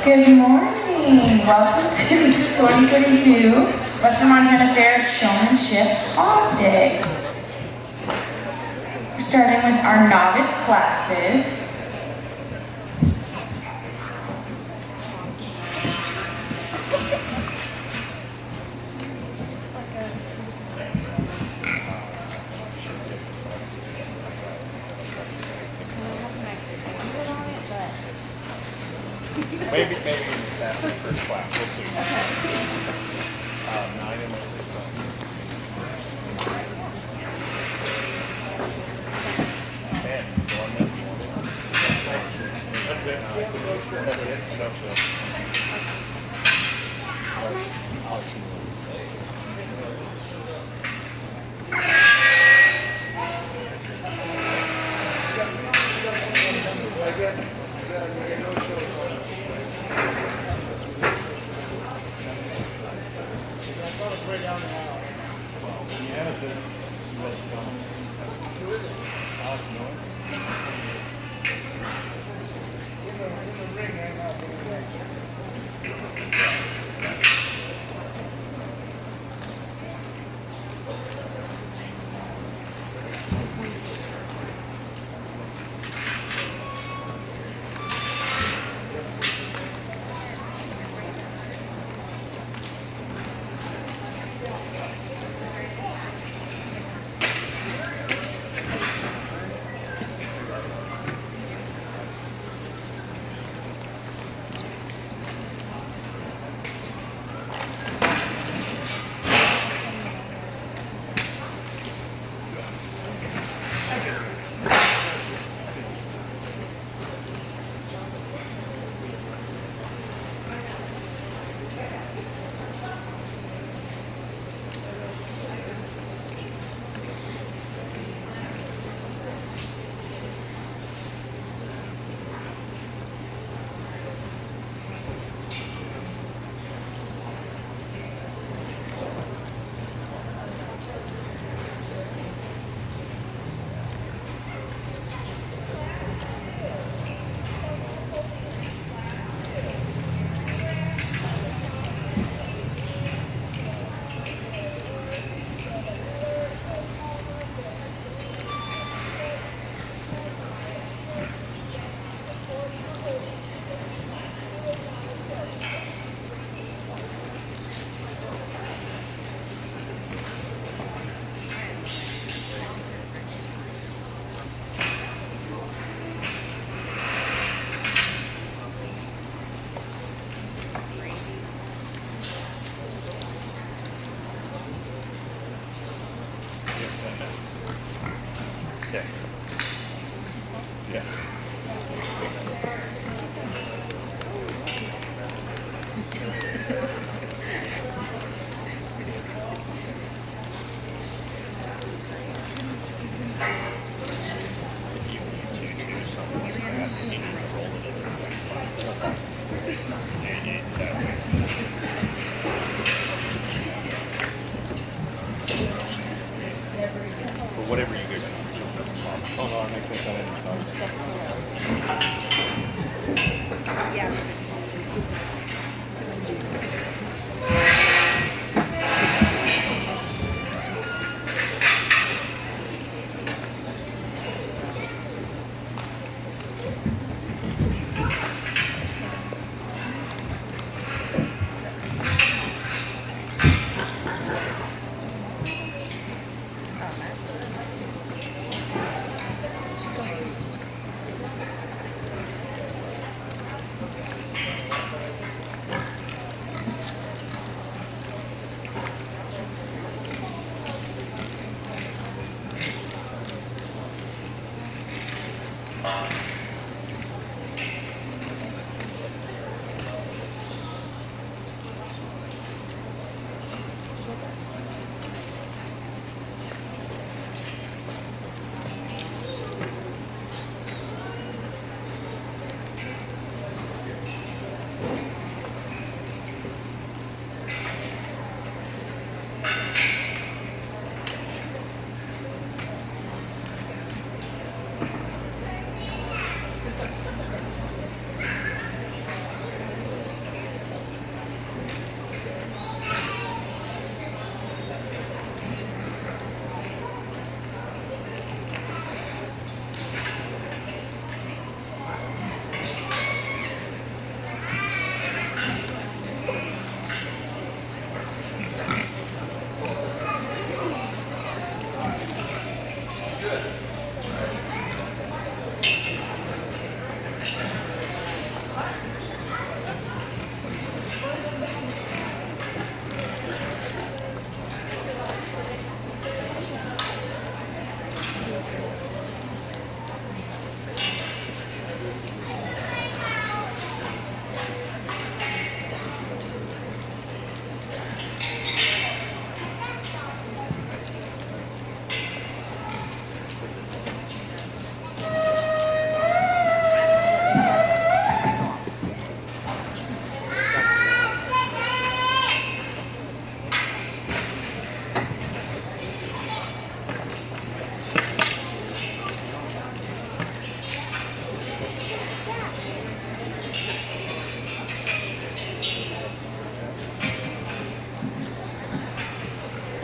Good morning. Welcome to the 2022 Western Montana Fair Showmanship Hog Day. We're starting with our novice classes. Maybe that's the first class. We'll see. 9 and 11. That's it. That's it. I guess no show. Right down the aisle. Yeah, it's who is it? Alex Norris. In the ring right now. All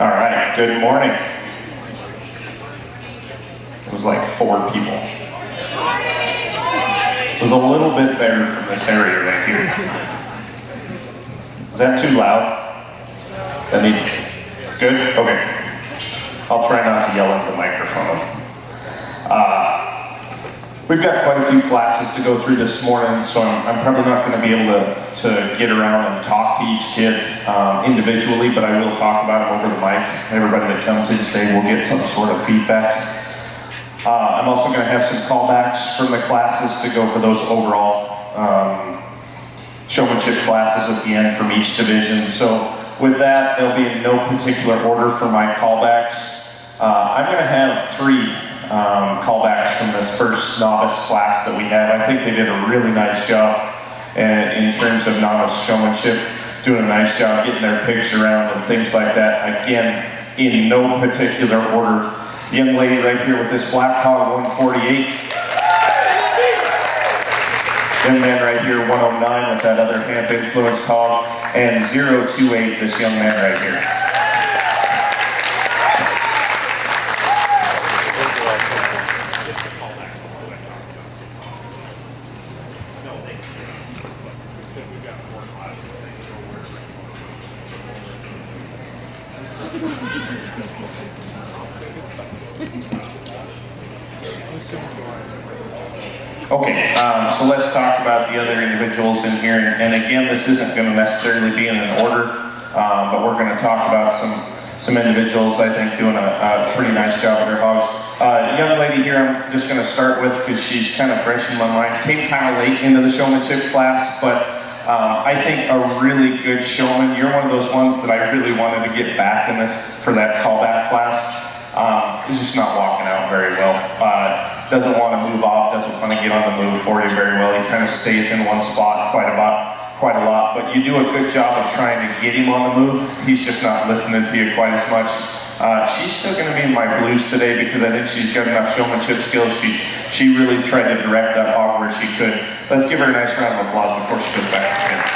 right, good morning. It was like 4 people. It was a little bit better from this area right here. Is that too loud? That needs good? Okay. I'll try not to yell into the microphone. We've got quite a few classes to go through this morning, so I'm probably not going to be able to get around and talk to each kid individually, but I will talk about them over the mic. Everybody that comes in today will get some sort of feedback. I'm also going to have some callbacks from the classes to go for those overall showmanship classes at the end from each division. So with that, they'll be in no particular order for my callbacks. I'm going to have 3 callbacks from this first novice class that we have. I think they did a really nice job in terms of novice showmanship, doing a nice job getting their pigs around and things like that. Again, in no particular order. The young lady right here with this black hog, 148. Young man right here, 109 with that other hemp-influenced hog. And 028, this young man right here. Okay, so let's talk about the other individuals in here. And again, this isn't going to necessarily be in an order, but we're going to talk about some individuals, I think, doing a pretty nice job with their hogs. Young lady here I'm just going to start with because she's kind of fresh in my mind. Came kind of late into the showmanship class, but I think a really good showman. You're one of those ones that I really wanted to get back in this for that callback class. He's just not walking out very well. Doesn't want to move off, doesn't want to get on the move for you very well. He kind of stays in one spot quite a lot, but you do a good job of trying to get him on the move. He's just not listening to you quite as much. She's still going to be in my blues today because I think she's got enough showmanship skills. She really tried to direct that hog where she could. Let's give her a nice round of applause before she goes back to the pin.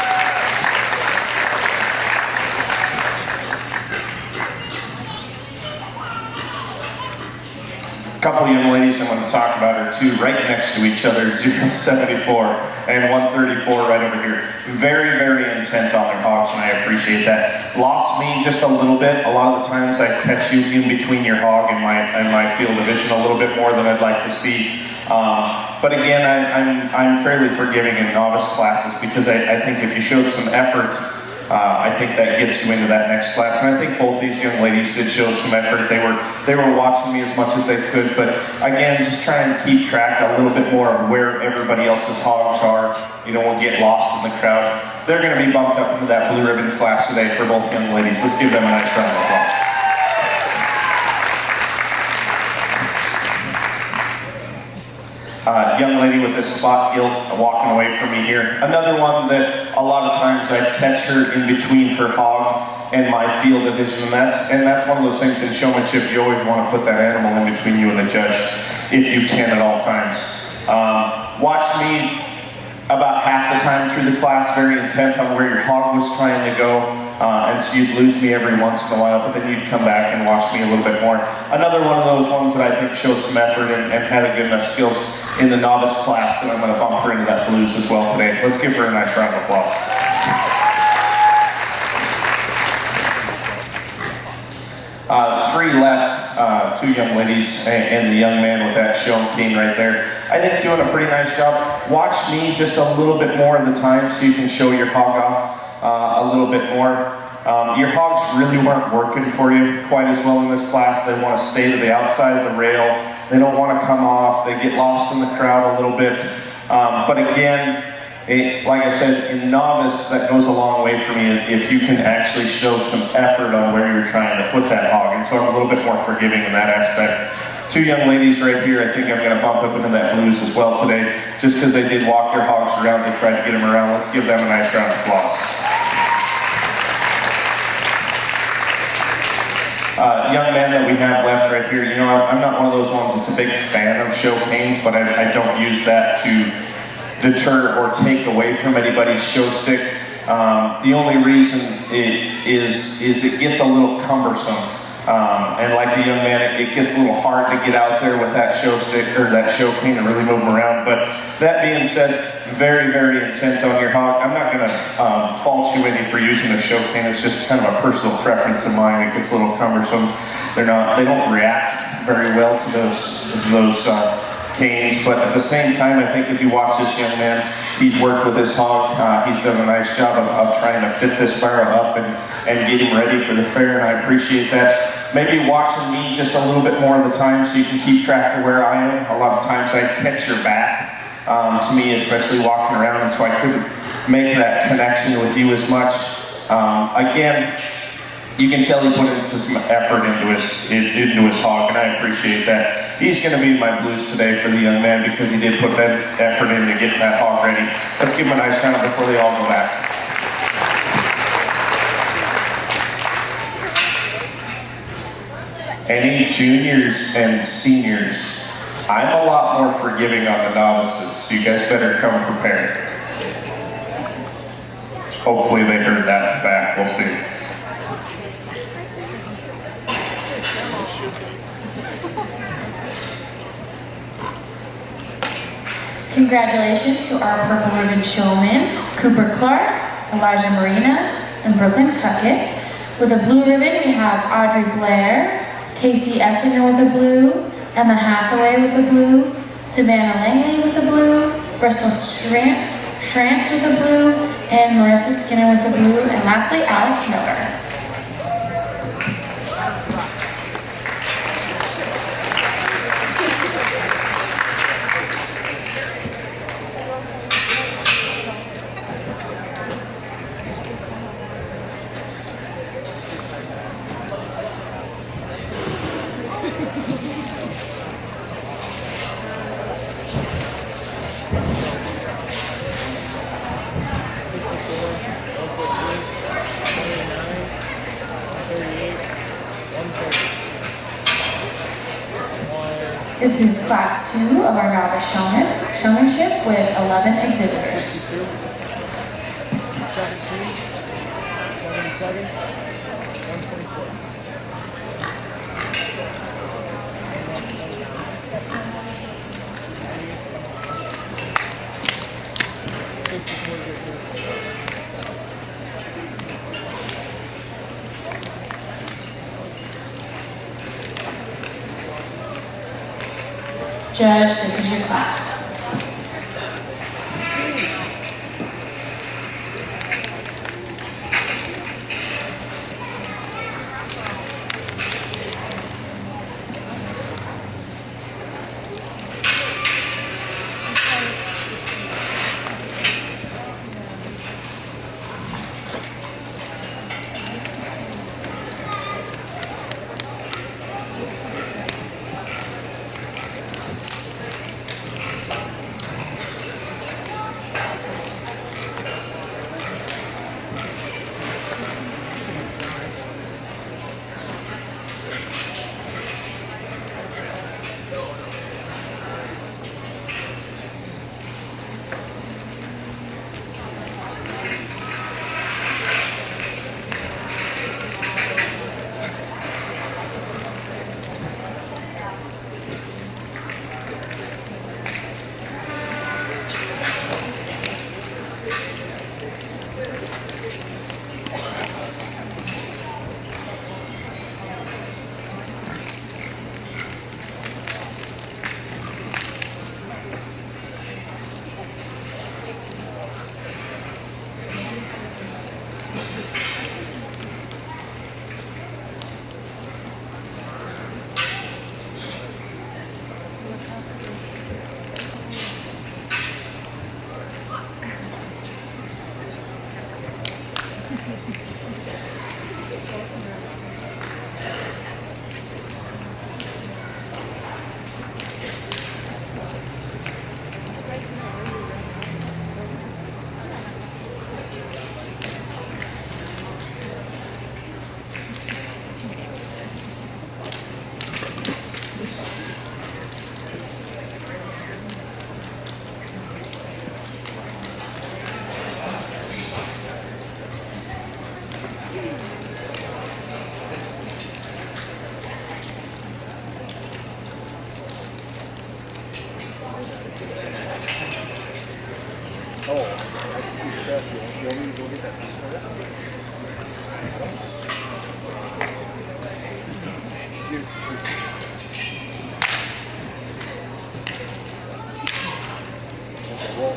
A couple of young ladies I'm going to talk about are 2 right next to each other, 074 and 134 right over here. Very, very intent on their hogs, and I appreciate that. Lost me just a little bit. A lot of the times I catch you in between your hog and my field of vision a little bit more than I'd like to see. But again, I'm fairly forgiving in novice classes because I think if you showed some effort, I think that gets you into that next class. And I think both these young ladies did show some effort. They were watching me as much as they could, but again, just trying to keep track a little bit more of where everybody else's hogs are. You know, won't get lost in the crowd. They're going to be bumped up into that blue ribbon class today for both young ladies. Let's give them a nice round of applause. Young lady with this spot gilt walking away from me here. Another one that a lot of times I catch her in between her hog and my field of vision, and that's one of those things in showmanship. You always want to put that animal in between you and the judge if you can at all times. Watch me about half the time through the class, very intent on where your hog was trying to go, and so you'd lose me every once in a while, but then you'd come back and watch me a little bit more. Another one of those ones that I think showed some effort and had a good enough skills in the novice class that I'm going to bump her into that blues as well today. Let's give her a nice round of applause. 3 left, 2 young ladies and the young man with that shown cane right there. I think doing a pretty nice job. Watch me just a little bit more of the time so you can show your hog off a little bit more. Your hogs really weren't working for you quite as well in this class. They want to stay to the outside of the rail. They don't want to come off. They get lost in the crowd a little bit. But again, like I said, in novice, that goes a long way for me if you can actually show some effort on where you're trying to put that hog. And so I'm a little bit more forgiving in that aspect. 2 young ladies right here, I think I'm going to bump up into that blues as well today, just because they did walk their hogs around and try to get them around. Let's give them a nice round of applause. Young man that we have left right here, you know, I'm not one of those ones that's a big fan of show canes, but I don't use that to deter or take away from anybody's show stick. The only reason it gets a little cumbersome. And like the young man, it gets a little hard to get out there with that show stick or that show cane and really move them around. But that being said, very, very intent on your hog. I'm not going to fault you any for using a show cane. It's just kind of a personal preference of mine. It gets a little cumbersome. They don't react very well to those canes. But at the same time, I think if you watch this young man, he's worked with his hog. He's done a nice job of trying to fit this barrel up and get him ready for the fair, and I appreciate that. Maybe watching me just a little bit more of the time so you can keep track of where I am. A lot of times I catch your back to me, especially walking around, and so I couldn't make that connection with you as much. Again, you can tell he put in some effort into his hog, and I appreciate that. He's going to be in my blues today for the young man because he did put that effort into getting that hog ready. Let's give him a nice round before they all go back. Any juniors and seniors, I'm a lot more forgiving on the novices, so you guys better come prepared. Hopefully they heard that back, we'll see. Congratulations to our purple ribbon showmen, Cooper Clark, Elijah Marina, and Brooklyn Tuckett. With a blue ribbon, we have Audrey Blair, Casey Essinger with a blue, Emma Hathaway with a blue, Savannah Langley with a blue, Bristol Schrantz with a blue, and Marissa Skinner with a blue, and lastly, Alex Miller. This is class 2 of our novice showmanship with 11 exhibitors. 17, 124. Judge, this is your class. Oh, I see that. You want me to go get that piece of it? Okay, well,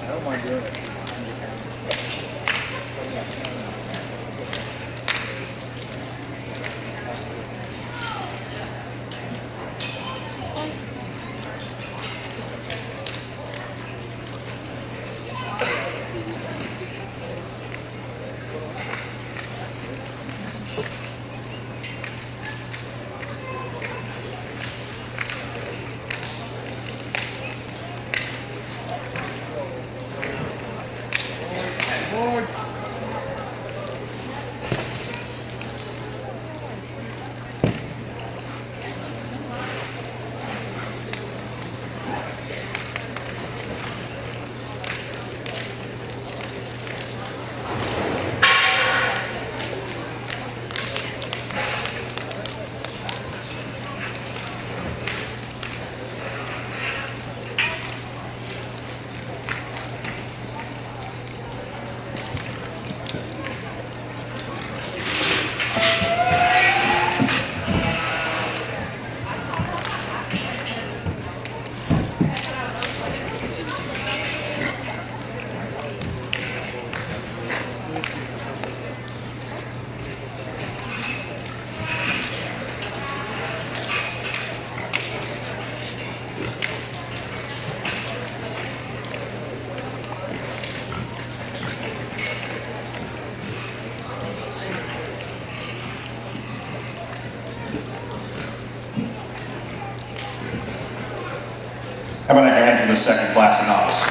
I don't mind doing it. How about a hand for the second class of novice?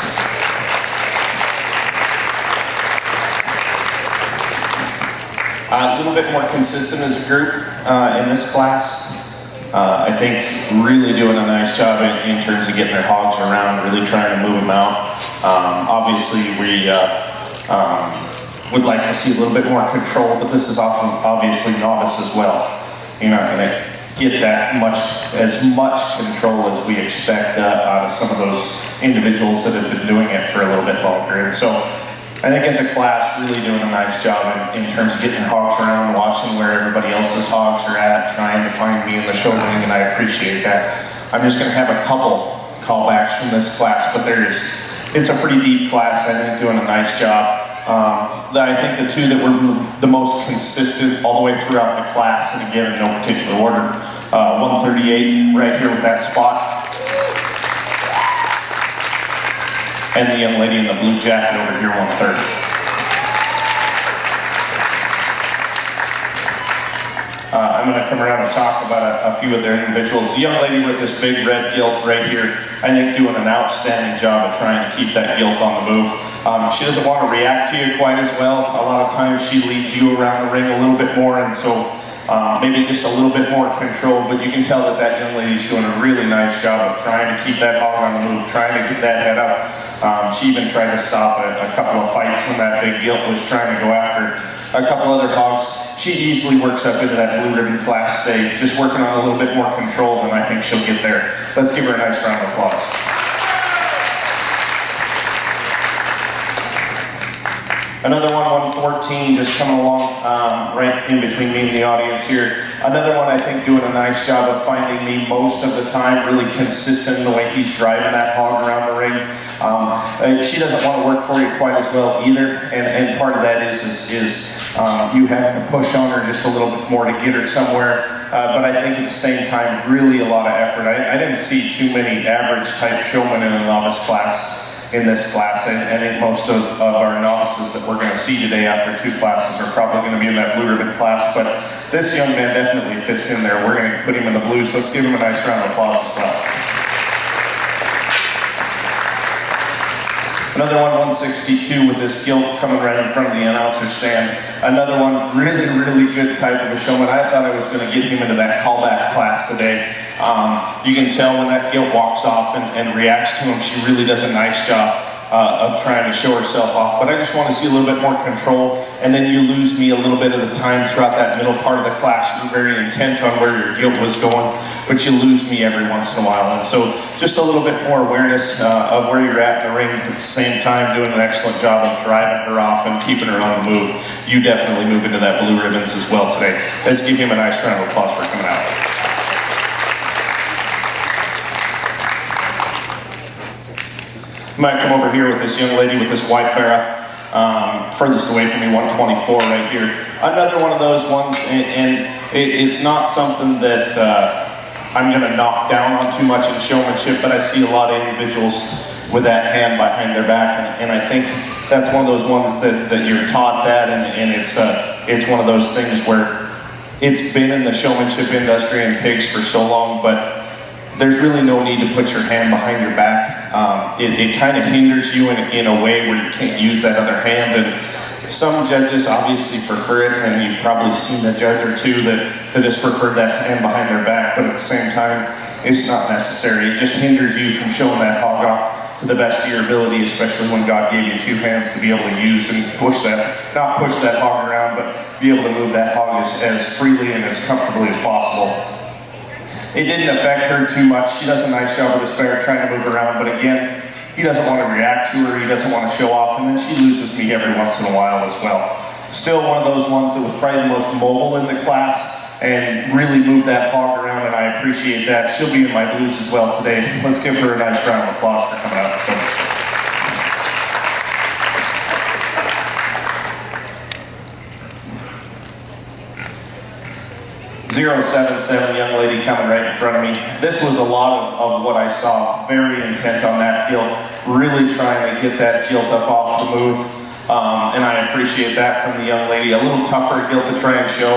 A little bit more consistent as a group in this class. I think really doing a nice job in terms of getting their hogs around, really trying to move them out. Obviously, we would like to see a little bit more control, but this is often obviously novice as well. You're not going to get that as much control as we expect out of some of those individuals that have been doing it for a little bit longer. And so I think as a class, really doing a nice job in terms of getting hogs around, watching where everybody else's hogs are at, trying to find me in the show ring, and I appreciate that. I'm just going to have a couple callbacks from this class, but it's a pretty deep class. I think doing a nice job. I think the two that were the most consistent all the way throughout the class, and again in no particular order, 138 right here with that spot, and the young lady in the blue jacket over here, 130. I'm going to come around and talk about a few of their individuals. The young lady with this big red gilt right here, I think doing an outstanding job of trying to keep that gilt on the move. She doesn't want to react to you quite as well. A lot of times she leads you around the ring a little bit more, and so maybe just a little bit more control, but you can tell that that young lady's doing a really nice job of trying to keep that hog on the move, trying to get that head up. She even tried to stop a couple of fights when that big gilt was trying to go after a couple other hogs. She easily works up into that blue ribbon class stage, just working on a little bit more control, and I think she'll get there. Let's give her a nice round of applause. Another one, 114, just coming along right in between me and the audience here. Another one I think doing a nice job of finding me most of the time, really consistent in the way he's driving that hog around the ring. She doesn't want to work for you quite as well either, and part of that is you have to push on her just a little bit more to get her somewhere. But I think at the same time, really a lot of effort. I didn't see too many average type showmen in a novice class in this class. I think most of our novices that we're going to see today after two classes are probably going to be in that blue ribbon class, but this young man definitely fits in there. We're going to put him in the blue, so let's give him a nice round of applause as well. Another one, 162, with this gilt coming right in front of the announcer stand. Another one, really, really good type of a showman. I thought I was going to get him into that callback class today. You can tell when that gilt walks off and reacts to him, she really does a nice job trying to show herself off, but I just want to see a little bit more control, and then you lose me a little bit of the time throughout that middle part of the class. You're very intent on where your guilt was going, but you lose me every once in a while, and so just a little bit more awareness of where you're at in the ring, but at the same time doing an excellent job of driving her off and keeping her on the move. You definitely move into that blue ribbons as well today. Let's give him a nice round of applause for coming out. Might come over here with this young lady with this white barra, furthest away from me, 124 right here. Another one of those ones, and it's not something that I'm going to knock down on too much in showmanship, but I see a lot of individuals with that hand behind their back, and I think that's one of those ones that you're taught that, and it's one of those things where it's been in the showmanship industry and pigs for so long, but there's really no need to put your hand behind your back. It kind of hinders you in a way where you can't use that other hand, and some judges obviously prefer it, and you've probably seen a judge or two that just prefer that hand behind their back, but at the same time, it's not necessary. It just hinders you from showing that hog off to the best of your ability, especially when God gave you two hands to be able to use and not push that hog around, but be able to move that hog as freely and as comfortably as possible. It didn't affect her too much. She does a nice job with this bear trying to move around, but again, he doesn't want to react to her, he doesn't want to show off, and then she loses me every once in a while as well. Still one of those ones that was probably the most mobile in the class and really moved that hog around, and I appreciate that. She'll be in my blues as well today. Let's give her a nice round of applause for coming out and showing us. 077 young lady coming right in front of me. This was a lot of what I saw. Very intent on that guilt, really trying to get that guilt up off the move. And I appreciate that from the young lady. A little tougher guilt to try and show,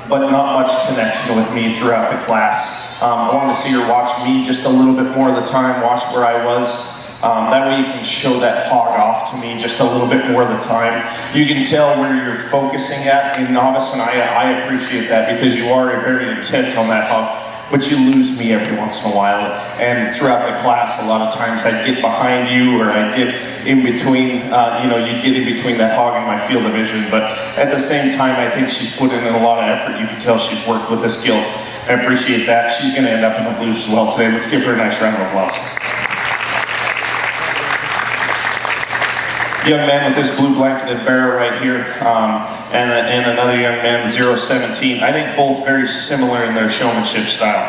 but not much connection with me throughout the class. I wanted to see her watch me just a little bit more of the time, watch where I was. That way you can show that hog off to me just a little bit more of the time. You can tell where you're focusing at in novice, and I appreciate that because you are very intent on that hog, but you lose me every once in a while. And throughout the class, a lot of times I'd get behind you or I'd get in between, you'd get in between that hog and my field of vision. But at the same time, I think she's put in a lot of effort. You can tell she's worked with this guilt. I appreciate that. She's going to end up in the blues as well today. Let's give her a nice round of applause. Young man with this blue blanketed bear right here, and another young man, 017. I think both very similar in their showmanship style.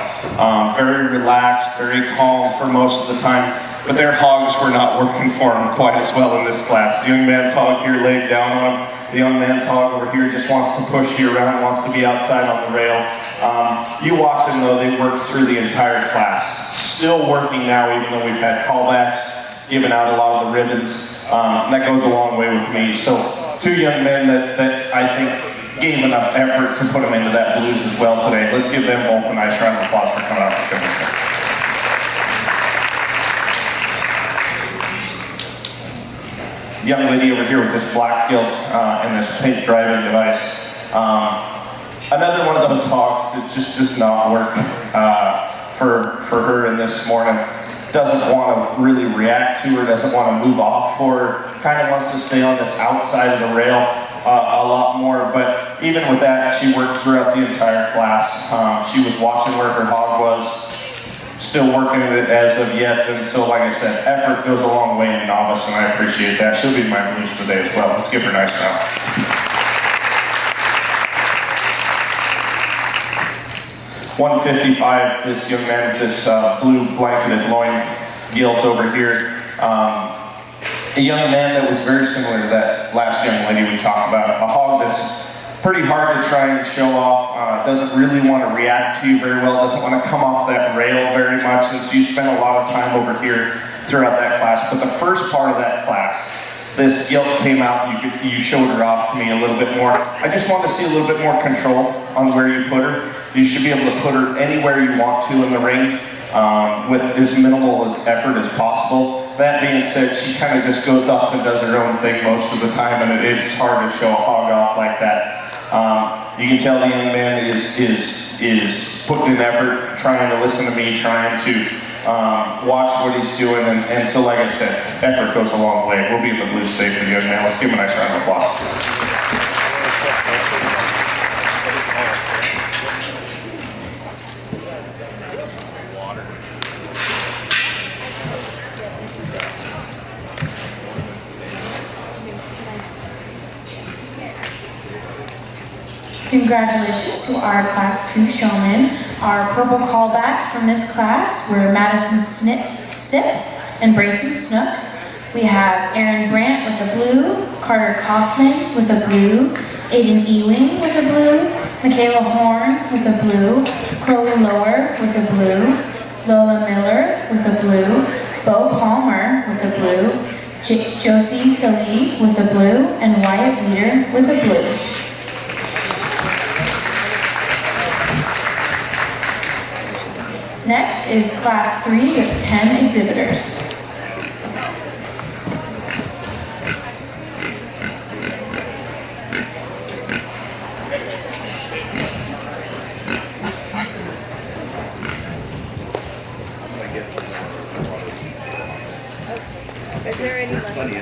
Very relaxed, very calm for most of the time, but their hogs were not working for them quite as well in this class. The young man's hog here laid down on. The young man's hog over here just wants to push you around, wants to be outside on the rail. You watch them though, they worked through the entire class. Still working now, even though we've had callbacks, giving out a lot of the ribbons. That goes a long way with me. So two young men that I think gave enough effort to put them into that blues as well today. Let's give them both a nice round of applause for coming out and showing us that. Young lady over here with this black gilt and this pink driving device. Another one of those hogs that just does not work for her in this morning. Doesn't want to really react to her, doesn't want to move off for her, kind of wants to stay on this outside of the rail a lot more, but even with that, she worked throughout the entire class. She was watching where her hog was, still working it as of yet, and so like I said, effort goes a long way in novice, and I appreciate that. She'll be in my blues today as well. Let's give her a nice round. 155, this young man with this blue blanketed loin gilt over here. A young man that was very similar to that last young lady we talked about. A hog that's pretty hard to try and show off, doesn't really want to react to you very well, doesn't want to come off that rail very much, and so you spend a lot of time over here throughout that class. But the first part of that class, this gilt came out, you showed her off to me a little bit more. I just want to see a little bit more control on where you put her. You should be able to put her anywhere you want to in the ring with as minimal as effort as possible. That being said, she kind of just goes off and does her own thing most of the time, and it's hard to show a hog off like that. You can tell the young man is putting in effort, trying to listen to me, trying to watch what he's doing, and so like I said, effort goes a long way. We'll be in the blue state for the young man. Let's give him a nice round of applause. Congratulations to our Class 2 showmen. Our purple callbacks from this class were Madison Sip and Brayson Snook. We have Aaron Brandt with a blue, Carter Kaufman with a blue, Aiden Ewing with a blue, Michaela Horn with a blue, Chloe Lower with a blue, Lola Miller with a blue, Bo Palmer with a blue, Josie Salih with a blue, and Wyatt Weeder with a blue. Next is Class 3 with 10 exhibitors. Is there any money?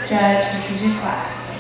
Judge, this is your class.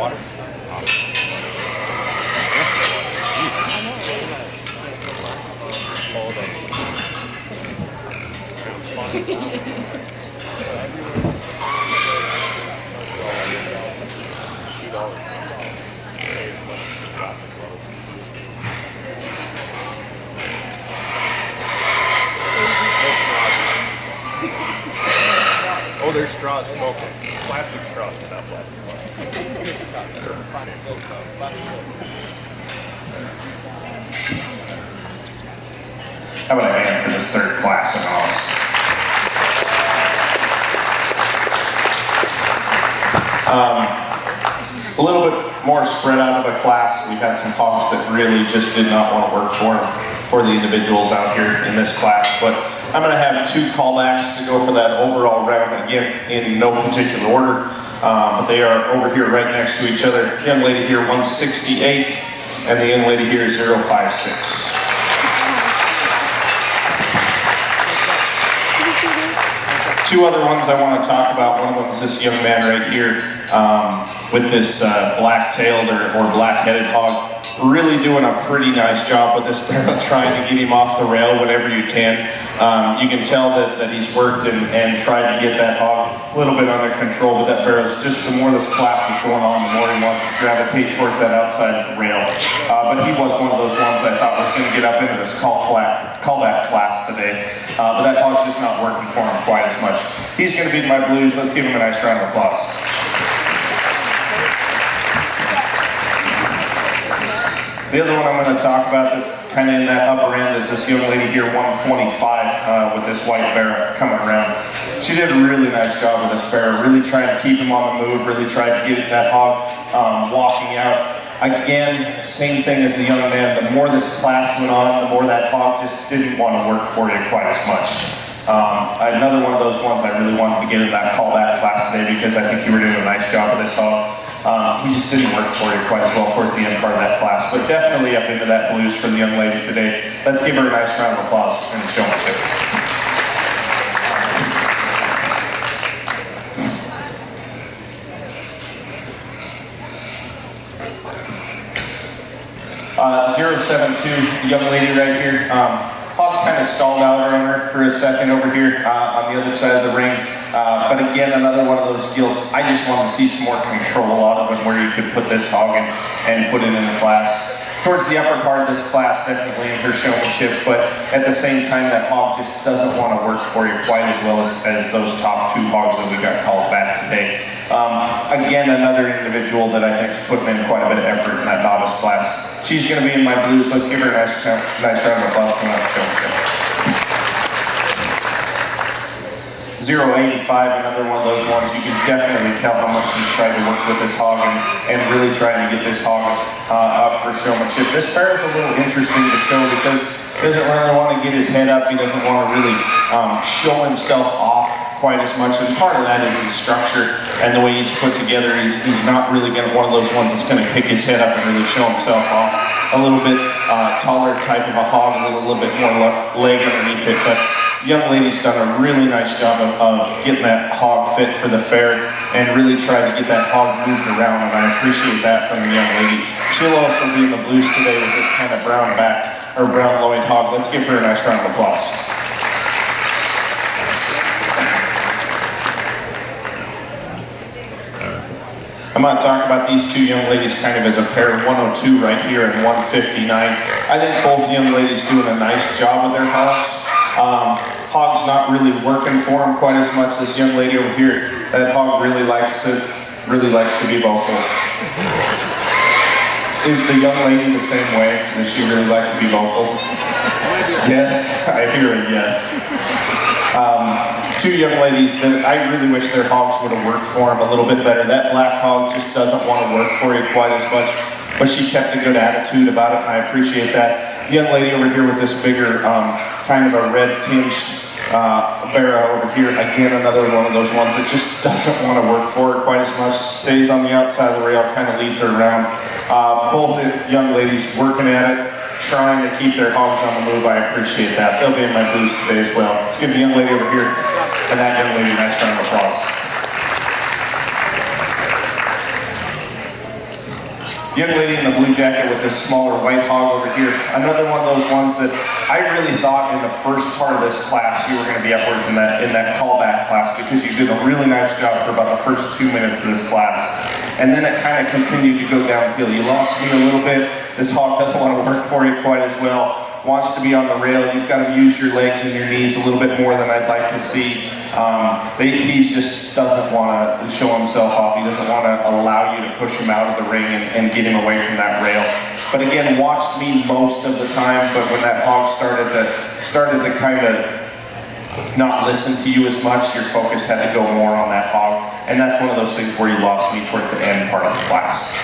Water? Oh, there's straws. Okay. Plastic straws, not plastic. How about a hand for this third class in Hogs? A little bit more spread out of the class. We've had some Hogs that really just did not want to work for the individuals out here in this class. But I'm going to have 2 callbacks to go for that overall round, again, in no particular order. But they are over here right next to each other. The young lady here, 168, and the young lady here, 056. Two other ones I want to talk about. One of them is this young man right here with this black-tailed or black-headed hog. Really doing a pretty nice job with this barrel, trying to get him off the rail whenever you can. You can tell that he's worked and tried to get that hog a little bit under control, but that barrel's just, the more this class is going on, the more he wants to gravitate towards that outside of the rail. But he was one of those ones I thought was going to get up into this callback class today. But that hog's just not working for him quite as much. He's going to beat my blues. Let's give him a nice round of applause. The other one I'm going to talk about that's kind of in that upper end is this young lady here, 125, with this white bear coming around. She did a really nice job with this bear, really trying to keep him on the move, really tried to get that hog walking out. Again, same thing as the young man. The more this class went on, the more that hog just didn't want to work for you quite as much. Another one of those ones I really wanted to get in that callback class today because I think you were doing a nice job with this hog. He just didn't work for you quite as well towards the end part of that class, but definitely up into that blues for the young ladies today. Let's give her a nice round of applause and showmanship. .072, young lady right here. Hog kind of stalled out on her for a second over here on the other side of the ring. But again, another one of those gilts. I just wanted to see some more control out of it where you could put this hog in and put it in the class. Towards the upper part of this class, definitely in her showmanship, but at the same time, that hog just doesn't want to work for you quite as well as those top 2 hogs that we got called back today. Again, another individual that I think is putting in quite a bit of effort in that novice class. She's going to be in my blues. Let's give her a nice round of applause coming out of showmanship. 085, another one of those ones. You can definitely tell how much he's tried to work with this hog and really trying to get this hog up for showmanship. This pair is a little interesting to show because he doesn't really want to get his head up. He doesn't want to really show himself off quite as much. And part of that is his structure and the way he's put together. He's not really going to one of those ones that's going to pick his head up and really show himself off. A little bit taller type of a hog, a little bit more leg underneath it. But young lady's done a really nice job of getting that hog fit for the fair and really tried to get that hog moved around, and I appreciate that from the young lady. She'll also be in the blues today with this kind of brown-backed or brown-loined hog. Let's give her a nice round of applause. I'm going to talk about these 2 young ladies kind of as a pair, 102 right here and 159. I think both young ladies doing a nice job with their hogs. Hog's not really working for him quite as much. This young lady over here, that hog really likes to be vocal. Is the young lady the same way? Does she really like to be vocal? Yes, I hear a yes. 2 young ladies that I really wish their hogs would have worked for them a little bit better. That black hog just doesn't want to work for you quite as much, but she kept a good attitude about it, and I appreciate that. The young lady over here with this bigger, kind of a red tinged barra over here, again, another one of those ones that just doesn't want to work for her quite as much, stays on the outside of the rail, kind of leads her around. Both the young ladies working at it, trying to keep their hogs on the move. I appreciate that. They'll be in my booth today as well. Let's give the young lady over here and that young lady a nice round of applause. young lady in the blue jacket with this smaller white hog over here, another one of those ones that I really thought in the first part of this class you were going to be upwards in that callback class, because you did a really nice job for about the first 2 minutes of this class. And then it kind of continued to go downhill. You lost me a little bit. This hog doesn't want to work for you quite as well. Wants to be on the rail. You've got to use your legs and your knees a little bit more than I'd like to see. He just doesn't want to show himself off. He doesn't want to allow you to push him out of the ring and get him away from that rail. But again, watched me most of the time, but when that hog started to kind of not listen to you as much, your focus had to go more on that hog. And that's one of those things where you lost me towards the end part of the class.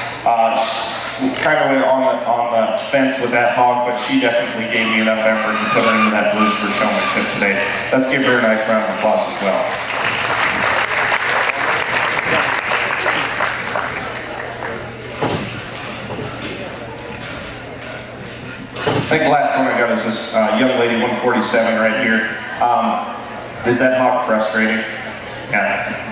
Kind of went on the fence with that hog, but she definitely gave me enough effort to put her into that blues for showmanship today. Let's give her a nice round of applause as well. I think the last one I got is this young lady, 147 right here. Is that hog frustrating? Yeah.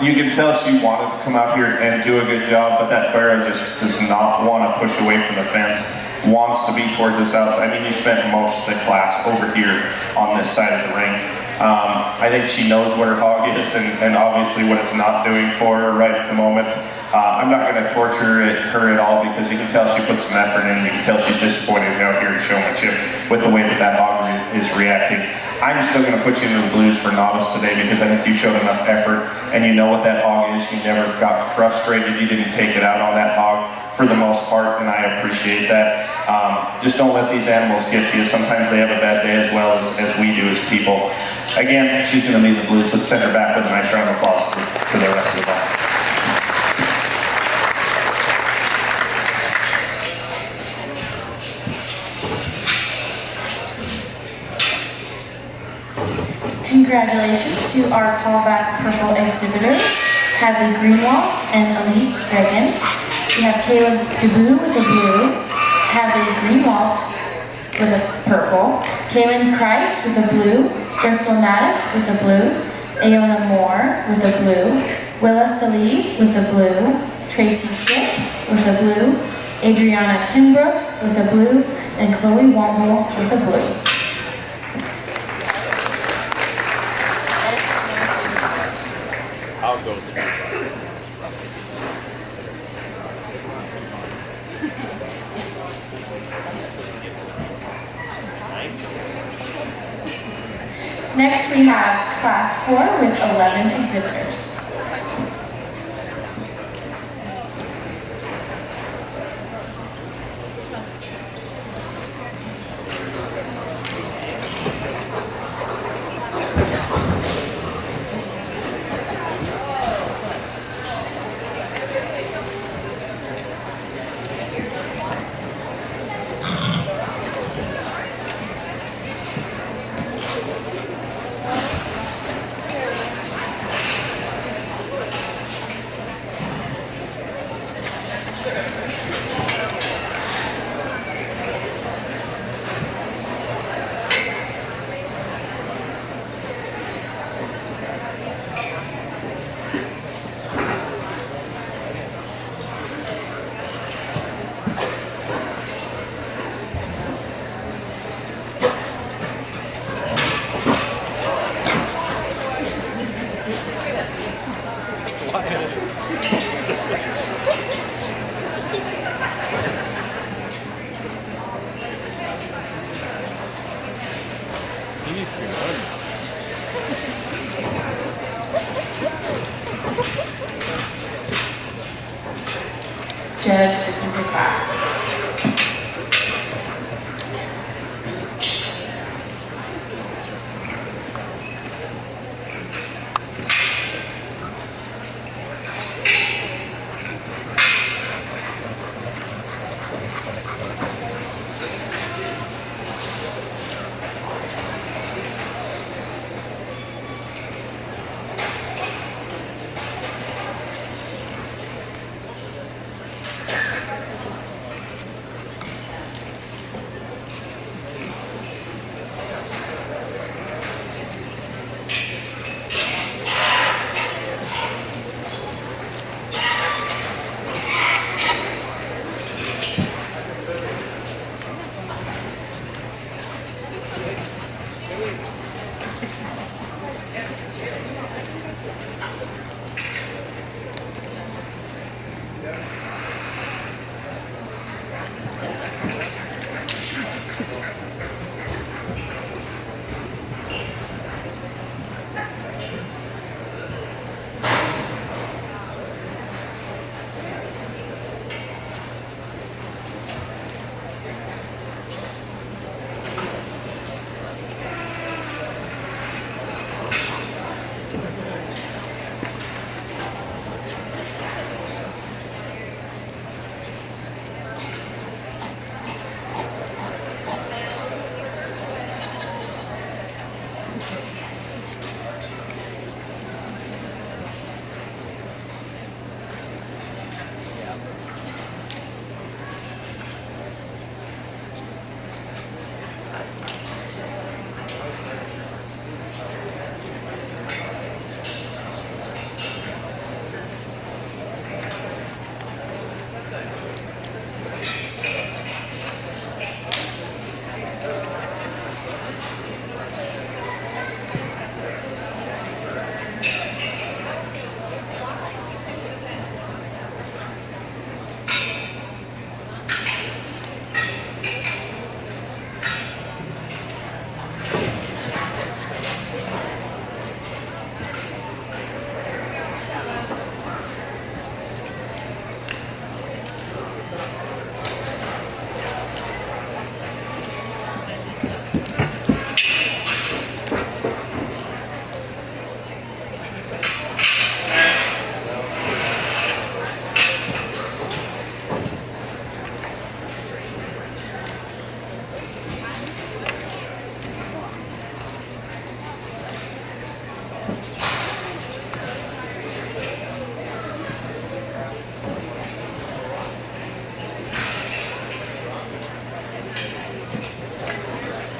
You can tell she wanted to come out here and do a good job, but that barrow just does not want to push away from the fence, wants to be towards this outside. I mean, you spent most of the class over here on this side of the ring. I think she knows what her hog is and obviously what it's not doing for her right at the moment. I'm not going to torture her at all, because you can tell she put some effort in. You can tell she's disappointed out here at showmanship with the way that hog is reacting. I'm still going to put you in the blues for novice today, because I think you showed enough effort and you know what that hog is. You never got frustrated. You didn't take it out on that hog for the most part, and I appreciate that. Just don't let these animals get to you. Sometimes they have a bad day as well as we do as people. Again, she's going to leave the blues. Let's send her back with a nice round of applause to the rest of the ball. Congratulations to our callback purple exhibitors, Hadley Greenwald and Elise Reagan. We have Caleb DeBoo with a blue, Hadley Greenwald with a purple, Kaylin Kreis with a blue, Bristol Maddox with a blue, Aona Moore with a blue, Willa Salih with a blue, Tracy Sipp with a blue, Adriana Timbrook with a blue, and Chloe Womble with a blue. I'll go. Next we have Class 4 with 11 exhibitors.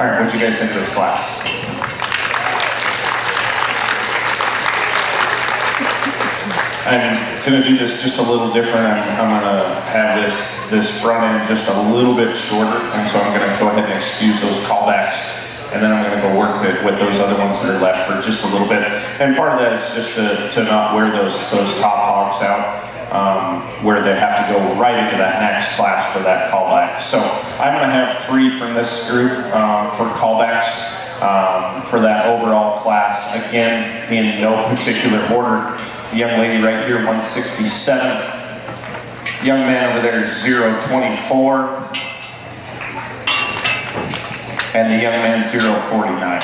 All right, what'd you guys think of this class? I'm gonna do this just a little different. I'm gonna have this front end just a little bit shorter, and so I'm gonna go ahead and excuse those callbacks, and then I'm gonna go work with those other ones that are left for just a little bit. And part of that is just to not wear those top hogs out, where they have to go right into that next class for that callback. So I'm gonna have 3 from this group for callbacks for that overall class. Again, in no particular order. The young lady right here, 167. Young man over there, 024. And the young man, 049.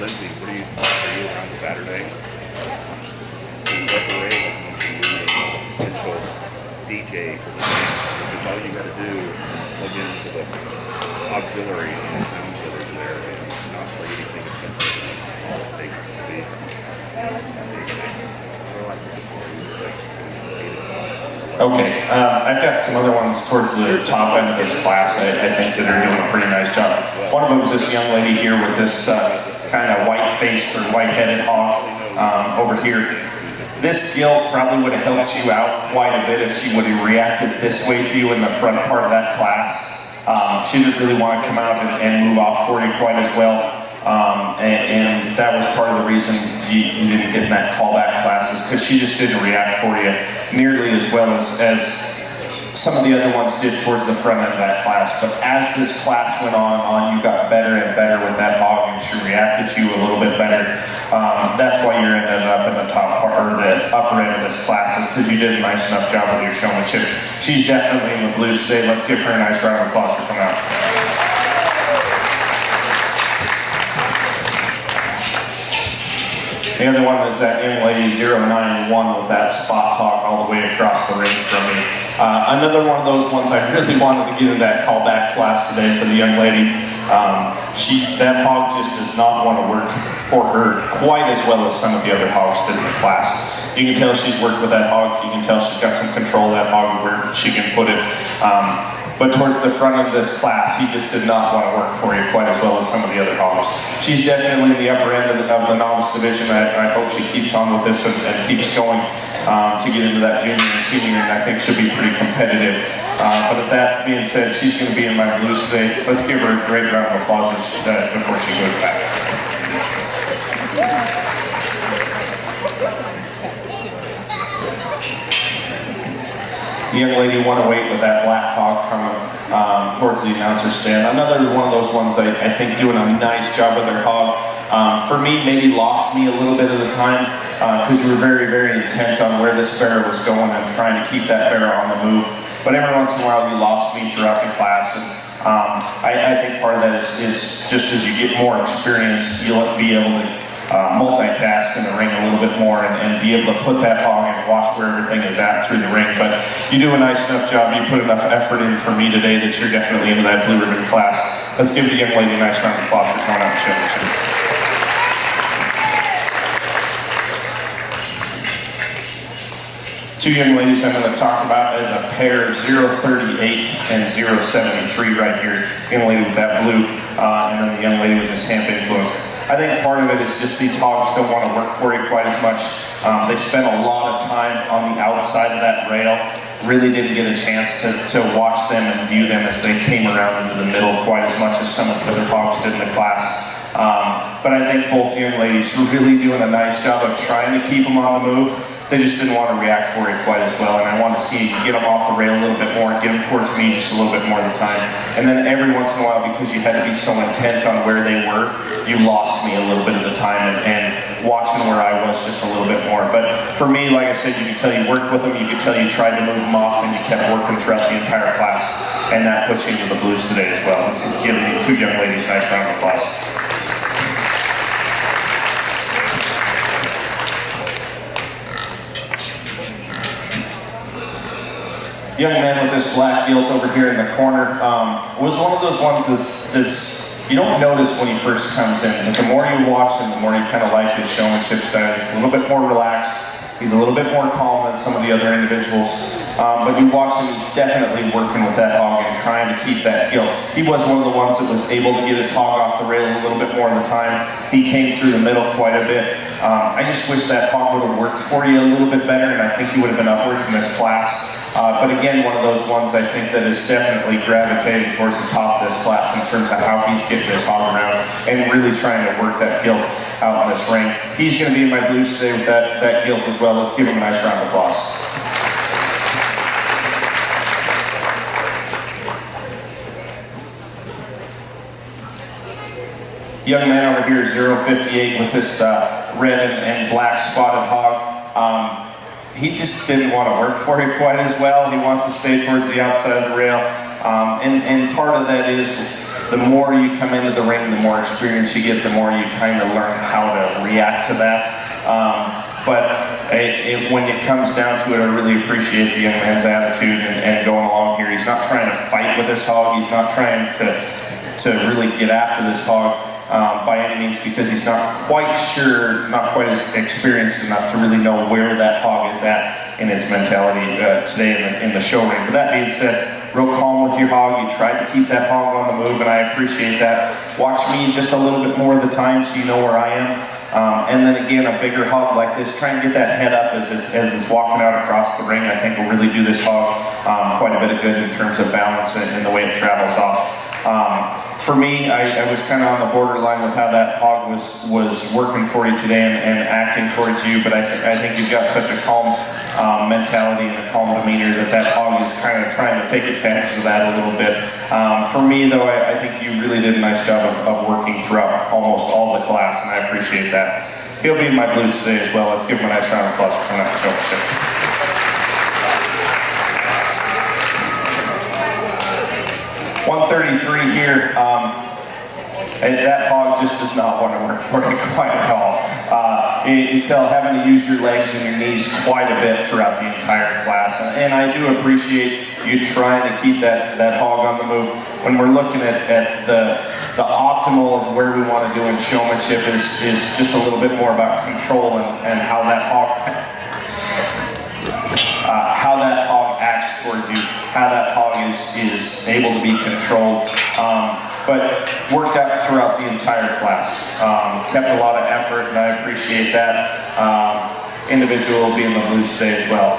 Lindsay, what are you on Saturday? FFA potential DJ for the band, because all you got to do is plug into the auxiliary and the sounds that are there and not play anything expensive. All it takes to be Okay, I've got some other ones towards the top end of this class I think that are doing a pretty nice job. One of them is this young lady here with this kind of white-faced or white-headed hog over here. This gilt probably would have helped you out quite a bit if she would have reacted this way to you in the front part of that class. She didn't really want to come out and move off for you quite as well. And that was part of the reason you didn't get in that callback classes, because she just didn't react for you nearly as well as some of the other ones did towards the front end of that class. But as this class went on, you got better and better with that hog, and she reacted to you a little bit better. That's why you're ended up in the top part, or the upper end of this class, is because you did a nice enough job with your showmanship. She's definitely in the blues today. Let's give her a nice round of applause for coming out. The other one is that young lady 091 with that spot hog all the way across the ring from me. Another one of those ones I really wanted to get in that callback class today for the young lady. That hog just does not want to work for her quite as well as some of the other hogs did in the class. You can tell she's worked with that hog. You can tell she's got some control of that hog where she can put it. But towards the front of this class, he just did not want to work for you quite as well as some of the other hogs. She's definitely in the upper end of the novice division. I hope she keeps on with this and keeps going to get into that junior and senior, and I think she'll be pretty competitive. But if that's being said, she's going to be in my blues today. Let's give her a great round of applause before she goes back. The young lady 108 with that black hog coming towards the announcer stand. Another one of those ones I think doing a nice job with their hog. For me, maybe lost me a little bit of the time because we were very, very intent on where this bear was going and trying to keep that bear on the move. But every once in a while you lost me throughout the class. And I think part of that is just as you get more experience, you'll be able to multitask in the ring a little bit more and be able to put that hog and watch where everything is at through the ring. But you do a nice enough job. You put enough effort in for me today that you're definitely into that blue ribbon class. Let's give the young lady a nice round of applause for coming out and showing it. Two young ladies I'm going to talk about as a pair, 038 and 073 right here. Young lady with that blue, and then the young lady with this hemp influence. I think part of it is just these hogs don't want to work for you quite as much. They spent a lot of time on the outside of that rail. Really didn't get a chance to watch them and view them as they came around into the middle quite as much as some of the other hogs did in the class. But I think both young ladies are really doing a nice job of trying to keep them on the move. they just didn't want to react for it quite as well, and I want to see you get them off the rail a little bit more, get them towards me just a little bit more of the time. And then every once in a while, because you had to be so intent on where they were, you lost me a little bit of the time and watching where I was just a little bit more. But for me, like I said, you could tell you worked with them, you could tell you tried to move them off, and you kept working throughout the entire class, and that puts you into the blues today as well. This is giving you two young ladies a nice round of applause. Young man with this black gilt over here in the corner was one of those ones that's you don't notice when he first comes in, but the more you watch him, the more you kind of like his showmanship style. He's a little bit more relaxed. He's a little bit more calm than some of the other individuals. But you watch him, he's definitely working with that hog and trying to keep that gilt. He was one of the ones that was able to get his hog off the rail a little bit more of the time. He came through the middle quite a bit. I just wish that hog would have worked for you a little bit better, and I think he would have been upwards in this class. But again, one of those ones I think that is definitely gravitating towards the top of this class in terms of how he's getting his hog around and really trying to work that gilt out in this ring. He's going to be in my blues today with that gilt as well. Let's give him a nice round of applause. Young man over here, 058, with this red and black spotted hog. He just didn't want to work for it quite as well. He wants to stay towards the outside of the rail. And part of that is the more you come into the ring, the more experience you get, the more you kind of learn how to react to that. When it comes down to it, I really appreciate the young man's attitude and going along here. He's not trying to fight with this hog. He's not trying to really get after this hog. By any means, because he's not quite sure, not quite as experienced enough to really know where that hog is at in its mentality today in the show ring. But that being said, real calm with your hog. You tried to keep that hog on the move, and I appreciate that. Watch me just a little bit more of the time so you know where I am. And then again, a bigger hog like this, try and get that head up as it's walking out across the ring. I think will really do this hog quite a bit of good in terms of balance and the way it travels off. For me, I was kind of on the borderline with how that hog was working for you today and acting towards you, but I think you've got such a calm mentality and a calm demeanor that hog is kind of trying to take advantage of that a little bit. For me, though, I think you really did a nice job of working throughout almost all the class, and I appreciate that. He'll be in my blues today as well. Let's give him a nice round of applause for coming out to showmanship. 133 here, that hog just does not want to work for you quite at all. You tell having to use your legs and your knees quite a bit throughout the entire class. And I do appreciate you trying to keep that hog on the move. When we're looking at the optimal of where we want to do in showmanship is just a little bit more about control and how that hog acts towards you, how that hog is able to be controlled, but worked out throughout the entire class. Kept a lot of effort, and I appreciate that. Individual will be in the blues today as well.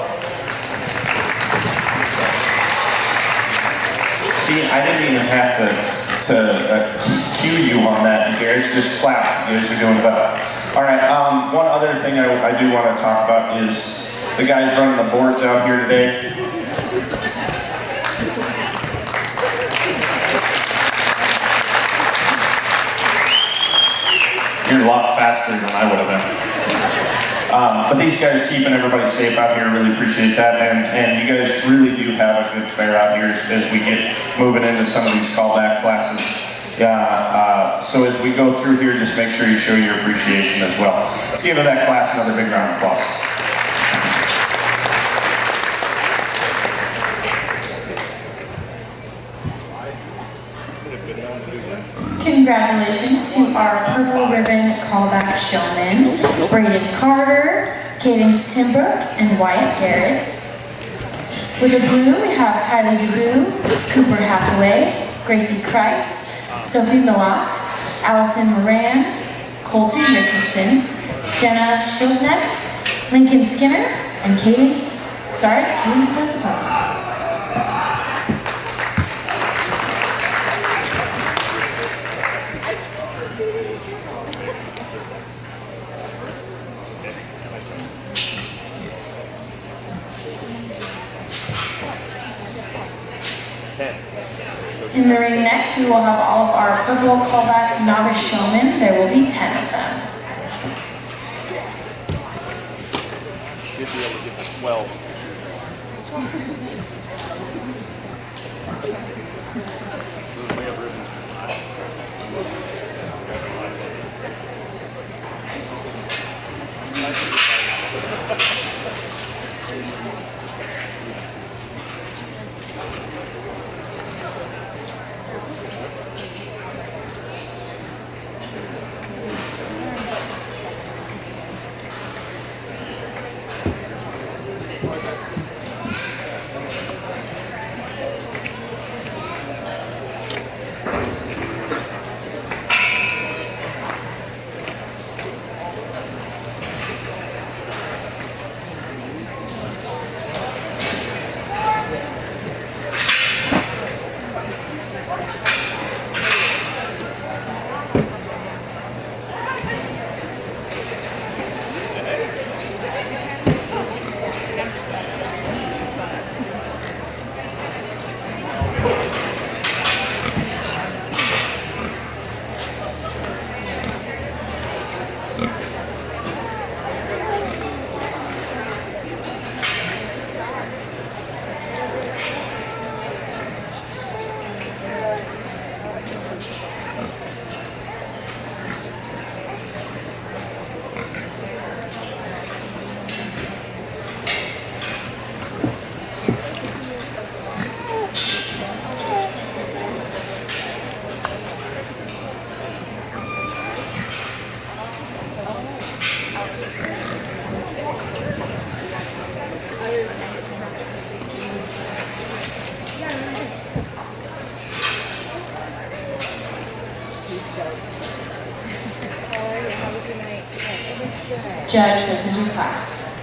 See, I didn't even have to cue you on that, you guys just clapped. You guys are doing well. All right, one other thing I do want to talk about is the guys running the boards out here today. You're a lot faster than I would have been. But these guys keeping everybody safe out here, really appreciate that. And you guys really do have a good fair out here as we get moving into some of these callback classes. So as we go through here, just make sure you show your appreciation as well. Let's give that class another big round of applause. Congratulations to our purple ribbon callback showmen, Braden Carter, Cadence Timbrook, and Wyatt Garrett. With the blue, we have Kylie DeBoo, Cooper Hathaway, Gracie Price, Sophie Millat, Allison Moran, Colton Richardson, Jenna Schildnet, Lincoln Skinner, and Cadence Espo. In the ring next, we will have all of our purple callback novice showmen. There will be 10 of them. You'd be able to get the 12. We have ribbons. Judge, this is your class.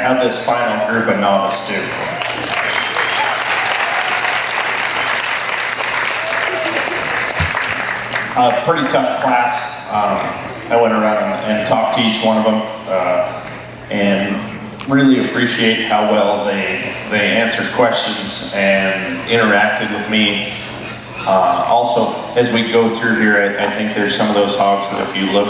How'd this final group of novice do? A pretty tough class. I went around and talked to each one of them, and really appreciate how well they answered questions and interacted with me. Also, as we go through here, I think there's some of those hogs that, if you look,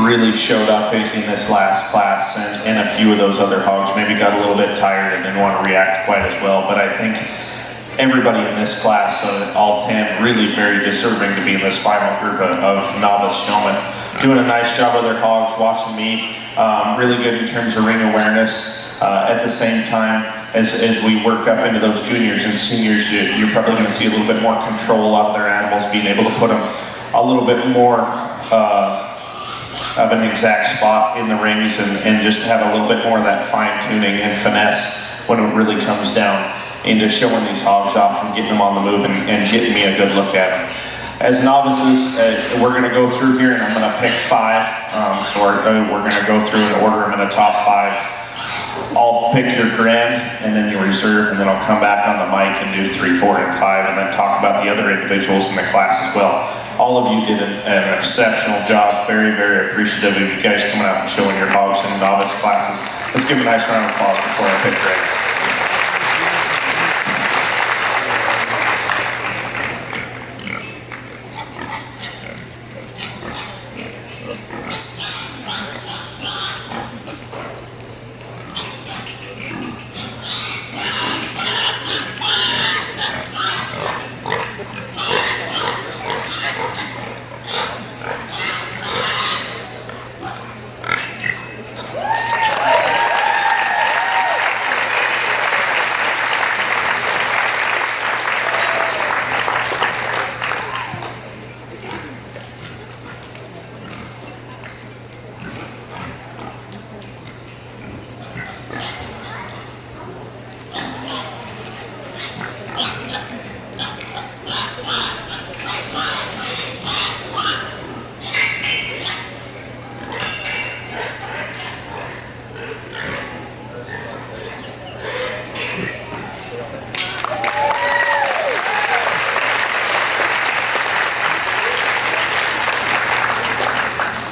really showed up in this last class, and a few of those other hogs maybe got a little bit tired and didn't want to react quite as well. But I think everybody in this class, all 10, really very deserving to be in this final group of novice showmen. Doing a nice job with their hogs, watching me. Really good in terms of ring awareness. At the same time, as we work up into those juniors and seniors, you're probably going to see a little bit more control out of their animals, being able to put them a little bit more of an exact spot in the rings, and just have a little bit more of that fine tuning and finesse when it really comes down into showing these hogs off and getting them on the move and getting me a good look at them. As novices, we're going to go through here, and I'm going to pick 5. So we're going to go through and order them in the top 5. I'll pick your grand, and then your reserve, and then I'll come back on the mic and do 3, 4, and 5, and then talk about the other individuals in the class as well. All of you did an exceptional job. Very, very appreciative of you guys coming out and showing your hogs in the novice classes. Let's give a nice round of applause before I pick grand.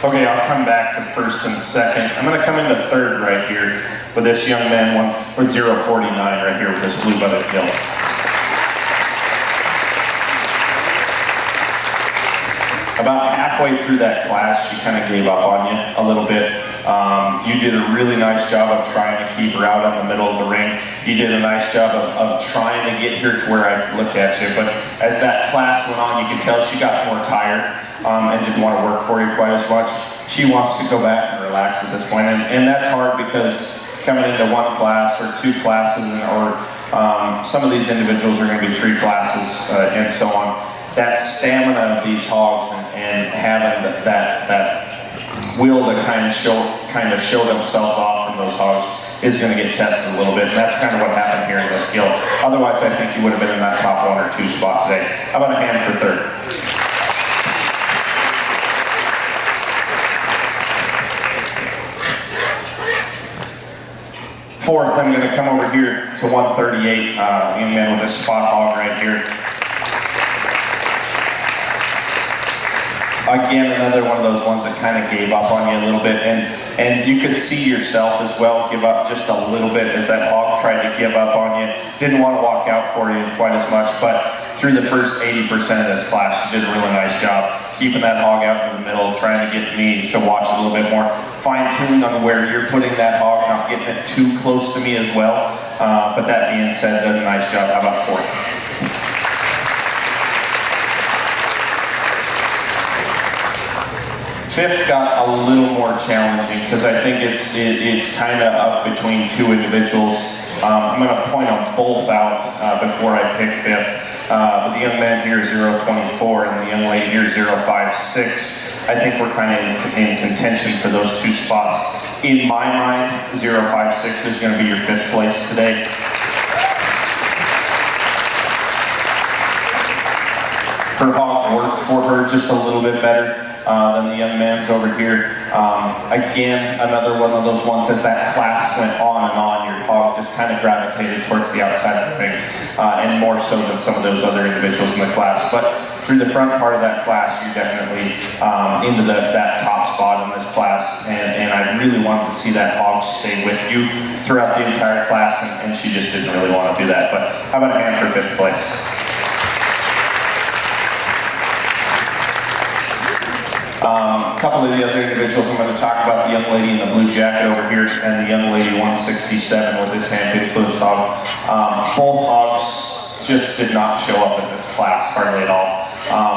Okay, I'll come back to first and second. I'm going to come into third right here with this young man, 049 right here with this blue-butted gill. About halfway through that class, she kind of gave up on you a little bit. You did a really nice job of trying to keep her out in the middle of the ring. You did a nice job of trying to get her to where I could look at you. But as that class went on, you could tell she got more tired and didn't want to work for you quite as much. She wants to go back and relax at this point. And that's hard, because coming into 1 class or 2 classes, or some of these individuals are going to be 3 classes and so on. That stamina of these hogs and having that will to kind of show themselves off from those hogs is going to get tested a little bit, and that's kind of what happened here in this gill. Otherwise, I think you would have been in that top 1 or 2 spot today. How about a hand for third? Fourth, I'm going to come over here to 138, young man with a spot hog right here. Again, another one of those ones that kind of gave up on you a little bit, and you could see yourself as well give up just a little bit as that hog tried to give up on you. Didn't want to walk out for you quite as much, but through the first 80% of this class, you did a really nice job keeping that hog out in the middle, trying to get me to watch a little bit more, fine-tuning on where you're putting that hog, not getting it too close to me as well. But that being said, did a nice job. How about fourth? Fifth got a little more challenging, because I think it's kind of up between 2 individuals. I'm going to point them both out before I pick fifth. But the young man here, 024, and the young lady here, 056. I think we're kind of in contention for those 2 spots. In my mind, 056 is going to be your 5th place today. her hog worked for her just a little bit better than the young man's over here. Again, another one of those ones as that class went on and on, your hog just kind of gravitated towards the outside of the ring, and more so than some of those other individuals in the class. But through the front part of that class, you're definitely into that top spot in this class, and I really wanted to see that hog stay with you throughout the entire class, and she just didn't really want to do that. But how about a hand for 5th place? A couple of the other individuals, I'm going to talk about the young lady in the blue jacket over here and the young lady 167 with this hand-picked fluids hog. Both hogs just did not show up in this class hardly at all.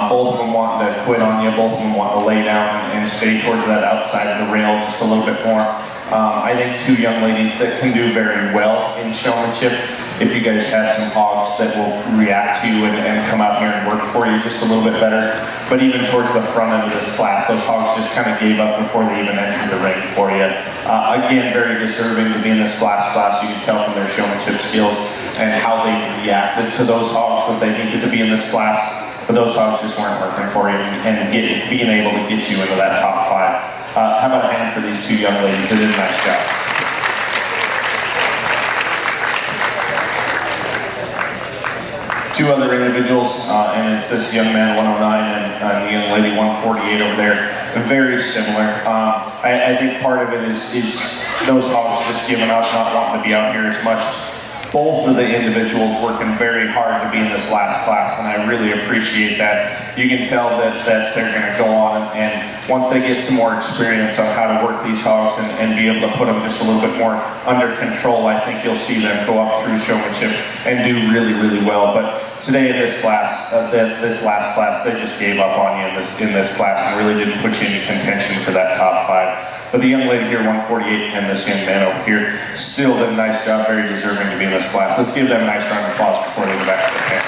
Both of them wanted to quit on you, both of them wanted to lay down and stay towards that outside of the rail just a little bit more. I think 2 young ladies that can do very well in showmanship. If you guys have some hogs that will react to you and come out here and work for you just a little bit better. But even towards the front end of this class, those hogs just kind of gave up before they even entered the ring for you. Again, very deserving to be in this class. You can tell from their showmanship skills and how they reacted to those hogs that they needed to be in this class. But those hogs just weren't working for you and being able to get you into that top 5. How about a hand for these 2 young ladies? They did a nice job. Two other individuals, and it's this young man 109 and the young lady 148 over there. Very similar. I think part of it is those hogs just giving up, not wanting to be out here as much. Both of the individuals working very hard to be in this last class, and I really appreciate that. You can tell that they're going to go on, and once they get some more experience on how to work these hogs and be able to put them just a little bit more under control, I think you'll see them go up through showmanship and do really, really well. But today in this class, this last class, they just gave up on you in this class and really didn't put you into contention for that top 5. But the young lady here, 148, and this young man over here, still did a nice job, very deserving to be in this class. Let's give them a nice round of applause before they go back to the camp.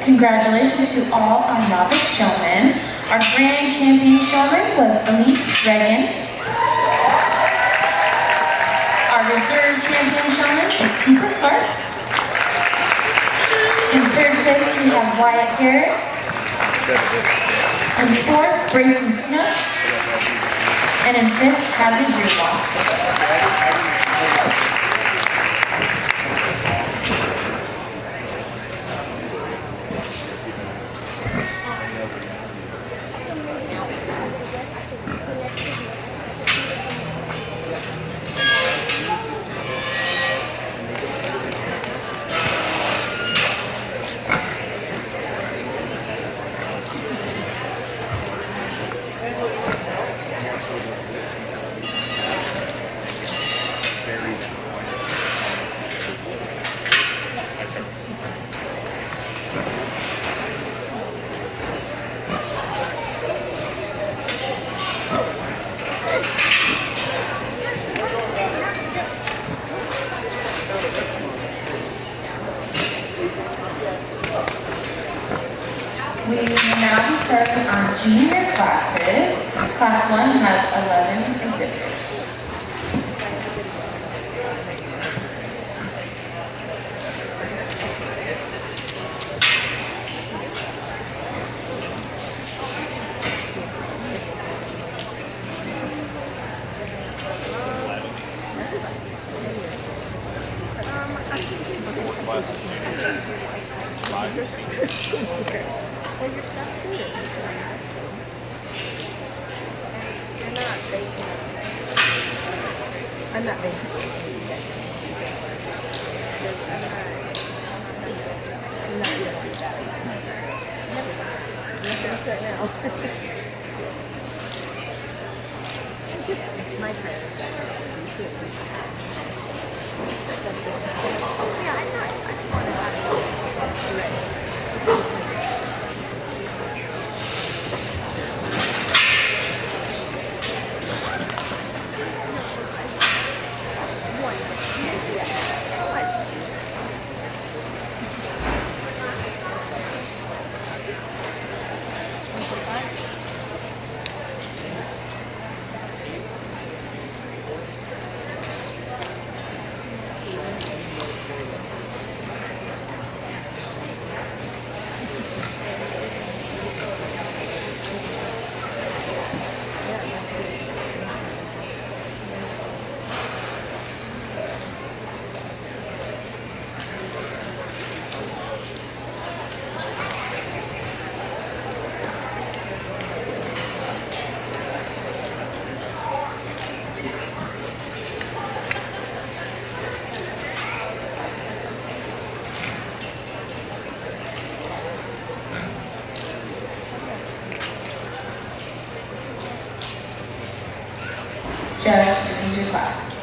Congratulations to all our novice showmen. Our grand champion showman was Elise Reagan. Our reserve champion showman is Cooper Clark. In 3rd place, we have Wyatt Garrett. In 4th, Brayson Snook. And in 5th, Hadley Greenwald. We will now be starting our junior classes. Class 1 has 11 exhibitors. I'm not baking. I'm not doing that. Nothing right now. Just my parents. Yeah, I'm not. I don't want to have it. judge, this is your class.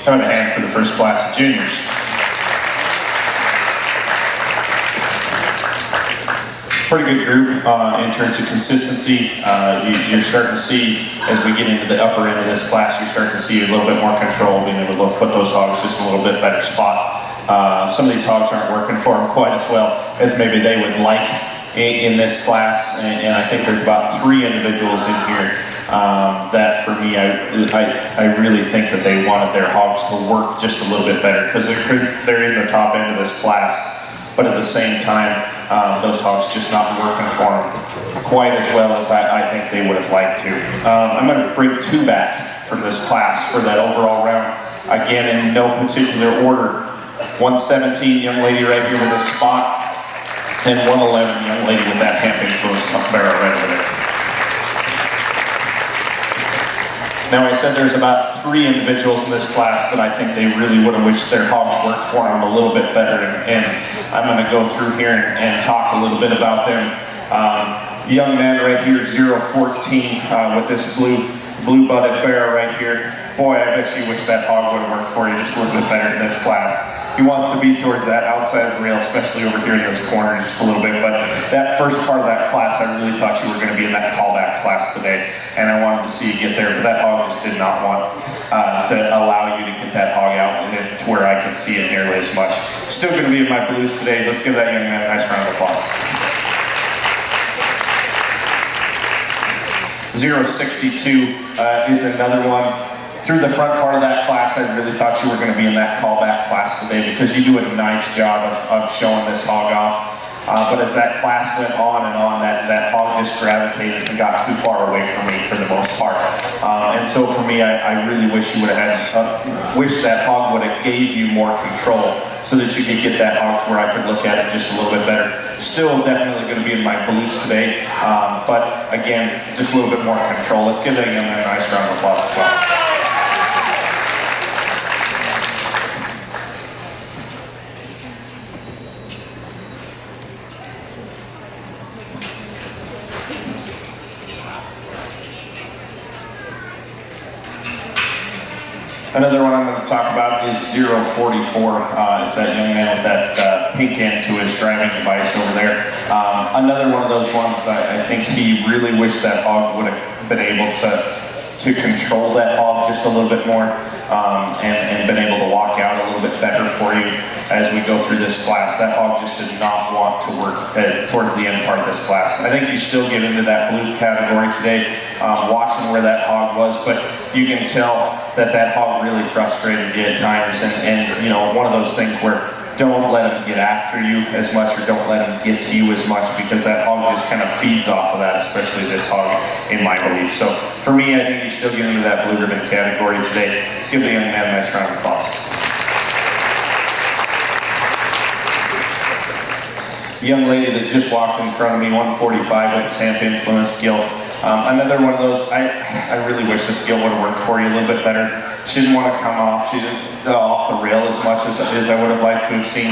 How about a hand for the first class of juniors? Pretty good group in terms of consistency. You're starting to see, as we get into the upper end of this class, you're starting to see a little bit more control, being able to put those hogs just in a little bit better spot. Some of these hogs aren't working for them quite as well as maybe they would like in this class, and I think there's about 3 individuals in here that for me, I really think that they wanted their hogs to work just a little bit better, because they're in the top end of this class, but at the same time, those hogs just not working for them quite as well as I think they would have liked to. I'm going to bring 2 back from this class for that overall round. Again, in no particular order. 117 young lady right here with a spot, and 111 young lady with that camping close barrel right over there. Now, I said there's about 3 individuals in this class that I think they really would have wished their hogs worked for them a little bit better, and I'm going to go through here and talk a little bit about them. Young man right here, 014, with this blue-butted barrel right here. Boy, I bet you wish that hog would have worked for you just a little bit better in this class. He wants to be towards that outside rail, especially over here in this corner just a little bit, but that first part of that class, I really thought you were going to be in that callback class today, and I wanted to see you get there, but that hog just did not want to allow you to get that hog out to where I could see it nearly as much. Still going to be in my blues today. Let's give that young man a nice round of applause. 062 is another one. Through the front part of that class, I really thought you were going to be in that callback class today, because you do a nice job of showing this hog off. But as that class went on and on, that hog just gravitated and got too far away from me for the most part. And so for me, I really wish you would have had, wish that hog would have gave you more control so that you could get that hog to where I could look at it just a little bit better. Still definitely going to be in my blues today, but again, just a little bit more control. Let's give that young man a nice round of applause as well. Another one I'm going to talk about is 044. It's that young man with that pink end to his driving device over there. Another one of those ones, I think he really wished that hog would have been able to control that hog just a little bit more and been able to walk out a little bit better for you as we go through this class. That hog just did not want to work towards the end part of this class. I think you still get into that blue category today, watching where that hog was, but you can tell that hog really frustrated you at times, and you know, one of those things where don't let him get after you as much, or don't let him get to you as much, because that hog just kind of feeds off of that, especially this hog, in my belief. So for me, I think you still get into that blue ribbon category today. Let's give the young man a nice round of applause. Young lady that just walked in front of me, 145 with the Santa Influence skill. Another one of those, I really wish the skill would have worked for you a little bit better. She didn't want to come off. She didn't off the rail as much as I would have liked to have seen.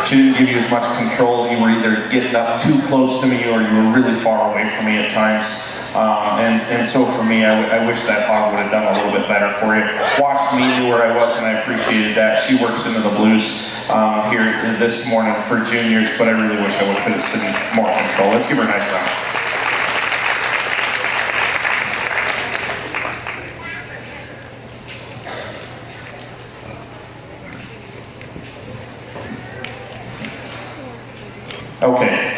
She didn't give you as much control. You were either getting up too close to me or you were really far away from me at times. And so for me, I wish that hog would have done a little bit better for you. Watched me, knew where I was, and I appreciated that. She works into the blues here this morning for juniors, but I really wish I would have seen more control. Let's give her a nice round. Okay,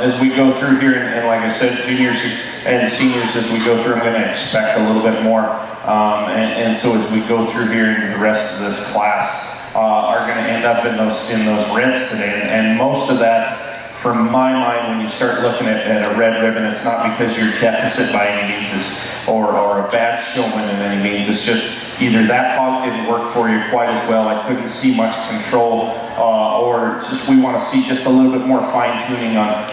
as we go through here, and like I said, juniors and seniors, as we go through, I'm going to expect a little bit more. And so as we go through here, the rest of this class are going to end up in those reds today. And most of that, from my mind, when you start looking at a red ribbon, it's not because you're deficit by any means, or a bad showman in any means. It's just either that hog didn't work for you quite as well, I couldn't see much control, or just we want to see just a little bit more fine-tuning on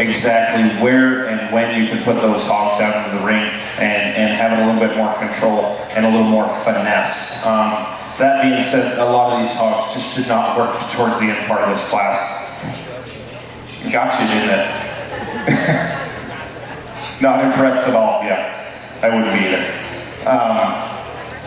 exactly where and when you can put those hogs out into the ring and having a little bit more control and a little more finesse. That being said, a lot of these hogs just did not work towards the end part of this class. Got you, didn't it? Not impressed at all, yeah. I wouldn't be either.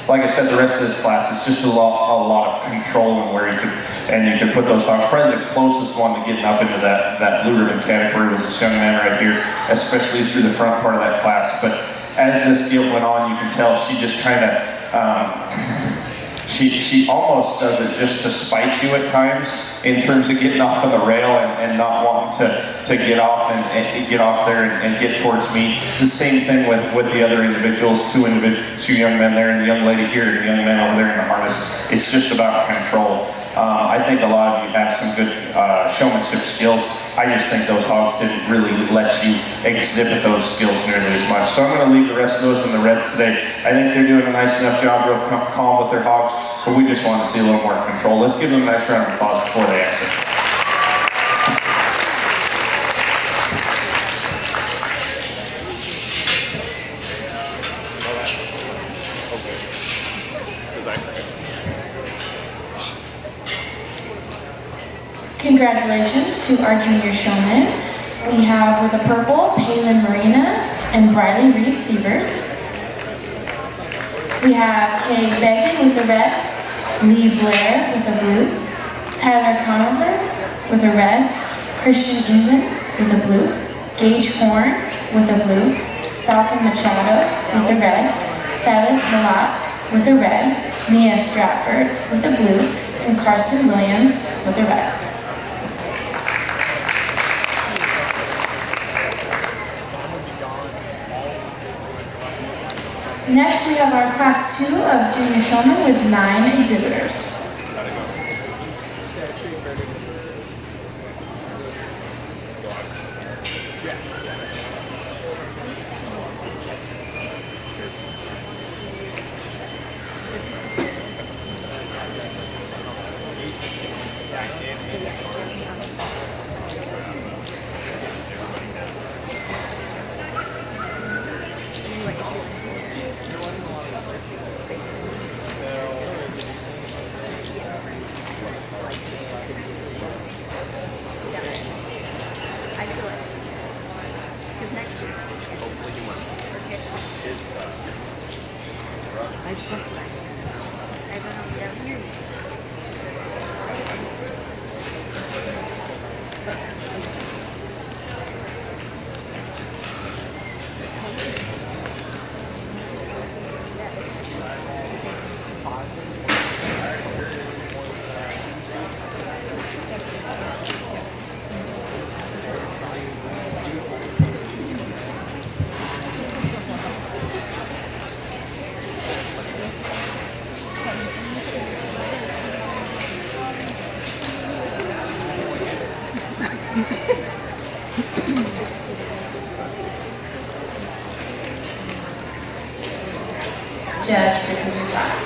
Like I said, the rest of this class is just a lot of control and where you could put those hogs. Probably the closest one to getting up into that blue ribbon category was this young man right here, especially through the front part of that class. But as this deal went on, you can tell she just kind of, she almost does it just to spite you at times in terms of getting off of the rail and not wanting to get off and get off there and get towards me. The same thing with the other individuals, two young men there and the young lady here, the young man over there in the harness. It's just about control. I think a lot of you have some good showmanship skills. I just think those hogs didn't really let you exhibit those skills nearly as much. So I'm going to leave the rest of those in the reds today. I think they're doing a nice enough job, real calm with their hogs, but we just want to see a little more control. Let's give them a nice round of applause before they exit. Congratulations to our junior showmen. We have with the purple, Palin Marina and Briley Reese-Sievers. We have Kay Begley with the red, Lee Blair with the blue, Tyler Conover with the red, Christian England with the blue, Gage Horn with the blue, Falcon Machado with the red, Silas Malat with the red, Mia Stratford with the blue, and Karsten Williams with the red. Next, we have our Class 2 of Junior Showmen with 9 exhibitors. I feel it. Because next year, hopefully you win. I just look back. I don't know, down here. Judge, this is your class.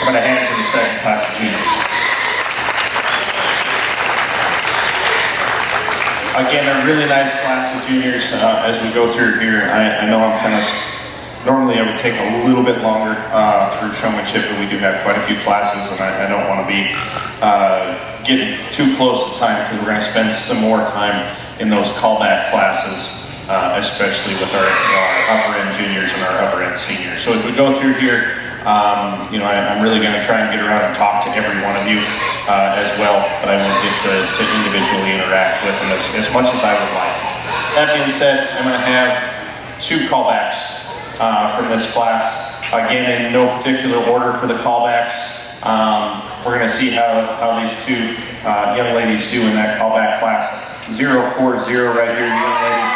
I'm going to hand it to the second class of juniors. Again, a really nice class of juniors as we go through here. I know I'm kind of, normally I would take a little bit longer through showmanship, but we do have quite a few classes, and I don't want to be getting too close to time because we're going to spend some more time in those callback classes especially with our upper end juniors and our upper end seniors. So as we go through here, I'm really going to try and get around and talk to every one of you as well, but I won't get to individually interact with them as much as I would like. That being said, I'm going to have 2 callbacks from this class. Again, in no particular order for the callbacks. We're going to see how these 2 young ladies do in that callback class. 040 right here, young lady.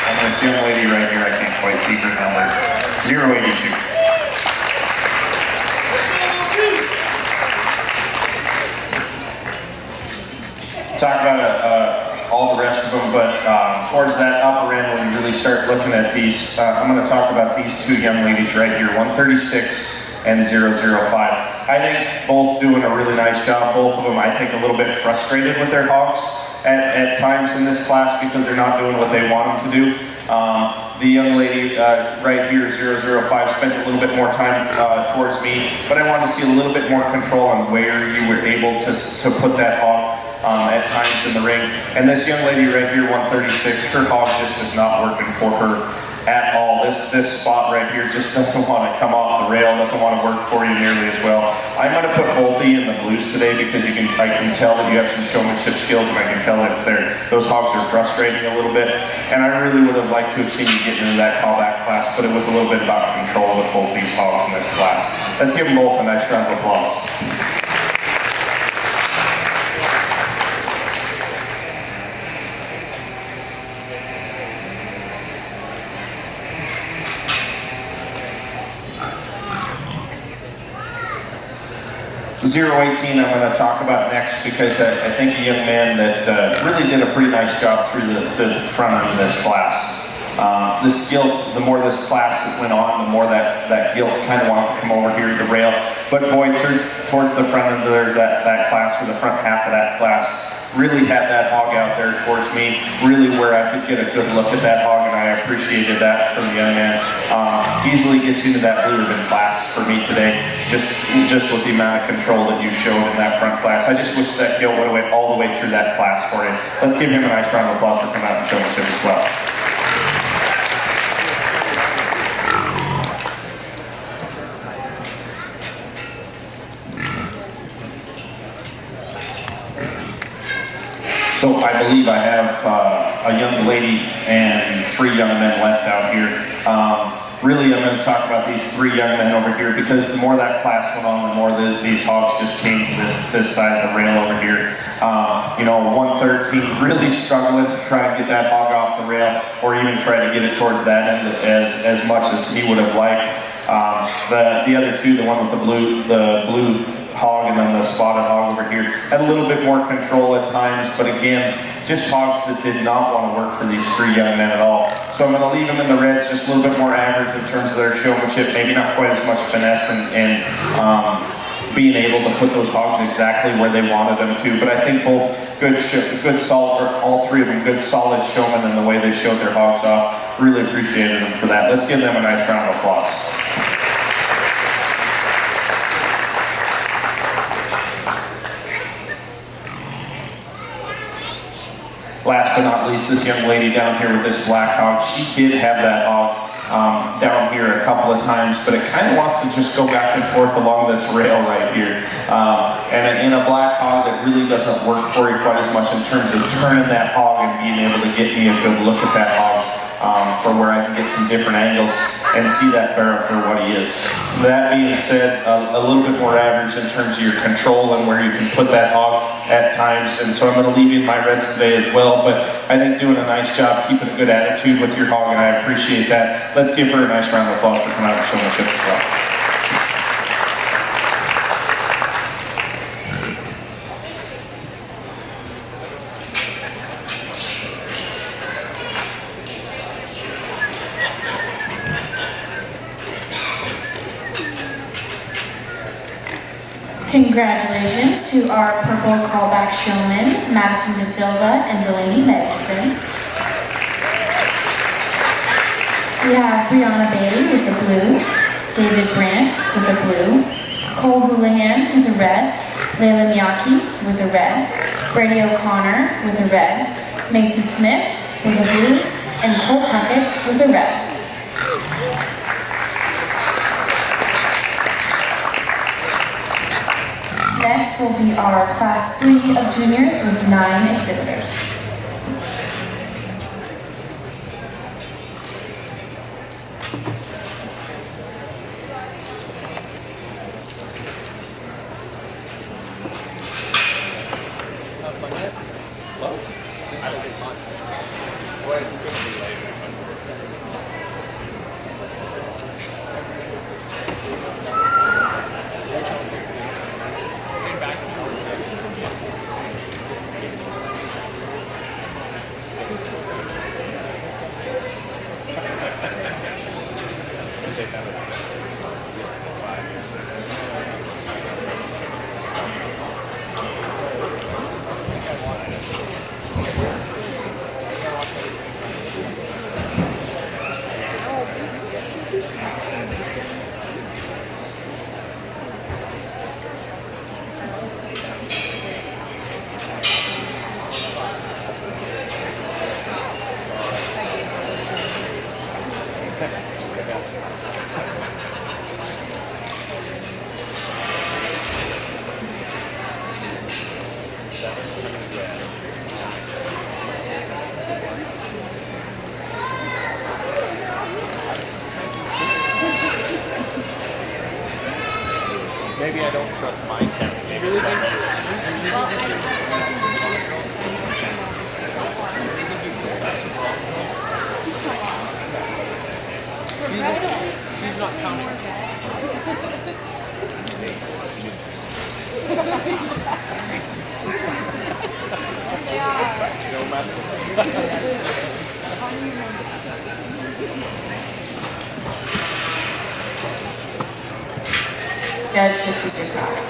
And this young lady right here, I can't quite see her number. 082. Talk about all the rest of them, but towards that upper end, when you really start looking at these, I'm going to talk about these 2 young ladies right here, 136 and 005. I think both doing a really nice job. Both of them, I think, a little bit frustrated with their hogs at times in this class because they're not doing what they want them to do. The young lady right here, 005, spent a little bit more time towards me, but I wanted to see a little bit more control on where you were able to put that hog at times in the ring. And this young lady right here, 136, her hog just is not working for her at all. This spot right here just doesn't want to come off the rail, doesn't want to work for you nearly as well. I'm going to put both of you in the blues today because I can tell that you have some showmanship skills, and I can tell that those hogs are frustrating a little bit. And I really would have liked to have seen you get into that callback class, but it was a little bit about control with both these hogs in this class. Let's give them both a nice round of applause. Zero 18 I'm going to talk about next because I think a young man that really did a pretty nice job through the front end of this class. This guilt, the more this class went on, the more that guilt kind of wanted to come over here to the rail. But boy, towards the front end of that class, or the front half of that class, really had that hog out there towards me, really where I could get a good look at that hog, and I appreciated that from the young man. Easily gets into that blue ribbon class for me today, just with the amount of control that you showed in that front class. I just wish that Gil would have went all the way through that class for you. Let's give him a nice round of applause for coming out and showing it as well. So I believe I have a young lady and 3 young men left out here. Really, I'm going to talk about these 3 young men over here because the more that class went on, the more these hogs just came to this side of the rail over here. 113 really struggling to try and get that hog off the rail, or even try to get it towards that end as much as he would have liked. The other 2, the one with the blue hog and then the spotted hog over here, had a little bit more control at times, but again, just hogs that did not want to work for these 3 young men at all. So I'm going to leave them in the reds, just a little bit more average in terms of their showmanship, maybe not quite as much finesse and being able to put those hogs exactly where they wanted them to. But I think both all 3 of them, good solid showmen in the way they showed their hogs off. Really appreciated them for that. Let's give them a nice round of applause. Last but not least, this young lady down here with this black hog, she did have that hog down here a couple of times, but it kind of wants to just go back and forth along this rail right here. And in a black hog, that really doesn't work for you quite as much in terms of turning that hog and being able to get me a good look at that hog for where I can get some different angles and see that barrel for what he is. That being said, a little bit more average in terms of your control and where you can put that hog at times, and so I'm going to leave you in my reds today as well, but I think doing a nice job, keeping a good attitude with your hog, and I appreciate that. Let's give her a nice round of applause for coming out and showing the chip as well. Congratulations to our purple callback showmen, Madison De Silva and Delaney Magnuson. We have Brianna Bailey with the blue, David Brandt with the blue, Cole Houlihan with the red, Layla Miyake with the red, Brady O'Connor with the red, Mason Smith with a blue, and Cole Tuckett with a red. Next will be our Class 3 of juniors with 9 exhibitors. Maybe I don't trust my cat. Maybe it's like she's not counting. No matter. Judge, this is your class.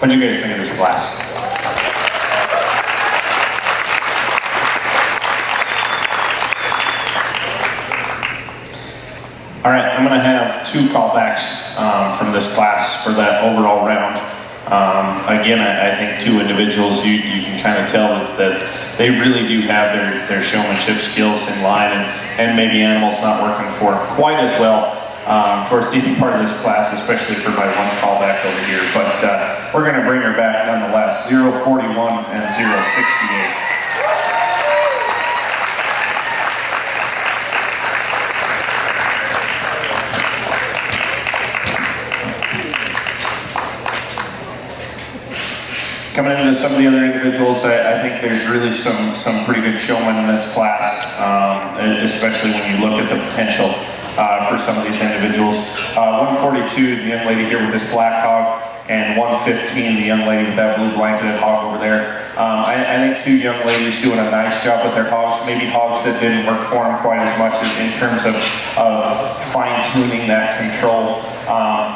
What do you guys think of this class? 2 callbacks from this class for that overall round. Again, I think 2 individuals, you can kind of tell that they really do have their showmanship skills in line, and maybe animals not working for them quite as well towards the end part of this class, especially for my 1 callback over here. But we're going to bring her back nonetheless. 041 and 068. Coming into some of the other individuals, I think there's really some pretty good showmen in this class, especially when you look at the potential for some of these individuals. 142, the young lady here with this black hog, and 115, the young lady with that blue blanketed hog over there. I think 2 young ladies doing a nice job with their hogs, maybe hogs that didn't work for them quite as much in terms of fine-tuning that control.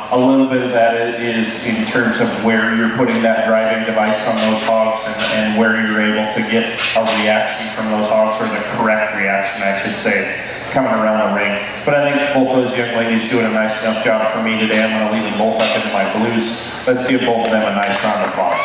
A little bit of that is in terms of where you're putting that driving device on those hogs and where you're able to get a reaction from those hogs, or the correct reaction, I should say, coming around the ring. But I think both those young ladies doing a nice enough job for me today. I'm going to leave them both up into my blues. Let's give both of them a nice round of applause.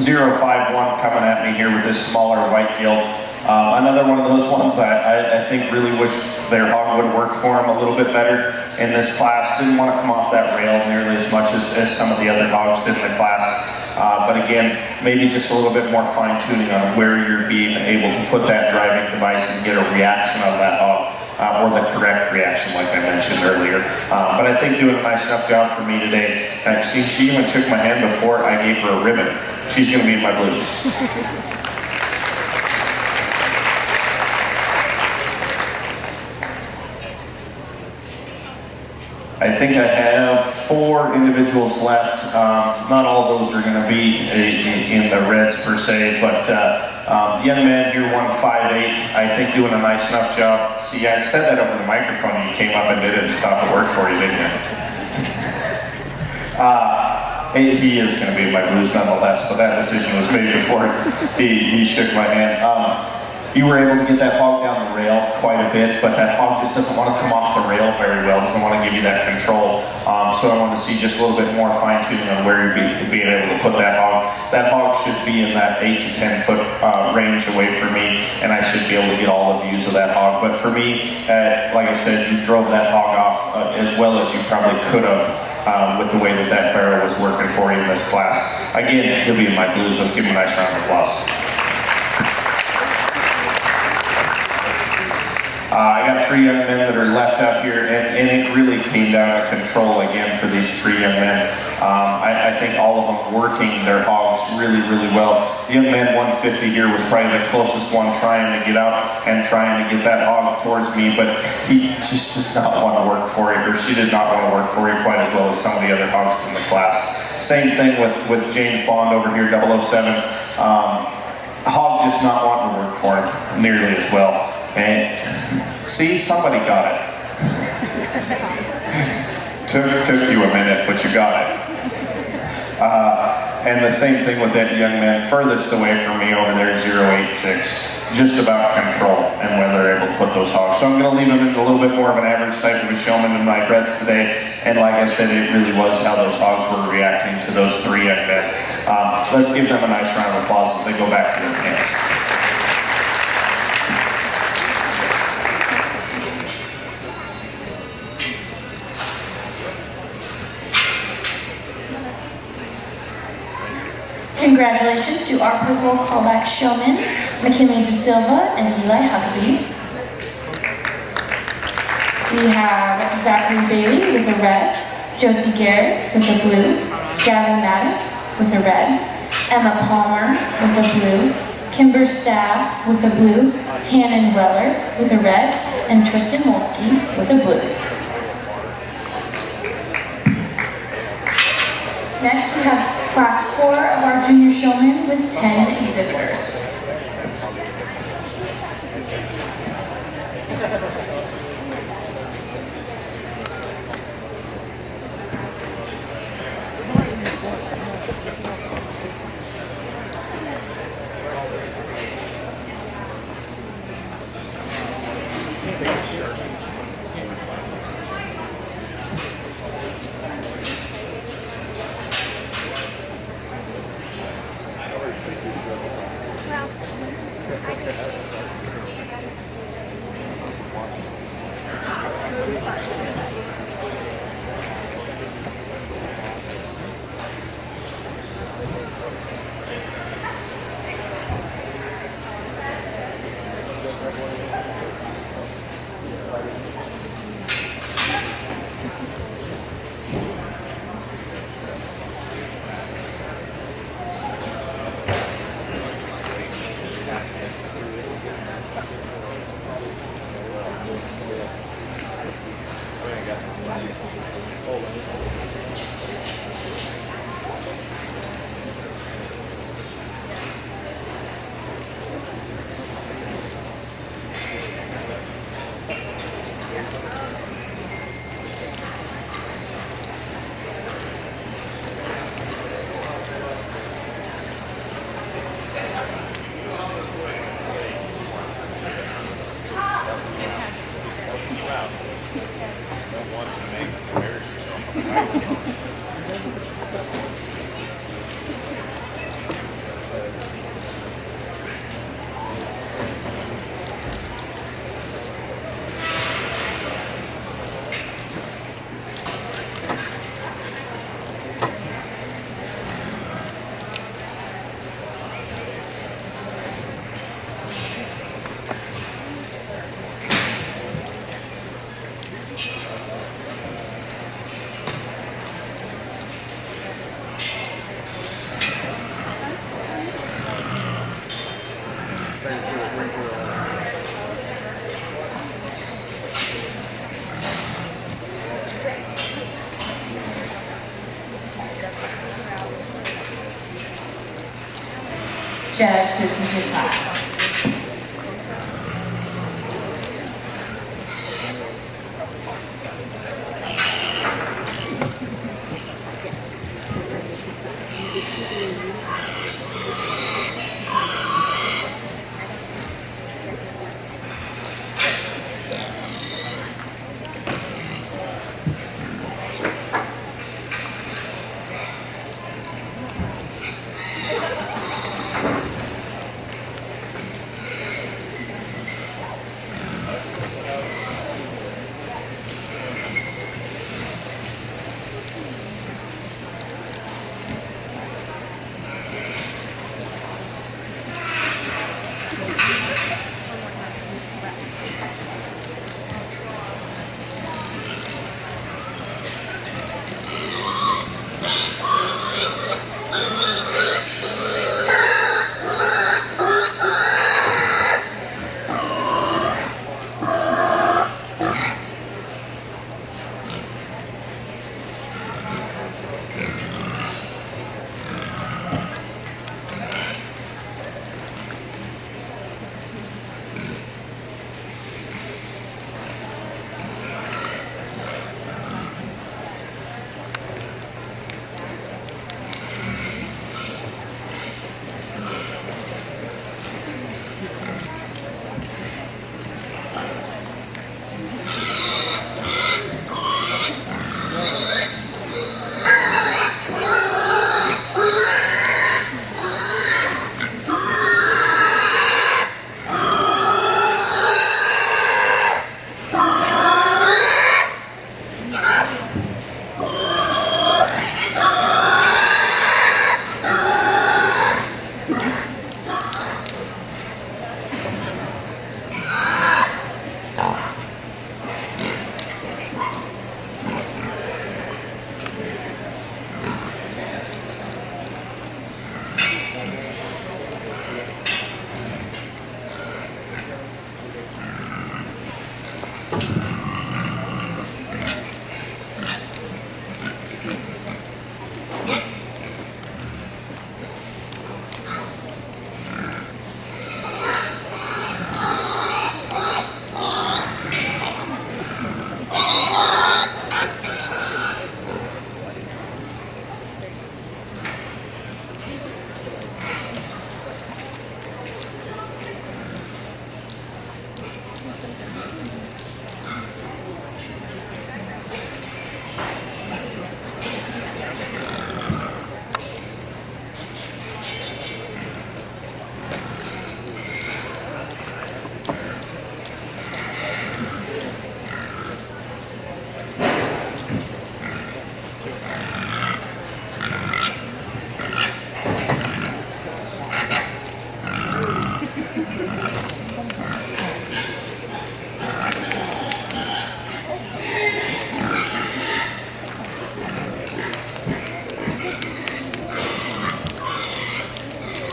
051 coming at me here with this smaller white gilt. Another one of those ones I think really wish their hog would have worked for them a little bit better in this class. Didn't want to come off that rail nearly as much as some of the other hogs did in the class. But again, maybe just a little bit more fine tuning on where you're being able to put that driving device and get a reaction on that hog. Or the correct reaction, like I mentioned earlier. But I think doing a nice enough job for me today. See, she even shook my hand before I gave her a ribbon. She's going to be in my blues. I think I have 4 individuals left. Not all those are going to be in the reds per se, but the young man here, 158, I think doing a nice enough job. See, I said that over the microphone and you came up and did it and stopped the work for you, didn't you? He is going to be in my blues nonetheless, but that decision was made before he shook my hand. You were able to get that hog down the rail quite a bit, but that hog just doesn't want to come off the rail very well, doesn't want to give you that control. So I want to see just a little bit more fine-tuning on where you're being able to put that hog. That hog should be in that 8 to 10 foot range away from me, and I should be able to get all the views of that hog. But for me, like I said, you drove that hog off as well as you probably could have with the way that barrel was working for you in this class. Again, he'll be in my blues. Let's give him a nice round of applause. I got 3 young men that are left out here, and it really came down to control again for these 3 young men. I think all of them working their hogs really, really well. The young man 150 here was probably the closest one trying to get up and trying to get that hog towards me, but he just did not want to work for you, or she did not want to work for you quite as well as some of the other hogs in the class. Same thing with James Bond over here, 007. Hog just not wanting to work for him nearly as well. And see, somebody got it. took you a minute, but you got it. And the same thing with that young man furthest away from me over there, 086. Just about control and when they're able to put those hogs. So I'm going to leave him in a little bit more of an average type of a showman in my reds today. And like I said, it really was how those hogs were reacting to those 3 young men. Let's give them a nice round of applause as they go back to their pants. Congratulations to our purple callback showmen, McKinley De Silva and Eli Huckabee. We have Zachary Bailey with a red, Josie Garrett with a blue, Gavin Maddox with a red, Emma Palmer with a blue, Kimber Stabb with a blue, Tannen Weller with a red, and Tristan Molsky with a blue. Next, we have Class 4 of our junior showmen with 10 exhibitors. Judge, this is your class.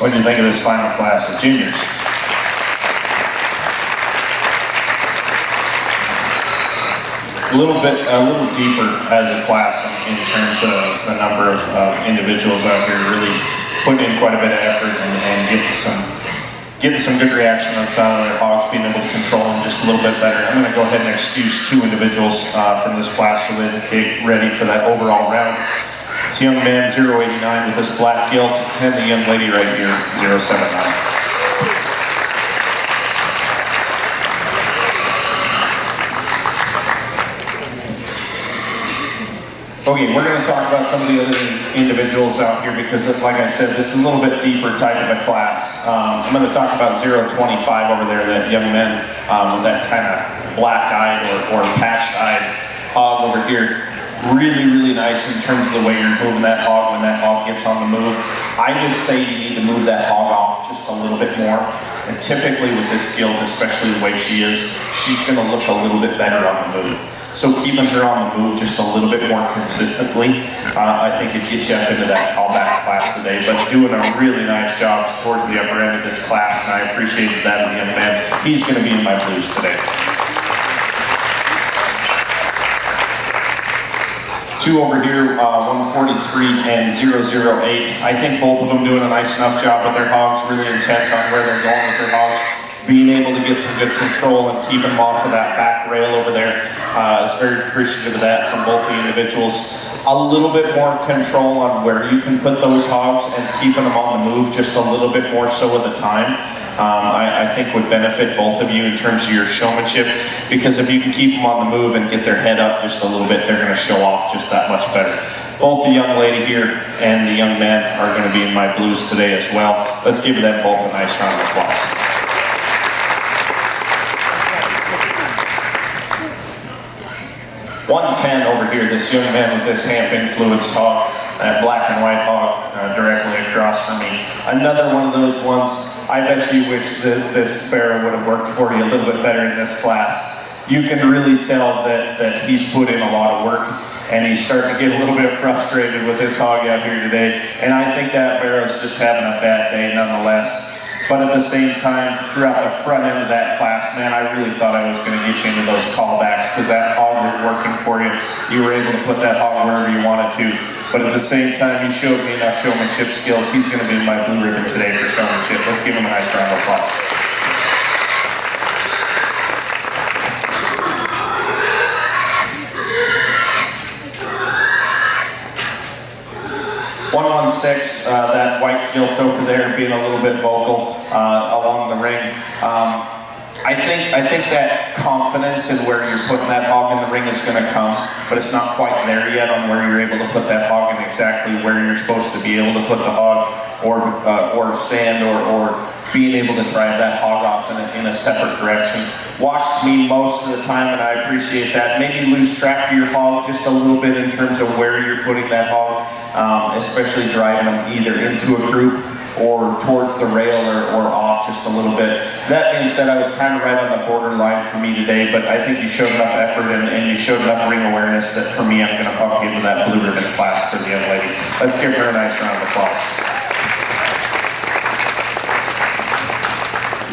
What do you think of this final class of juniors? A little deeper as a class in terms of the number of individuals out here really putting in quite a bit of effort and getting some good reaction on the side of their hogs, being able to control them just a little bit better. I'm going to go ahead and excuse 2 individuals from this class so they can get ready for that overall round. It's young man 089 with this black gilt, and the young lady right here 079. Okay, we're going to talk about some of the other individuals out here because, like I said, this is a little bit deeper type of a class. I'm going to talk about 025 over there, that young man with that kind of black-eyed or patched-eyed hog over here. Really, really nice in terms of the way you're moving that hog when that hog gets on the move. I would say you need to move that hog off just a little bit more. And typically with this gilt, especially the way she is, she's going to look a little bit better on the move. So keeping her on the move just a little bit more consistently, I think it gets you up into that callback class today. But doing a really nice job towards the upper end of this class, and I appreciated that of the young man. He's going to be in my blues today. 2 over here, 143 and 008. I think both of them doing a nice enough job with their hogs, really intent on where they're going with their hogs. Being able to get some good control and keep them off of that back rail over there is very appreciative of that from both the individuals. A little bit more control on where you can put those hogs and keeping them on the move just a little bit more so at the time. I think would benefit both of you in terms of your showmanship, because if you can keep them on the move and get their head up just a little bit, they're going to show off just that much better. Both the young lady here and the young man are going to be in my blues today as well. Let's give them both a nice round of applause. .110 over here, this young man with this hemp influenced hog, that black and white hog directly across from me. Another one of those ones, I bet you wish that this sparrow would have worked for you a little bit better in this class. You can really tell that he's put in a lot of work, and he's starting to get a little bit frustrated with this hog out here today. And I think that barrow's just having a bad day nonetheless. But at the same time, throughout the front end of that class, man, I really thought I was going to get you into those callbacks because that hog was working for you. You were able to put that hog wherever you wanted to. But at the same time, he showed me enough showmanship skills. He's going to be in my blue ribbon today for showmanship. Let's give him a nice round of applause. .116, that white gilt over there being a little bit vocal along the ring. I think that confidence in where you're putting that hog in the ring is going to come, but it's not quite there yet on where you're able to put that hog in exactly where you're supposed to be able to put the hog or stand or being able to drive that hog off in a separate direction. Watched me most of the time, and I appreciate that. Maybe lose track of your hog just a little bit in terms of where you're putting that hog, especially driving them either into a group or towards the rail or off just a little bit. That being said, I was kind of right on the borderline for me today, but I think you showed enough effort and you showed enough ring awareness that for me, I'm going to bump you into that blue ribbon class for the young lady. Let's give her a nice round of applause.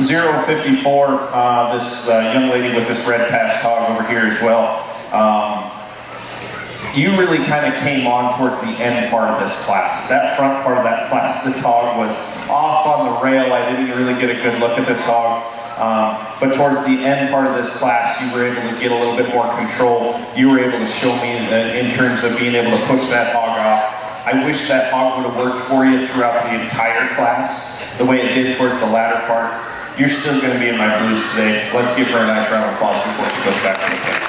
054, this young lady with this red patched hog over here as well. You really kind of came on towards the end part of this class. That front part of that class, this hog was off on the rail. I didn't really get a good look at this hog. But towards the end part of this class, you were able to get a little bit more control. You were able to show me in terms of being able to push that hog off. I wish that hog would have worked for you throughout the entire class, the way it did towards the latter part. You're still going to be in my blues today. Let's give her a nice round of applause before she goes back to the pit.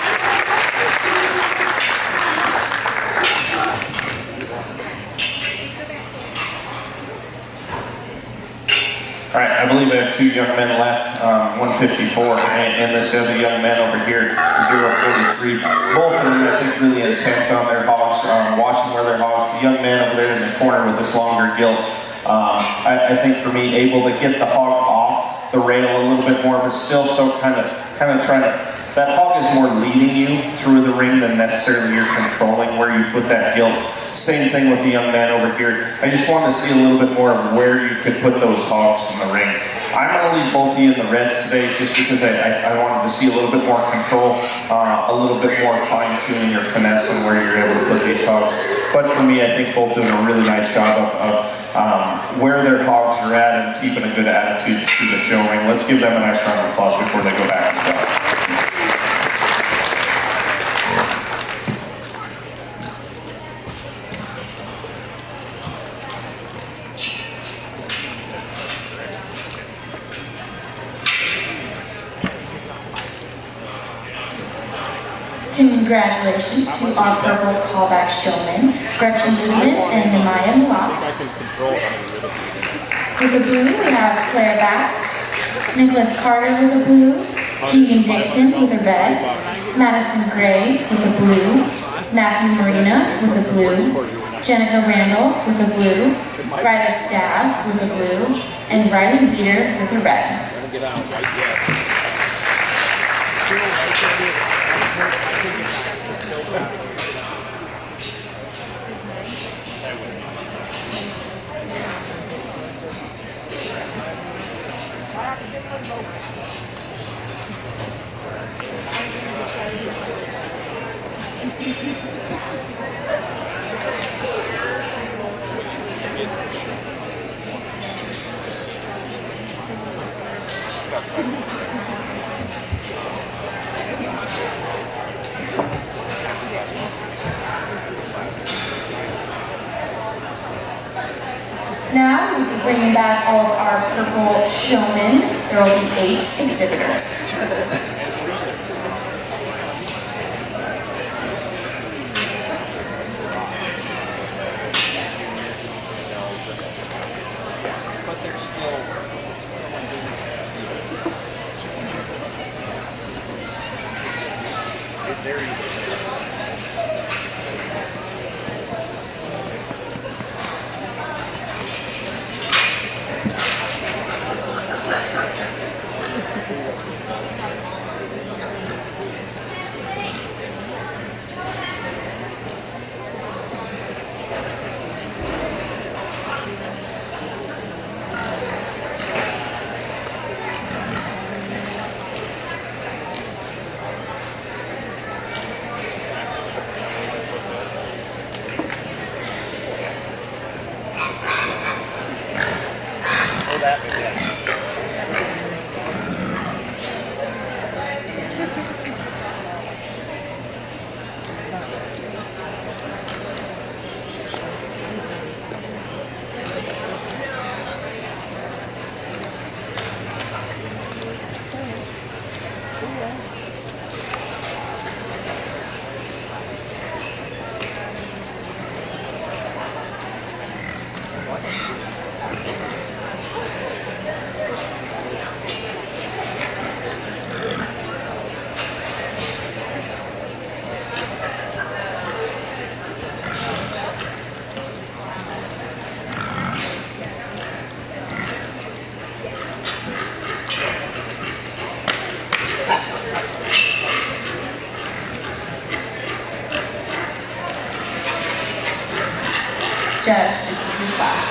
All right, I believe I have 2 young men left, 154, and this other young man over here, 043. Both of them, I think, really intent on their hogs, watching where their hogs. The young man over there in the corner with this longer gilt, I think for me, able to get the hog off the rail a little bit more, but still so kind of trying to. That hog is more leading you through the ring than necessarily you're controlling where you put that gilt. Same thing with the young man over here. I just wanted to see a little bit more of where you could put those hogs in the ring. I'm going to leave both of you in the reds today just because I wanted to see a little bit more control, a little bit more fine-tuning your finesse and where you're able to put these hogs. But for me, I think both doing a really nice job of where their hogs are at and keeping a good attitude through the show ring. Let's give them a nice round of applause before they go back as well. Congratulations to our purple callback showmen, Gretchen Ludeman and Nemaya Mulat. I can control how many ribbons. With the blue, we have Claire Batt, Nicholas Carter with the blue, Keegan Dixon with the red, Madison Gray with the blue, Matthew Marina with the blue, Jenica Randall with the blue, Ryder Staff with the blue, and Riley Weeder with the red. Trying to get out right yet. Now we'll be bringing back all of our purple showmen. There will be 8 exhibitors. But they're still. Judge, this is your class.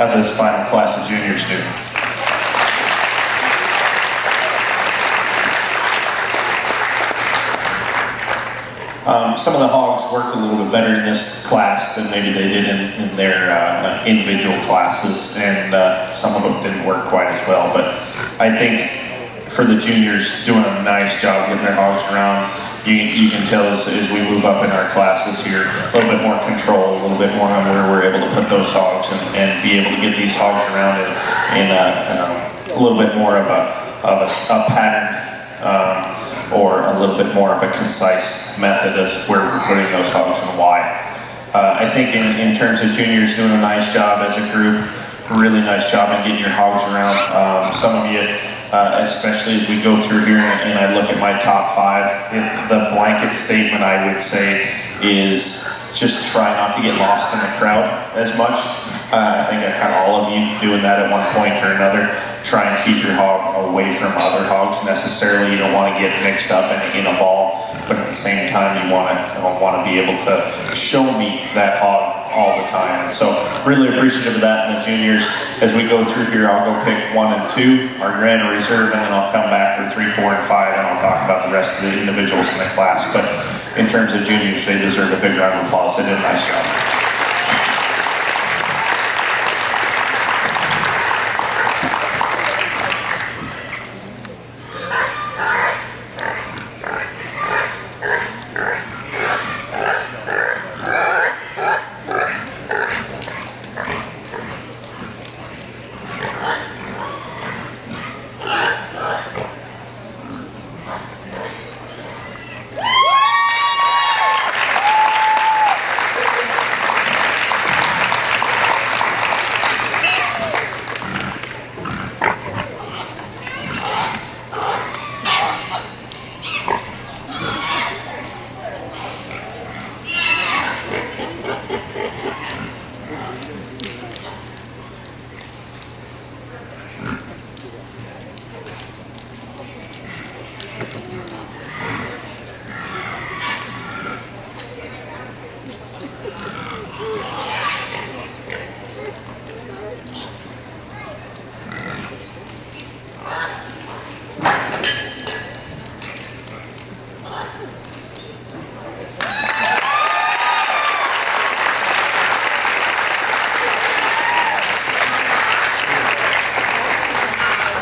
of this final class of juniors do. Some of the Hogs worked a little bit better in this class than maybe they did in their individual classes, and some of them didn't work quite as well. But I think for the juniors, doing a nice job getting their hogs around. You can tell as we move up in our classes here, a little bit more control, a little bit more on where we're able to put those hogs and be able to get these hogs around in a little bit more of a pattern or a little bit more of a concise method as where we're putting those hogs and why. I think in terms of juniors doing a nice job as a group, really nice job in getting your hogs around. Some of you, especially as we go through here and I look at my top 5, the blanket statement I would say is just try not to get lost in the crowd as much. I think I've had all of you doing that at one point or another. Try and keep your hog away from other hogs necessarily. You don't want to get mixed up in a ball, but at the same time you want to be able to show me that hog all the time. And so really appreciative of that in the juniors. As we go through here, I'll go pick 1 and 2, our grand reserve, and then I'll come back for 3, 4, and 5, and I'll talk about the rest of the individuals in the class. But in terms of juniors, they deserve a big round of applause. They did a nice job.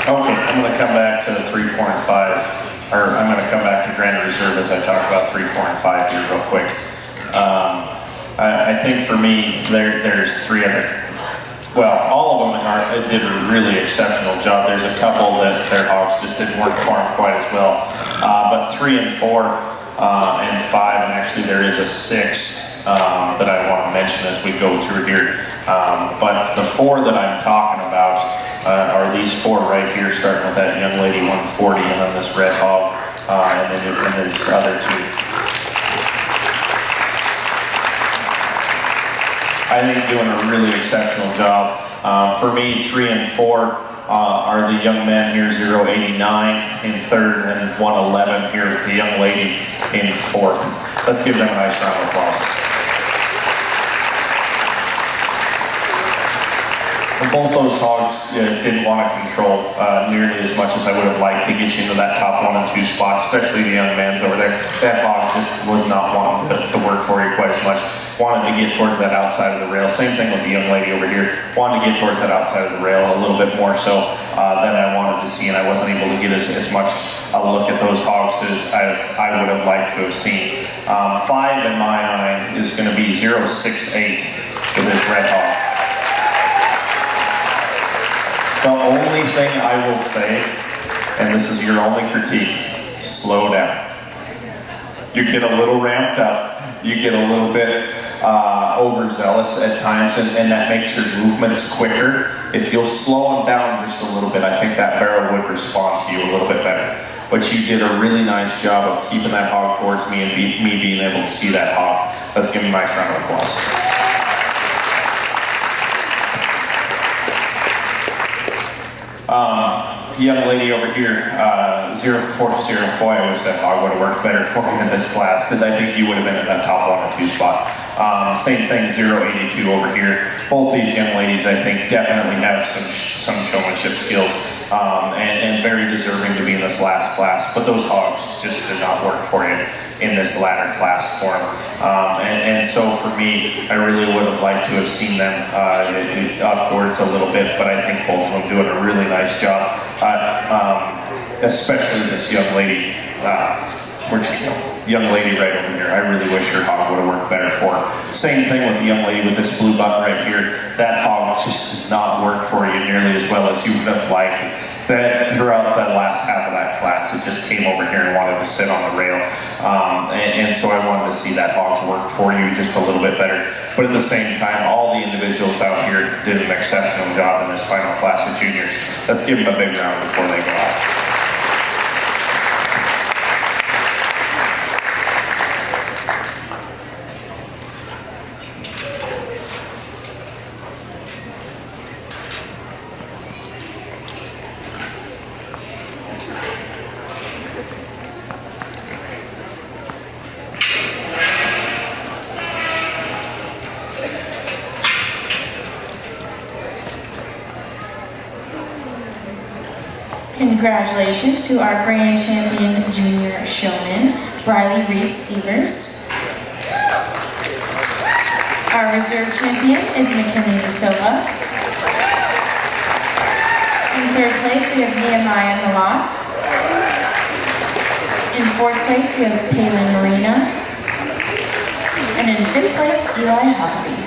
Okay, I'm going to come back to 3, 4, and 5, or I'm going to come back to grand reserve as I talk about 3, 4, and 5 here real quick. I think for me, there's 3 other, well, all of them did a really exceptional job. There's a couple that their hogs just didn't work for them quite as well. But 3 and 4 and 5, and actually there is a 6 that I want to mention as we go through here. But the 4 that I'm talking about are these 4 right here, starting with that young lady 140 and then this red hog, and then there's other 2. I think doing a really exceptional job. For me, 3 and 4 are the young men here, 089 in 3rd and 111 here with the young lady in 4th. Let's give them a nice round of applause. Both those hogs didn't want to control nearly as much as I would have liked to get you into that top 1 and 2 spot, especially the young man's over there. That hog just was not wanting to work for you quite as much. Wanted to get towards that outside of the rail. Same thing with the young lady over here. Wanted to get towards that outside of the rail a little bit more so than I wanted to see, and I wasn't able to get as much a look at those hogs as I would have liked to have seen. 5 in my mind is going to be 068 with this red hog. The only thing I will say, and this is your only critique, slow down. You get a little ramped up, you get a little bit overzealous at times, and that makes your movements quicker. If you'll slow them down just a little bit, I think that barrel would respond to you a little bit better. But you did a really nice job of keeping that hog towards me and me being able to see that hog. Let's give him a nice round of applause. Young lady over here, 040, boy, I wish that hog would have worked better for you in this class, because I think you would have been in that top 1 or 2 spot. Same thing, 082 over here. Both these young ladies, I think, definitely have some showmanship skills and very deserving to be in this last class, but those hogs just did not work for you in this latter class form. And so for me, I really would have liked to have seen them upwards a little bit, but I think both of them doing a really nice job. especially this young lady. Where'd she go? Young lady right over here. I really wish her hog would have worked better for her. Same thing with the young lady with this blue button right here. That hog just did not work for you nearly as well as you would have liked. That throughout that last half of that class, it just came over here and wanted to sit on the rail. And so I wanted to see that hog work for you just a little bit better. But at the same time, all the individuals out here did an exceptional job in this final class of juniors. Let's give them a big round before they go out. Congratulations to our grand champion junior showman, Briley Reese-Severs. Our reserve champion is McKinley De Silva. In third place, we have Nehemiah Malott. In fourth place, we have Paylin Marina. And in fifth place, Eli Huckabee.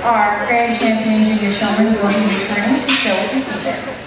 Our grand champion junior showman will be returning to show with the seniors.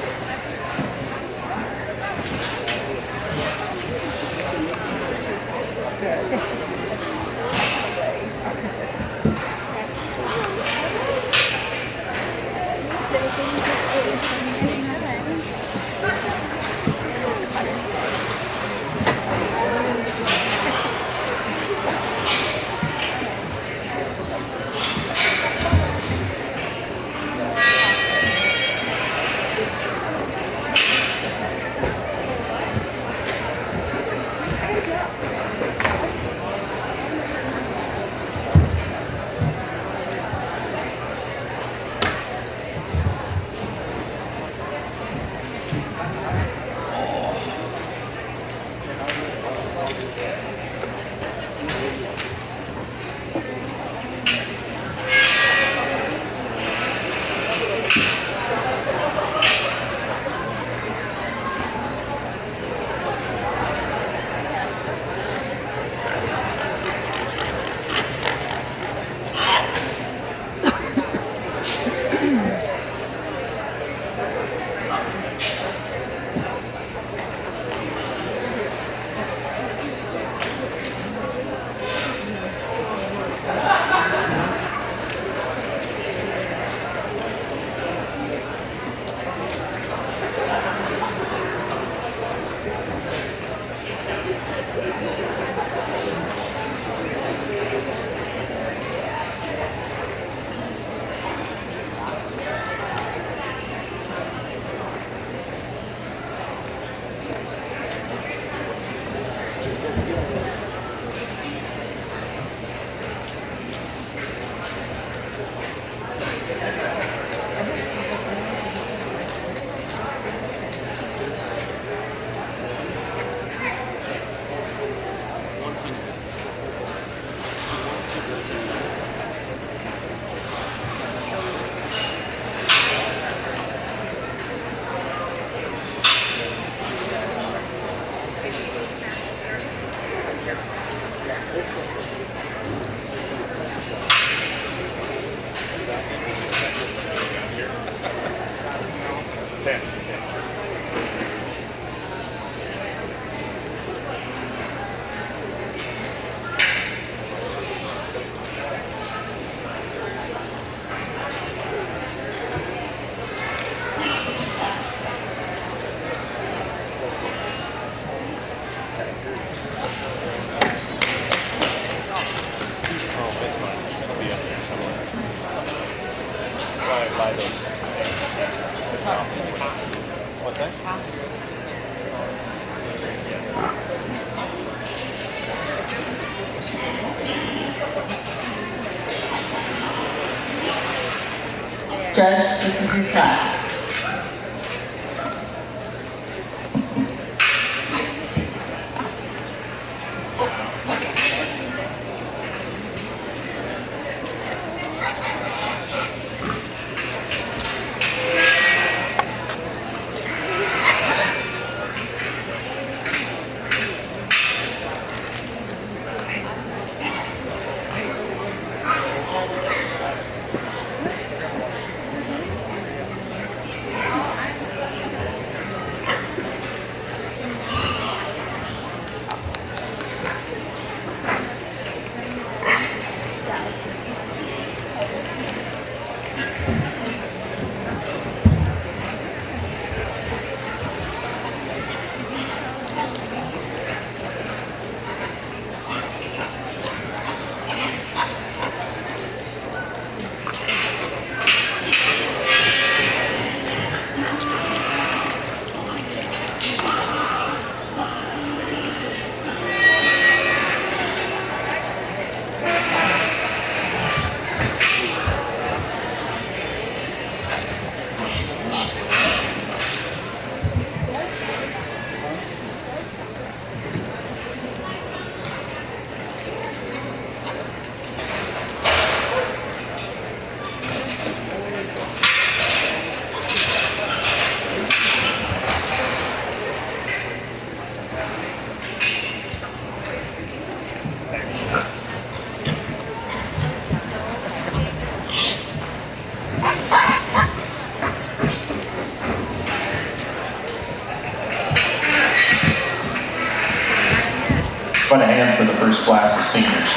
Judge, this is your class. Put a hand for the first class of seniors.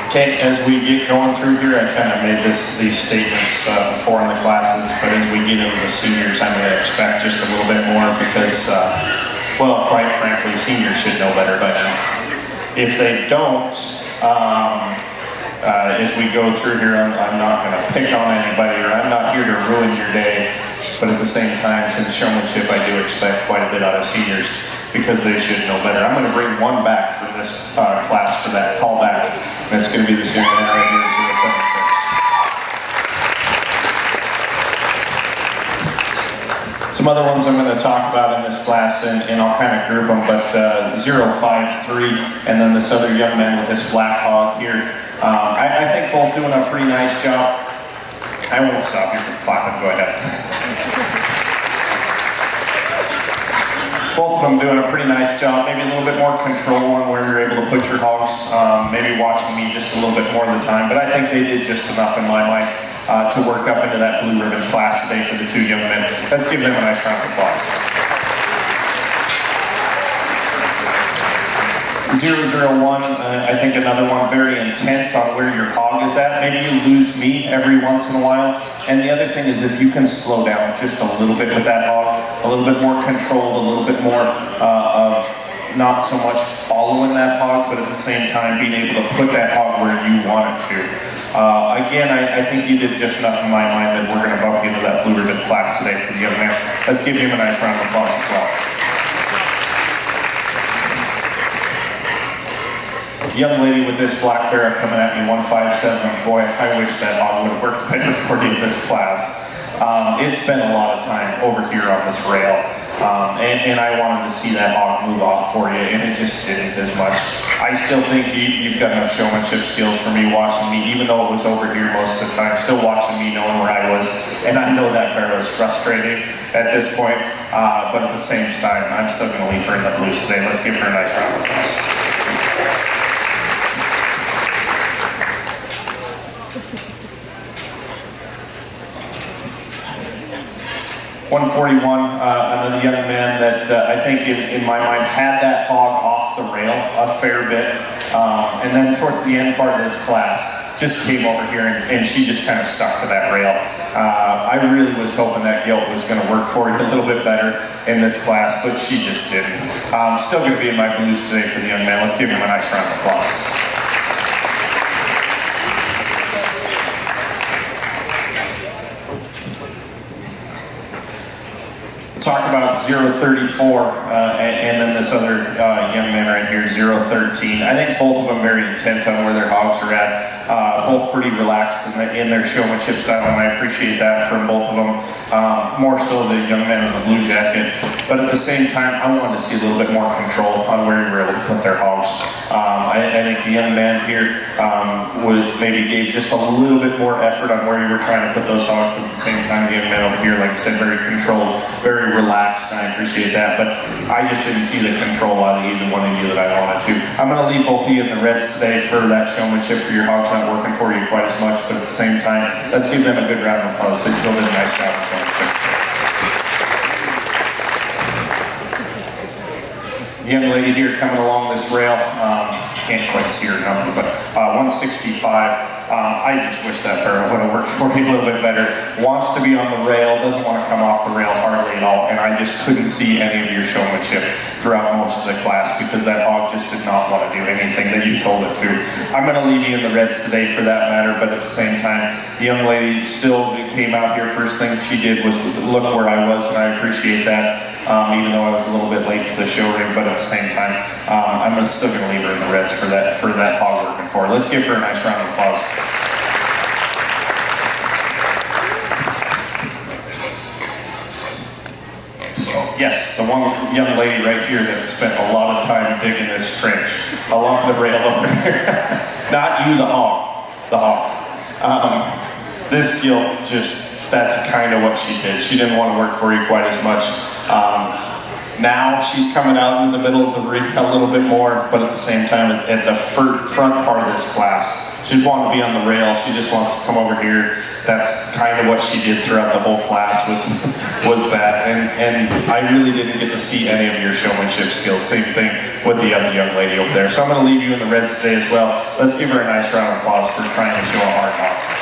Okay, as we get going through here, I kind of made these statements before in the classes, but as we get into the seniors, I'm going to expect just a little bit more because, well, quite frankly, seniors should know better by now. If they don't, as we go through here, I'm not going to pick on anybody, or I'm not here to ruin your day, but at the same time, since showmanship, I do expect quite a bit out of seniors because they should know better. I'm going to bring one back for this class for that callback. And it's going to be this young man right here, 076. Some other ones I'm going to talk about in this class, and I'll kind of group them, but 053, and then this other young man with this black hog here. I think both doing a pretty nice job. I won't stop you from clapping, go ahead. Both of them doing a pretty nice job, maybe a little bit more control on where you're able to put your hogs, maybe watching me just a little bit more of the time, but I think they did just enough in my mind to work up into that blue ribbon class today for the two young men. Let's give them a nice round of applause. 001, I think another one very intent on where your hog is at. Maybe you lose meat every once in a while. And the other thing is if you can slow down just a little bit with that hog, a little bit more controlled, a little bit more of not so much following that hog, but at the same time being able to put that hog where you want it to. Again, I think you did just enough in my mind that we're going to bump into that blue ribbon class today for the young man. Let's give him a nice round of applause as well. Young lady with this black bear coming at me, 157. Boy, I wish that hog would have worked better for you in this class. It's been a lot of time over here on this rail, and I wanted to see that hog move off for you, and it just didn't as much. I still think you've got enough showmanship skills for me watching me, even though it was over here most of the time, still watching me knowing where I was, and I know that bear was frustrating at this point, but at the same time, I'm still going to leave her in the blues today. Let's give her a nice round of applause. .141, another young man that I think in my mind had that hog off the rail a fair bit, and then towards the end part of this class just came over here and she just kind of stuck to that rail. I really was hoping that gilt was going to work for you a little bit better in this class, but she just didn't. Still going to be in my blues today for the young man. Let's give him a nice round of applause. Talk about 034, and then this other young man right here, 013. I think both of them very intent on where their hogs are at. Both pretty relaxed in their showmanship style, and I appreciate that from both of them. More so the young man in the blue jacket. But at the same time, I wanted to see a little bit more control on where you were able to put their hogs. I think the young man here maybe gave just a little bit more effort on where you were trying to put those hogs, but at the same time, the young man over here, like I said, very controlled, very relaxed, and I appreciate that. But I just didn't see the control out of either one of you that I wanted to. I'm going to leave both of you in the reds today for that showmanship for your hogs not working for you quite as much, but at the same time, let's give them a good round of applause. They still did a nice job of showmanship. Young lady here coming along this rail, can't quite see her number, but 165. I just wish that barrel would have worked for me a little bit better. Wants to be on the rail, doesn't want to come off the rail hardly at all, and I just couldn't see any of your showmanship throughout most of the class because that hog just did not want to do anything that you told it to. I'm going to leave you in the reds today for that matter, but at the same time, the young lady still came out here. First thing she did was look where I was, and I appreciate that. Even though I was a little bit late to the show ring, but at the same time, I'm still going to leave her in the reds for that hog working for her. Let's give her a nice round of applause. Yes, the one young lady right here that spent a lot of time digging this trench along the rail over here. Not you, the hog. The hog. This gilt that's kind of what she did. She didn't want to work for you quite as much. Now she's coming out in the middle of the ring a little bit more, but at the same time, at the front part of this class, She wanted to be on the rail. She just wants to come over here. That's kind of what she did throughout the whole class was that. And I really didn't get to see any of your showmanship skills. Same thing with the other young lady over there. So I'm going to leave you in the reds today as well. Let's give her a nice round of applause for trying to show a hard hog.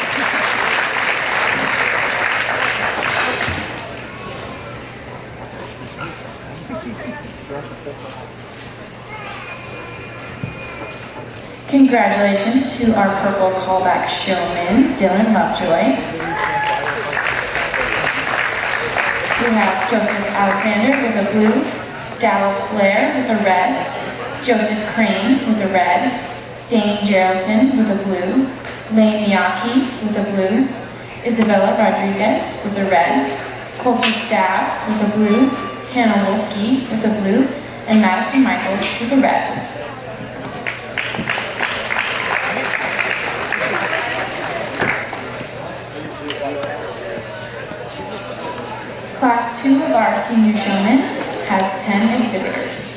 Congratulations to our purple callback showman, Dylan Lovejoy. We have Joseph Alexander with a blue, Dallas Blair with a red, Joseph Crane with a red, Dane Geraldson with a blue, Lane Miyake with a blue, Isabella Rodriguez with a red, Colty Staff with a blue, Hannah Wolski with a blue, and Madison Michaels with a red. Class 2 of our senior showman has 10 exhibitors.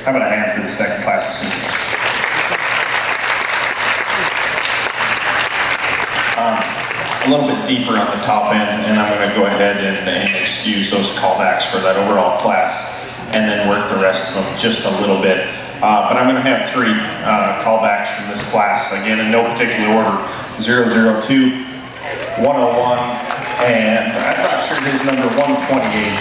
How about a hand for the second class of seniors? A little bit deeper on the top end, and I'm going to go ahead and excuse those callbacks for that overall class, and then work the rest of them just a little bit. But I'm going to have 3 callbacks from this class, again in no particular order: 002, 101, and I'm not sure his number, 128.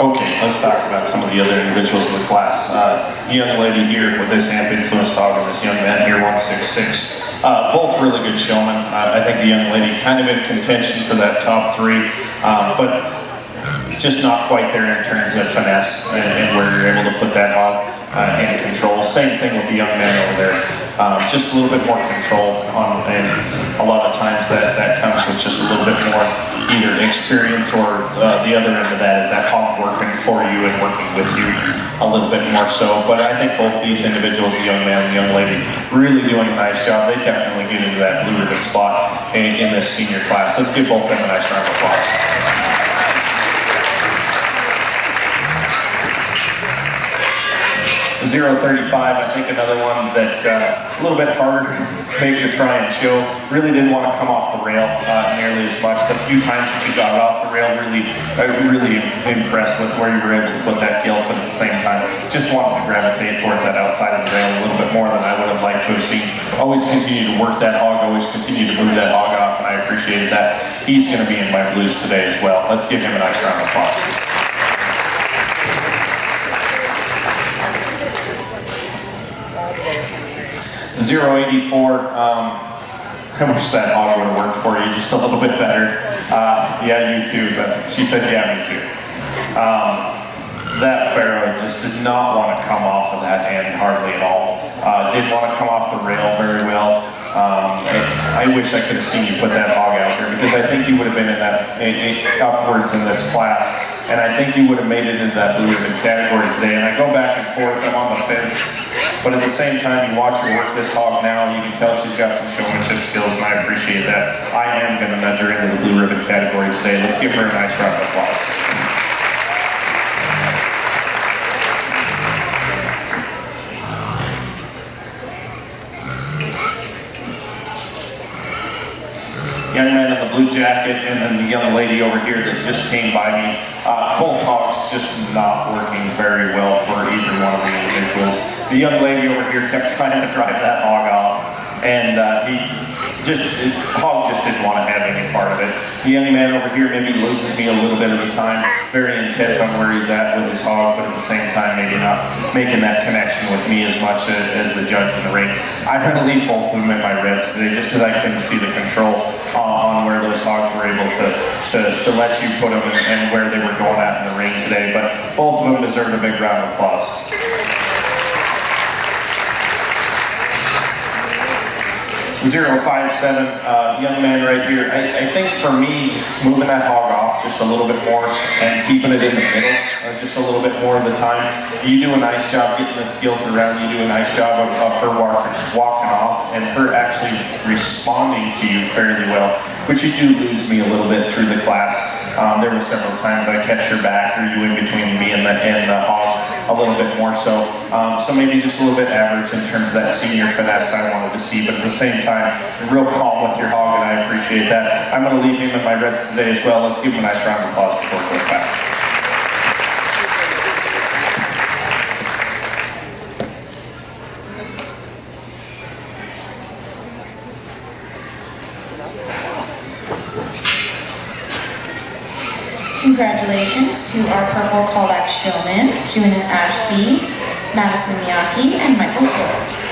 Okay, let's talk about some of the other individuals in the class. The young lady here with this amp influence hog and this young man here, 166. Both really good showmen. I think the young lady kind of in contention for that top 3, but just not quite there in terms of finesse and where you're able to put that hog in control. Same thing with the young man over there. Just a little bit more control on, and a lot of times that comes with just a little bit more either experience or the other end of that is that hog working for you and working with you a little bit more so. But I think both these individuals, the young man and the young lady, really doing a nice job. They definitely get into that blue ribbon spot in this senior class. Let's give both of them a nice round of applause. 035, I think another one that a little bit harder maybe to try and show. Really didn't want to come off the rail nearly as much. The few times that you got off the rail, really impressed with where you were able to put that gill, but at the same time, just wanted to gravitate towards that outside of the rail a little bit more than I would have liked to have seen. Always continue to work that hog, always continue to move that hog off, and I appreciated that. He's going to be in my blues today as well. Let's give him a nice round of applause. 084, I wish that hog would have worked for you just a little bit better. Yeah, you too. She said, yeah, me too. That barrow just did not want to come off of that end hardly at all. Did want to come off the rail very well. I wish I could have seen you put that hog out there, because I think you would have been in that upwards in this class, and I think you would have made it into that blue ribbon category today. And I go back and forth, I'm on the fence. But at the same time, you watch her work this hog now, you can tell she's got some showmanship skills, and I appreciate that. I am going to nudge her into the blue ribbon category today. Let's give her a nice round of applause. 'Young man in the blue jacket, and then the young lady over here that just came by me. Both hogs just not working very well for either one of the individuals. The young lady over here kept trying to drive that hog off, and hog just didn't want to have any part of it. The young man over here maybe loses me a little bit of the time, very intent on where he's at with his hog, but at the same time maybe not making that connection with me as much as the judge in the ring. I'm going to leave both of them in my reds today just because I couldn't see the control on where those hogs were able to let you put them and where they were going at in the ring today. But both of them deserve a big round of applause. 057, young man right here. I think for me, just moving that hog off just a little bit more and keeping it in the middle just a little bit more of the time. You do a nice job getting this gilt around. You do a nice job of her walking off and her actually responding to you fairly well. but you do lose me a little bit through the class. There were several times I catch your back or you in between me and the hog a little bit more so. So maybe just a little bit average in terms of that senior finesse I wanted to see, but at the same time, real calm with your hog, and I appreciate that. I'm going to leave him in my reds today as well. Let's give him a nice round of applause before he goes back. Congratulations to our purple callback showmen, Juna Ashby, Madison Miyake, and Michael Schultz.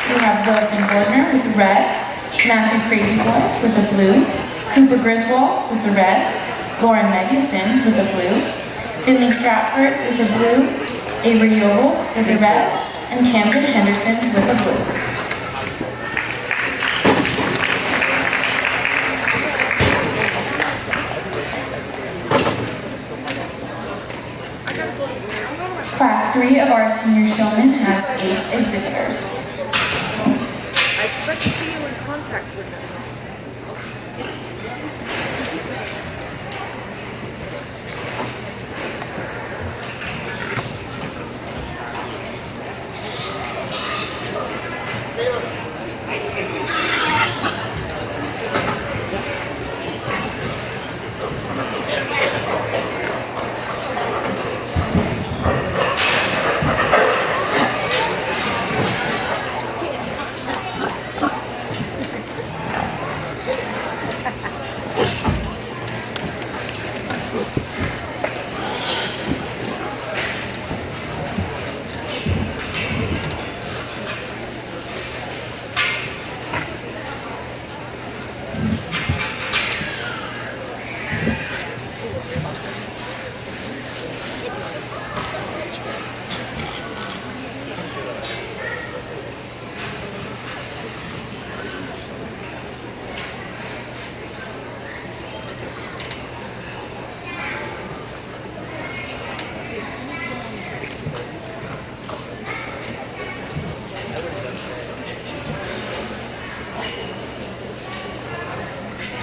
We have Wilson Gordner with the red, Matthew Crazy Boy with the blue, Cooper Griswold with the red, Lauren Magnuson with the blue, Finley Stratford with the blue, Avery Yogels with the red, and Camden Henderson with the blue. Class 3 of our senior showman has 8 exhibitors. I expect to see you in contact with them.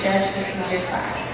Judge, this is your class.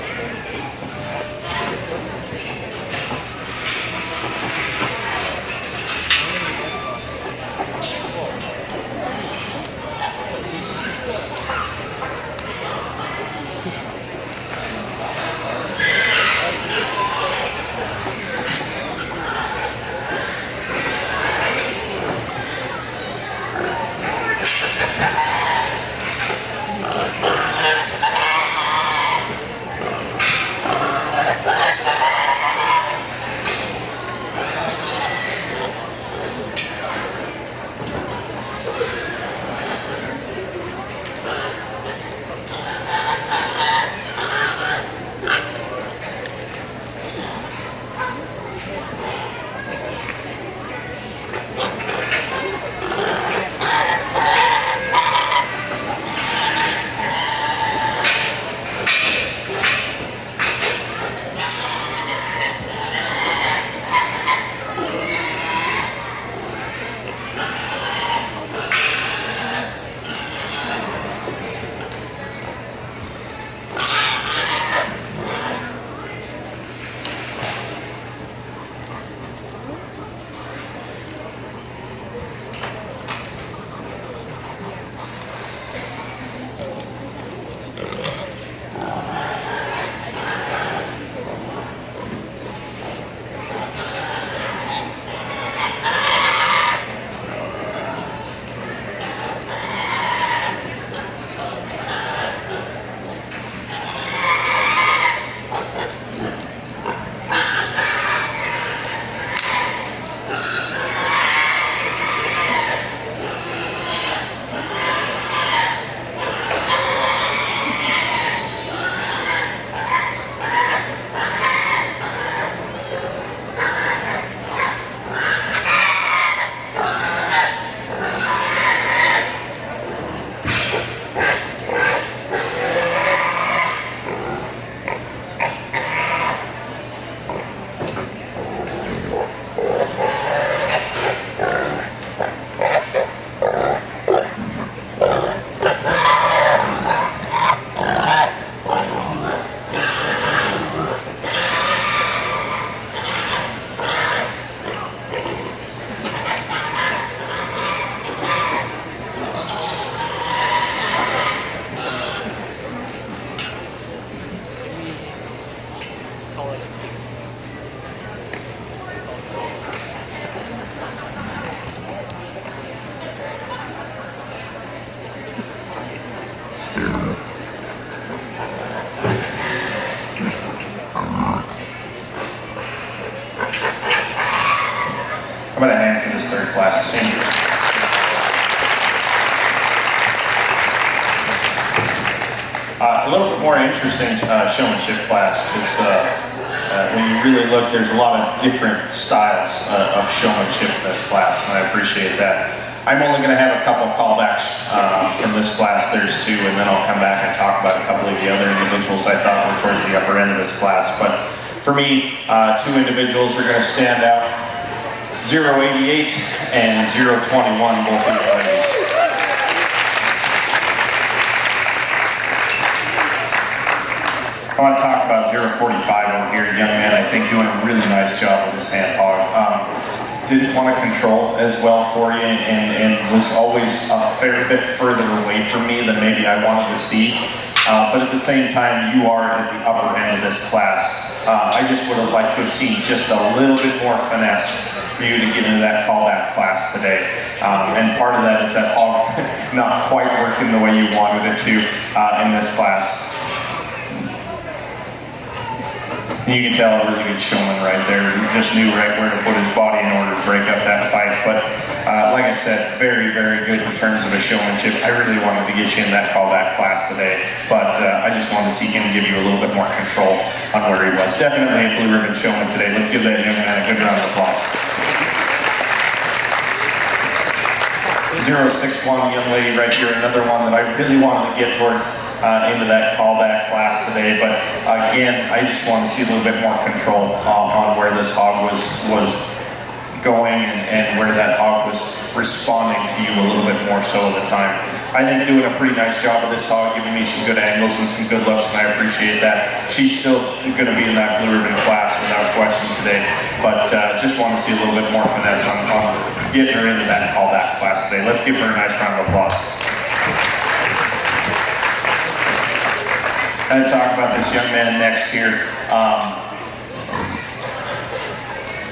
for this third class of seniors. A little bit more interesting showmanship class, because when you really look, there's a lot of different styles of showmanship in this class, and I appreciate that. I'm only going to have a couple callbacks from this class. There's two, and then I'll come back and talk about a couple of the other individuals I thought were towards the upper end of this class. But for me, two individuals are going to stand out: 088 and 021, both of the ladies. I want to talk about 045 over here, young man, I think doing a really nice job with this hand hog. Didn't want to control as well for you, and was always a fair bit further away from me than maybe I wanted to see. But at the same time, you are at the upper end of this class. I just would have liked to have seen just a little bit more finesse for you to get into that callback class today. And part of that is that hog not quite working the way you wanted it to in this class. You can tell a really good showman right there. He just knew right where to put his body in order to break up that fight. But like I said, very, very good in terms of a showmanship. I really wanted to get you in that callback class today, but I just wanted to see him give you a little bit more control on where he was. Definitely a blue ribbon showman today. Let's give that young man a good round of applause. 061 young lady right here, another one that I really wanted to get towards into that callback class today, but again, I just want to see a little bit more control on where this hog was going and where that hog was responding to you a little bit more so at the time. I think doing a pretty nice job of this hog, giving me some good angles and some good looks, and I appreciate that. She's still going to be in that blue ribbon class without question today, but just want to see a little bit more finesse on getting her into that callback class today. Let's give her a nice round of applause. I'm going to talk about this young man next here.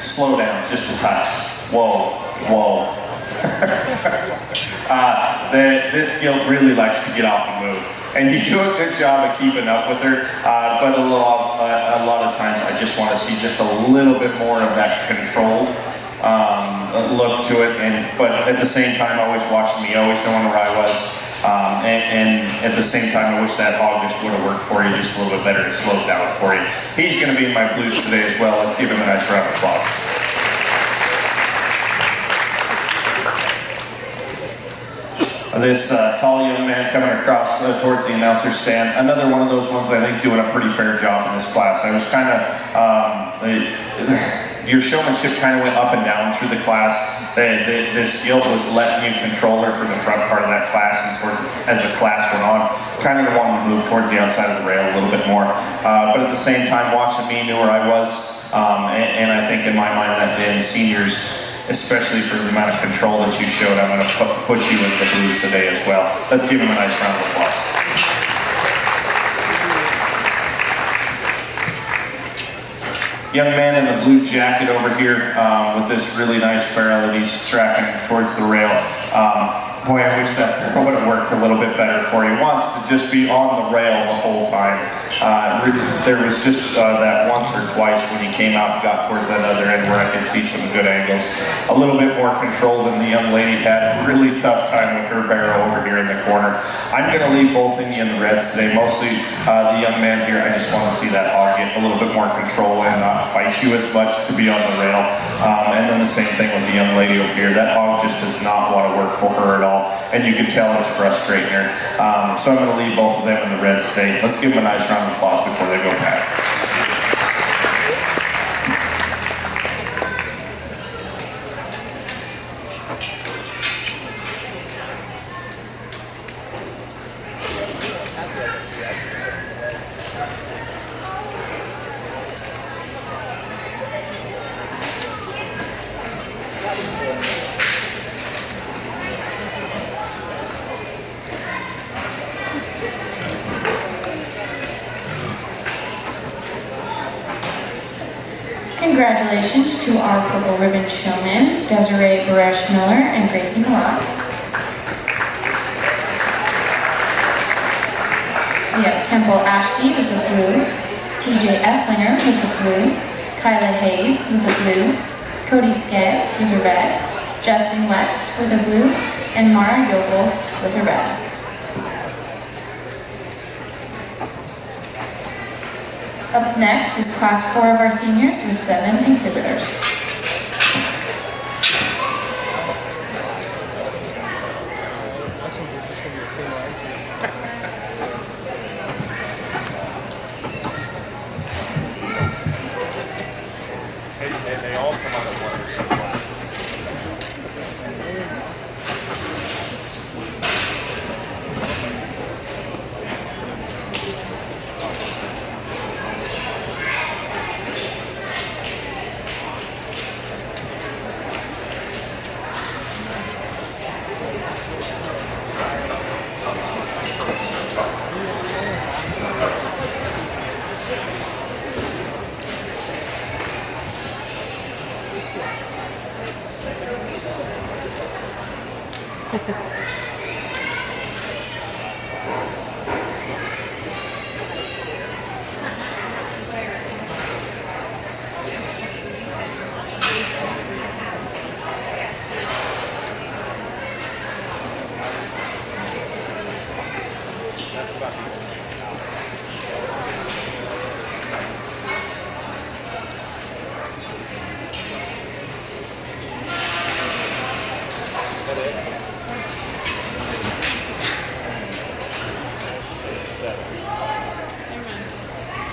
Slow down just a touch. Whoa, whoa. This gilt really likes to get off and move, and you do a good job of keeping up with her, but a lot of times I just want to see just a little bit more of that controlled look to it, but at the same time always watching me, always knowing where I was, and at the same time I wish that hog just would have worked for you just a little bit better to slow down for you. He's going to be in my blues today as well. Let's give him a nice round of applause. This tall young man coming across towards the announcer stand. Another one of those ones I think doing a pretty fair job in this class. I was kind of, your showmanship kind of went up and down through the class. This guild was letting you control her for the front part of that class, and as the class went on, kind of wanted to move towards the outside of the rail a little bit more. But at the same time, watching me knew where I was, and I think in my mind that in seniors, especially for the amount of control that you showed, I'm going to put you in the blues today as well. Let's give him a nice round of applause. Young man in the blue jacket over here with this really nice barrel that he's tracking towards the rail. Boy, I wish that would have worked a little bit better for you. He wants to just be on the rail the whole time. There was just that once or twice when he came out and got towards that other end where I could see some good angles. A little bit more control than the young lady had. A really tough time with her barrel over here in the corner. I'm going to leave both of you in the reds today. Mostly the young man here, I just want to see that hog get a little bit more control and not fight you as much to be on the rail. And then the same thing with the young lady over here. That hog just does not want to work for her at all. And you can tell it's frustrating her. So I'm going to leave both of them in the red state. Let's give them a nice round of applause before they go back. Congratulations to our purple ribbon showmen, Desiree Baresh Miller and Gracie Malott. We have Temple Ashley with the blue, TJ Esslinger with the blue, Kyla Hayes with the blue, Cody Skaggs with the red, Justin West with a blue, and Mara Yogels with a red. Up next is Class 4 of our seniors with 7 exhibitors. Next one is just gonna be the same line. And they all come out of one or two classes.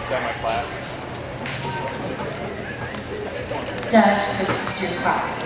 Got my class. Judge, this is your class.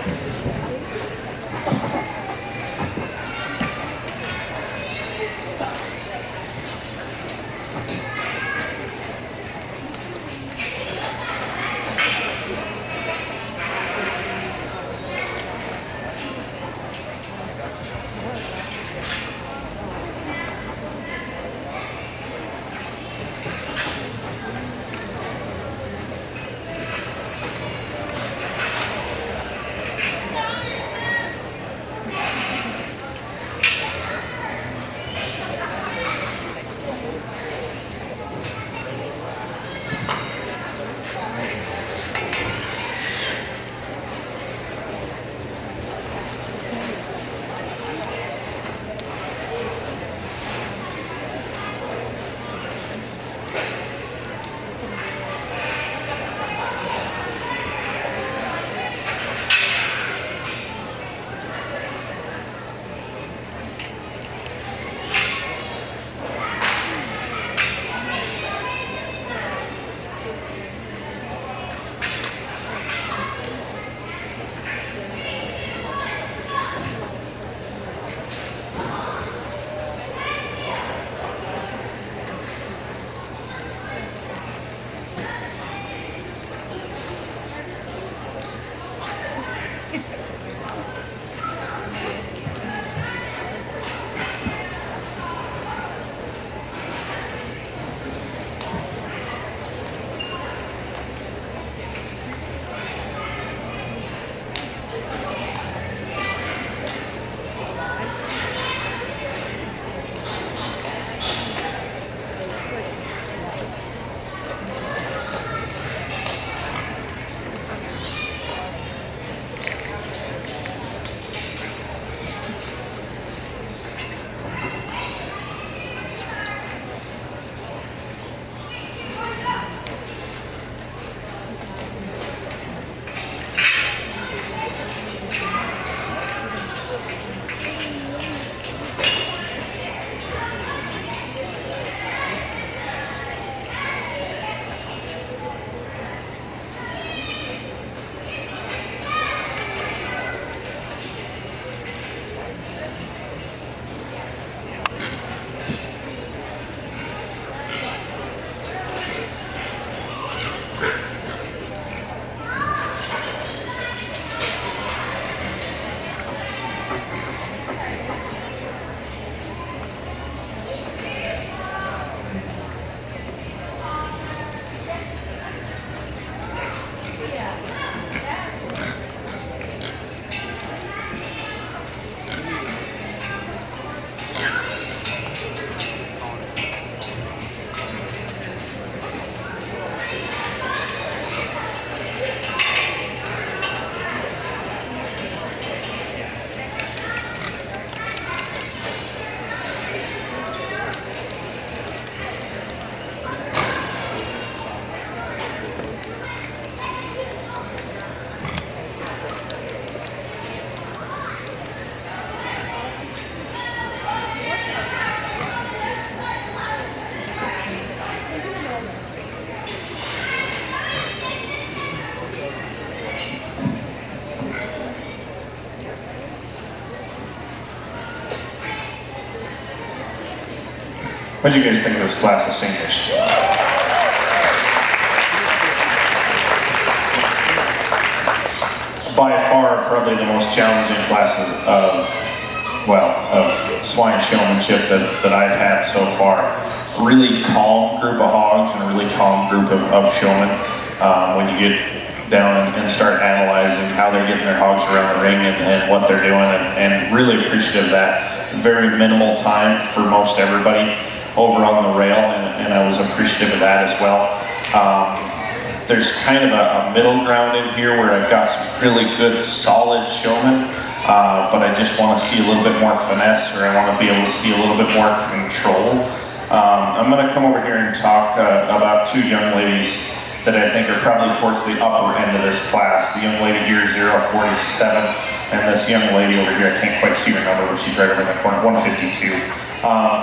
What do you guys think of this class of seniors? By far, probably the most challenging class of swine showmanship that I've had so far. Really calm group of hogs and a really calm group of showmen. When you get down and start analyzing how they're getting their hogs around the ring and what they're doing, and really appreciative of that. Very minimal time for most everybody over on the rail, and I was appreciative of that as well. There's kind of a middle ground in here where I've got some really good solid showmen, but I just want to see a little bit more finesse, or I want to be able to see a little bit more control. I'm going to come over here and talk about two young ladies that I think are probably towards the upper end of this class. The young lady here, 047, and this young lady over here, I can't quite see her number, but she's right over in the corner, 152.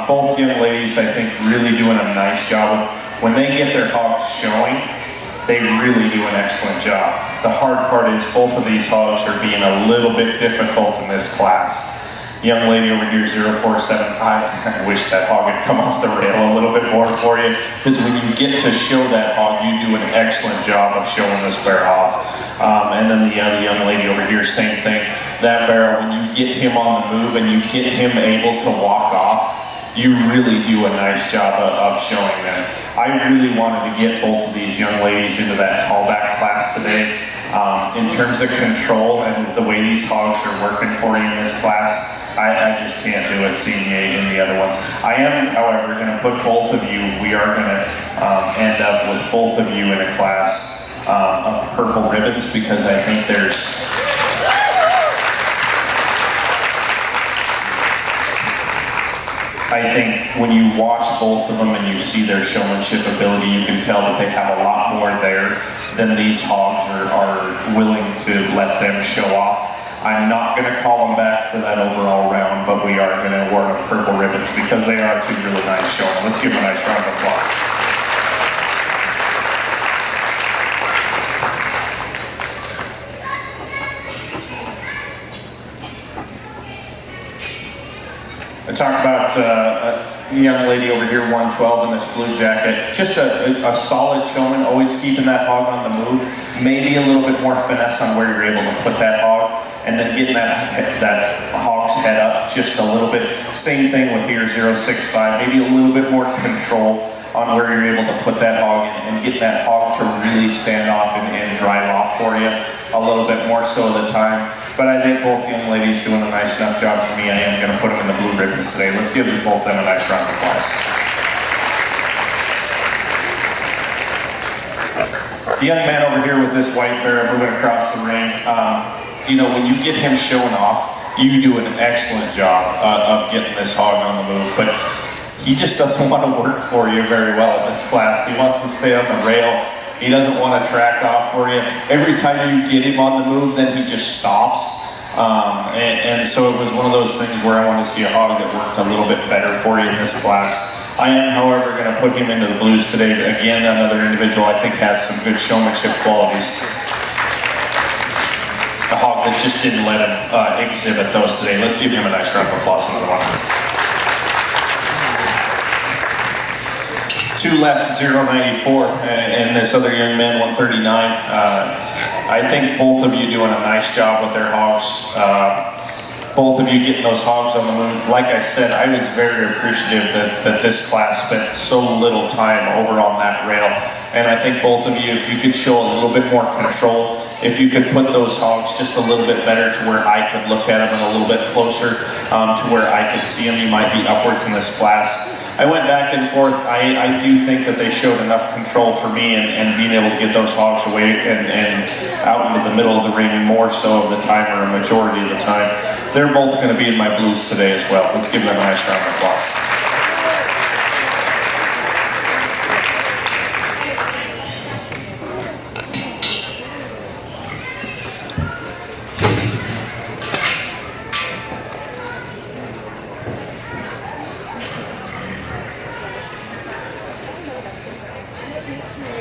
Both young ladies, I think, really doing a nice job. When they get their hogs showing, they really do an excellent job. The hard part is both of these hogs are being a little bit difficult in this class. Young lady over here, 047, I wish that hog had come off the rail a little bit more for you, because when you get to show that hog, you do an excellent job of showing this bear off. And then the other young lady over here, same thing. That barrel, when you get him on the move and you get him able to walk off, you really do a nice job of showing them. I really wanted to get both of these young ladies into that callback class today. In terms of control and the way these hogs are working for you in this class, I just can't do it seeing you in the other ones. I am, however, going to put both of you, we are going to end up with both of you in a class of purple ribbons, because I think there's when you watch both of them and you see their showmanship ability, you can tell that they have a lot more there than these hogs are willing to let them show off. I'm not going to call them back for that overall round, but we are going to award them purple ribbons because they are two really nice showmen. Let's give them a nice round of applause. I talk about a young lady over here, 112, in this blue jacket. Just a solid showman, always keeping that hog on the move. Maybe a little bit more finesse on where you're able to put that hog, and then getting that hog's head up just a little bit. Same thing with here, 065. Maybe a little bit more control on where you're able to put that hog and get that hog to really stand off and drive off for you a little bit more so of the time. But I think both young ladies doing a nice enough job for me. I am going to put them in the blue ribbons today. Let's give both of them a nice round of applause. The young man over here with this white bear moving across the ring, you know, when you get him showing off, you do an excellent job of getting this hog on the move. But he just doesn't want to work for you very well in this class. He wants to stay on the rail. He doesn't want to track off for you. Every time you get him on the move, then he just stops. And so it was one of those things where I want to see a hog that worked a little bit better for you in this class. I am, however, going to put him into the blues today. Again, another individual I think has some good showmanship qualities. A hog that just didn't let him exhibit those today. Let's give him a nice round of applause, another one. Two left, 094, and this other young man, 139. I think both of you doing a nice job with their hogs. Both of you getting those hogs on the move. Like I said, I was very appreciative that this class spent so little time over on that rail. And I think both of you, if you could show a little bit more control, if you could put those hogs just a little bit better to where I could look at them and a little bit closer to where I could see them, you might be upwards in this class. I went back and forth. I do think that they showed enough control for me and being able to get those hogs away and out into the middle of the ring more so of the time, or a majority of the time. They're both going to be in my blues today as well. Let's give them a nice round of applause.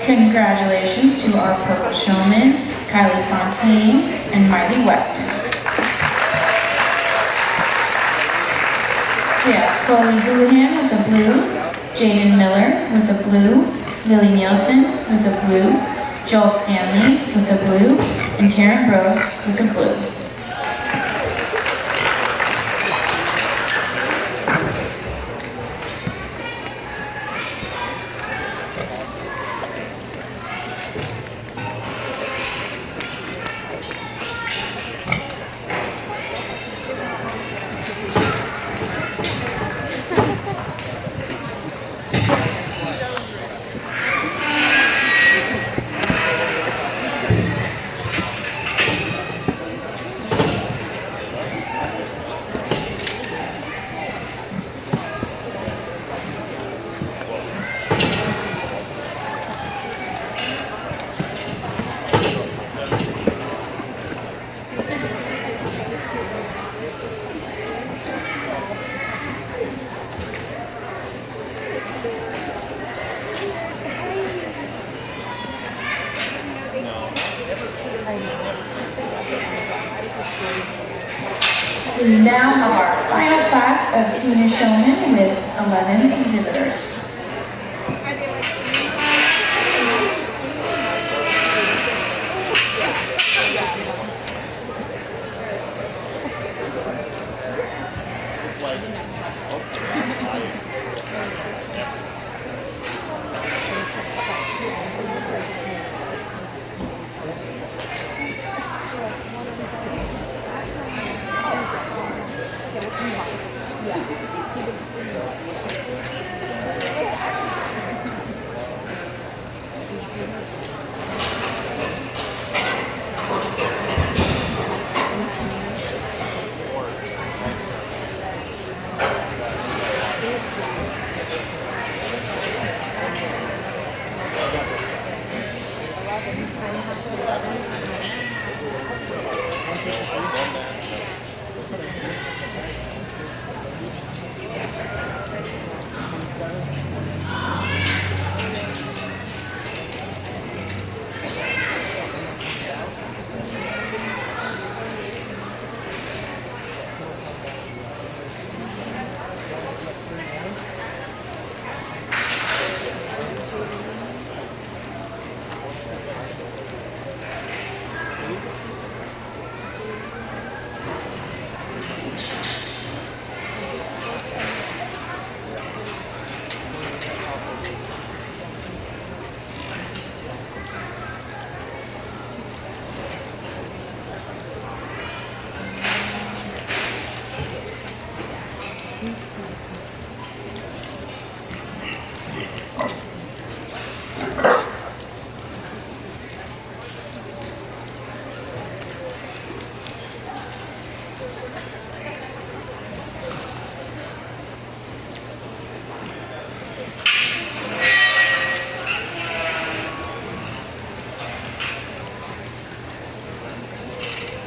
Congratulations to our purple showmen, Kylie Fontaine and Miley Weston. We have Chloe Houlihan with the blue, Jaden Miller with a blue, Lily Nielsen with a blue, Joel Stanley with a blue, and Taryn Brose with a blue. We now have our final class of senior showmen with 11 exhibitors.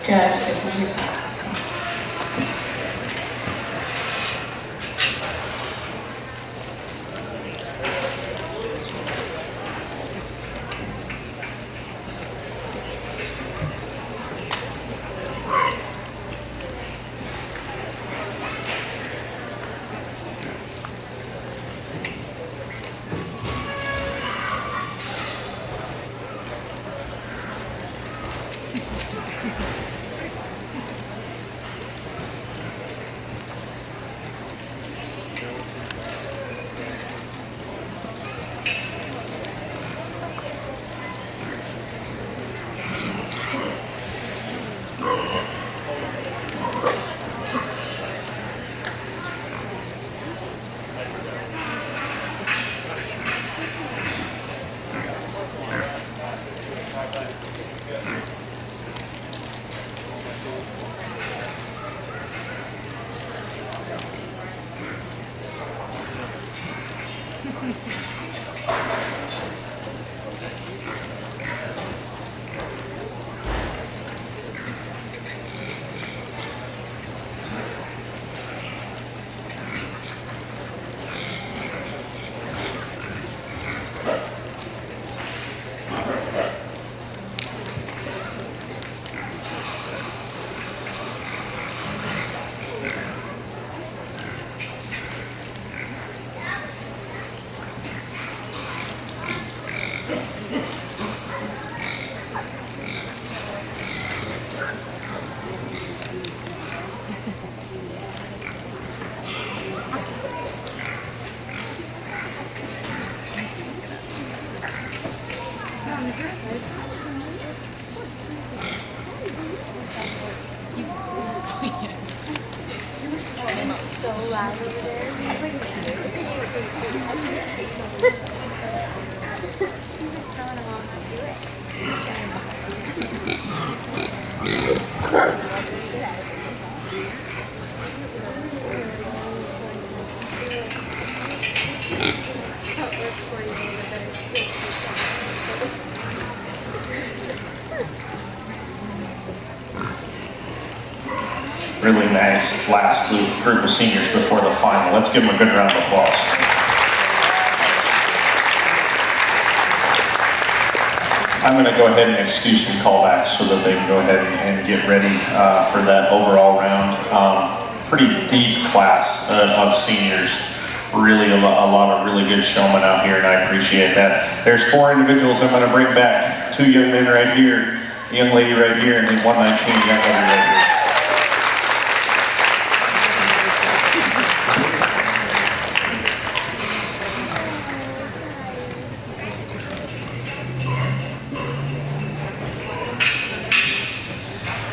Judge, this is your class. so loud over there. He was telling him all not to do it. Really nice last group of seniors before the final. Let's give them a good round of applause. I'm going to go ahead and excuse some callbacks so that they can go ahead and get ready for that overall round. Pretty deep class of seniors. Really a lot of really good showmen out here, and I appreciate that. There's 4 individuals I'm going to bring back. 2 young men right here, a young lady right here, and then 119 young lady right here.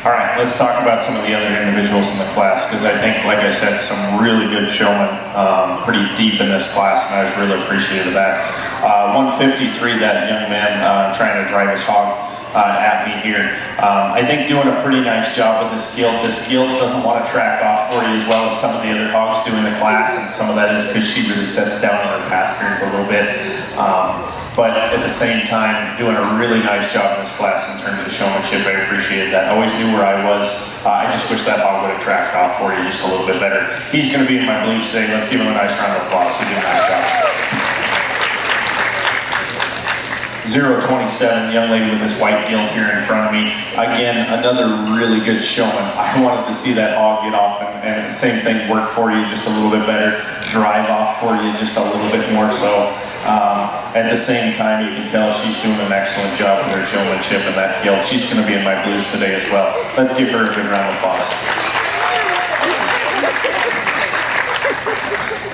All right, let's talk about some of the other individuals in the class, because I think, like I said, some really good showmen, pretty deep in this class, and I was really appreciative of that. 153, that young man trying to drive his hog at me here. I think doing a pretty nice job with this gilt. This gilt doesn't want to track off for you as well as some of the other hogs do in the class, and some of that is because she really sets down on her pasterns a little bit. But at the same time, doing a really nice job in this class in terms of showmanship. I appreciated that. I always knew where I was. I just wish that hog would have tracked off for you just a little bit better. He's going to be in my blues today. Let's give him a nice round of applause. He did a nice job. 027, young lady with this white gilt here in front of me. Again, another really good showman. I wanted to see that hog get off and the same thing work for you just a little bit better. Drive off for you just a little bit more so. At the same time, you can tell she's doing an excellent job with her showmanship and that gilt. She's going to be in my blues today as well. Let's give her a good round of applause.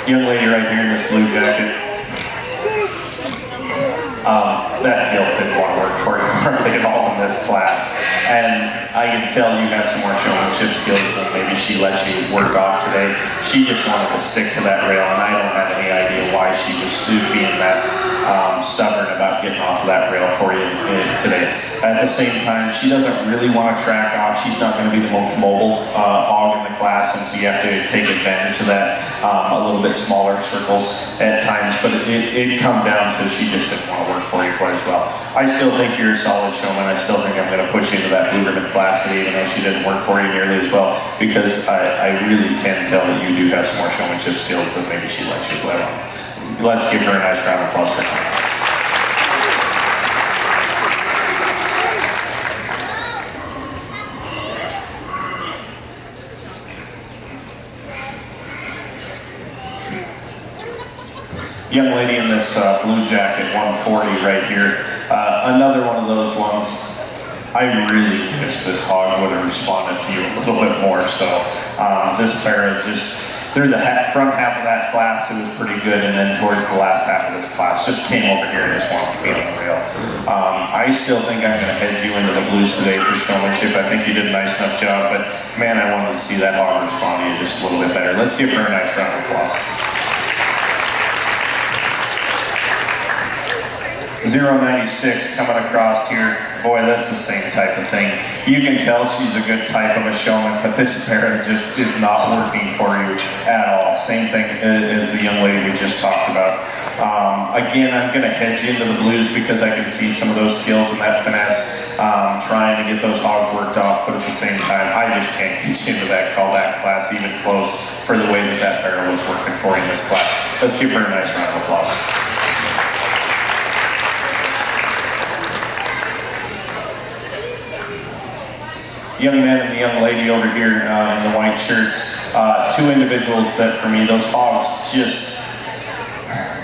Young lady right here in this blue jacket. That gilt didn't want to work for you hardly at all in this class. And I can tell you have some more showmanship skills than maybe she let you work off today. She just wanted to stick to that rail, and I don't have any idea why she was being that stubborn about getting off of that rail for you today. At the same time, she doesn't really want to track off. She's not going to be the most mobile hog in the class, and so you have to take advantage of that. A little bit smaller circles at times, but it come down to she just didn't want to work for you quite as well. I still think you're a solid showman. I still think I'm going to push you into that blue ribbon class today, even though she didn't work for you nearly as well, because I really can tell that you do have some more showmanship skills than maybe she lets you play on. Let's give her a nice round of applause for her. Young lady in this blue jacket, 140 right here. Another one of those ones. I really wish this hog would have responded to you a little bit more. So this pair is just through the front half of that class, it was pretty good, and then towards the last half of this class, just came over here and just wanted to be on the rail. I still think I'm going to head you into the blues today for showmanship. I think you did a nice enough job, but man, I wanted to see that hog respond to you just a little bit better. Let's give her a nice round of applause. 096 coming across here. Boy, that's the same type of thing. You can tell she's a good type of a showman, but this pair just is not working for you at all. Same thing as the young lady we just talked about. Again, I'm going to head you into the blues because I can see some of those skills and that finesse, trying to get those hogs worked off, but at the same time, I just can't get you into that callback class even close for the way that pair was working for you in this class. Let's give her a nice round of applause. Young man and the young lady over here in the white shirts, 2 individuals that for me, those hogs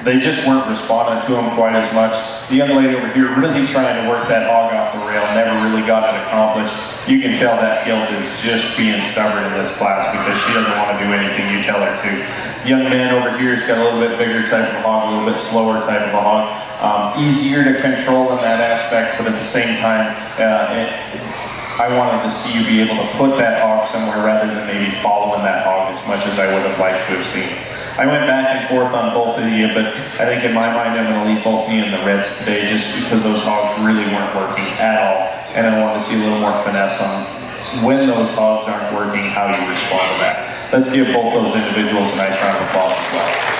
they just weren't responding to them quite as much. The young lady over here really trying to work that hog off the rail, never really got it accomplished. You can tell that gilt is just being stubborn in this class because she doesn't want to do anything you tell her to. The young man over here has got a little bit bigger type of hog, a little bit slower type of a hog. Easier to control in that aspect, but at the same time, I wanted to see you be able to put that hog somewhere rather than maybe following that hog as much as I would have liked to have seen. I went back and forth on both of you, but I think in my mind I'm going to leave both of you in the reds today just because those hogs really weren't working at all. And I wanted to see a little more finesse on when those hogs aren't working, how you respond to that. Let's give both those individuals a nice round of applause as well.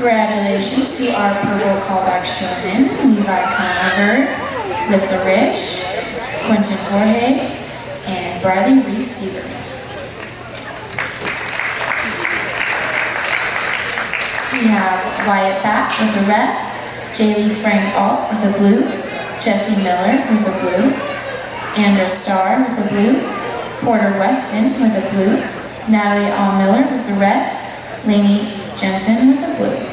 Congratulations to our purple callback showmen, Levi Conover, Lissa Rich, Quentin Jorge, and Bradley Reese Severs. We have Wyatt Back with a red, Jaylee Frank Alt with a blue, Jesse Miller with a blue, Andrew Starr with a blue, Porter Weston with a blue, Natalie All Miller with a red, Lainey Jensen with a blue.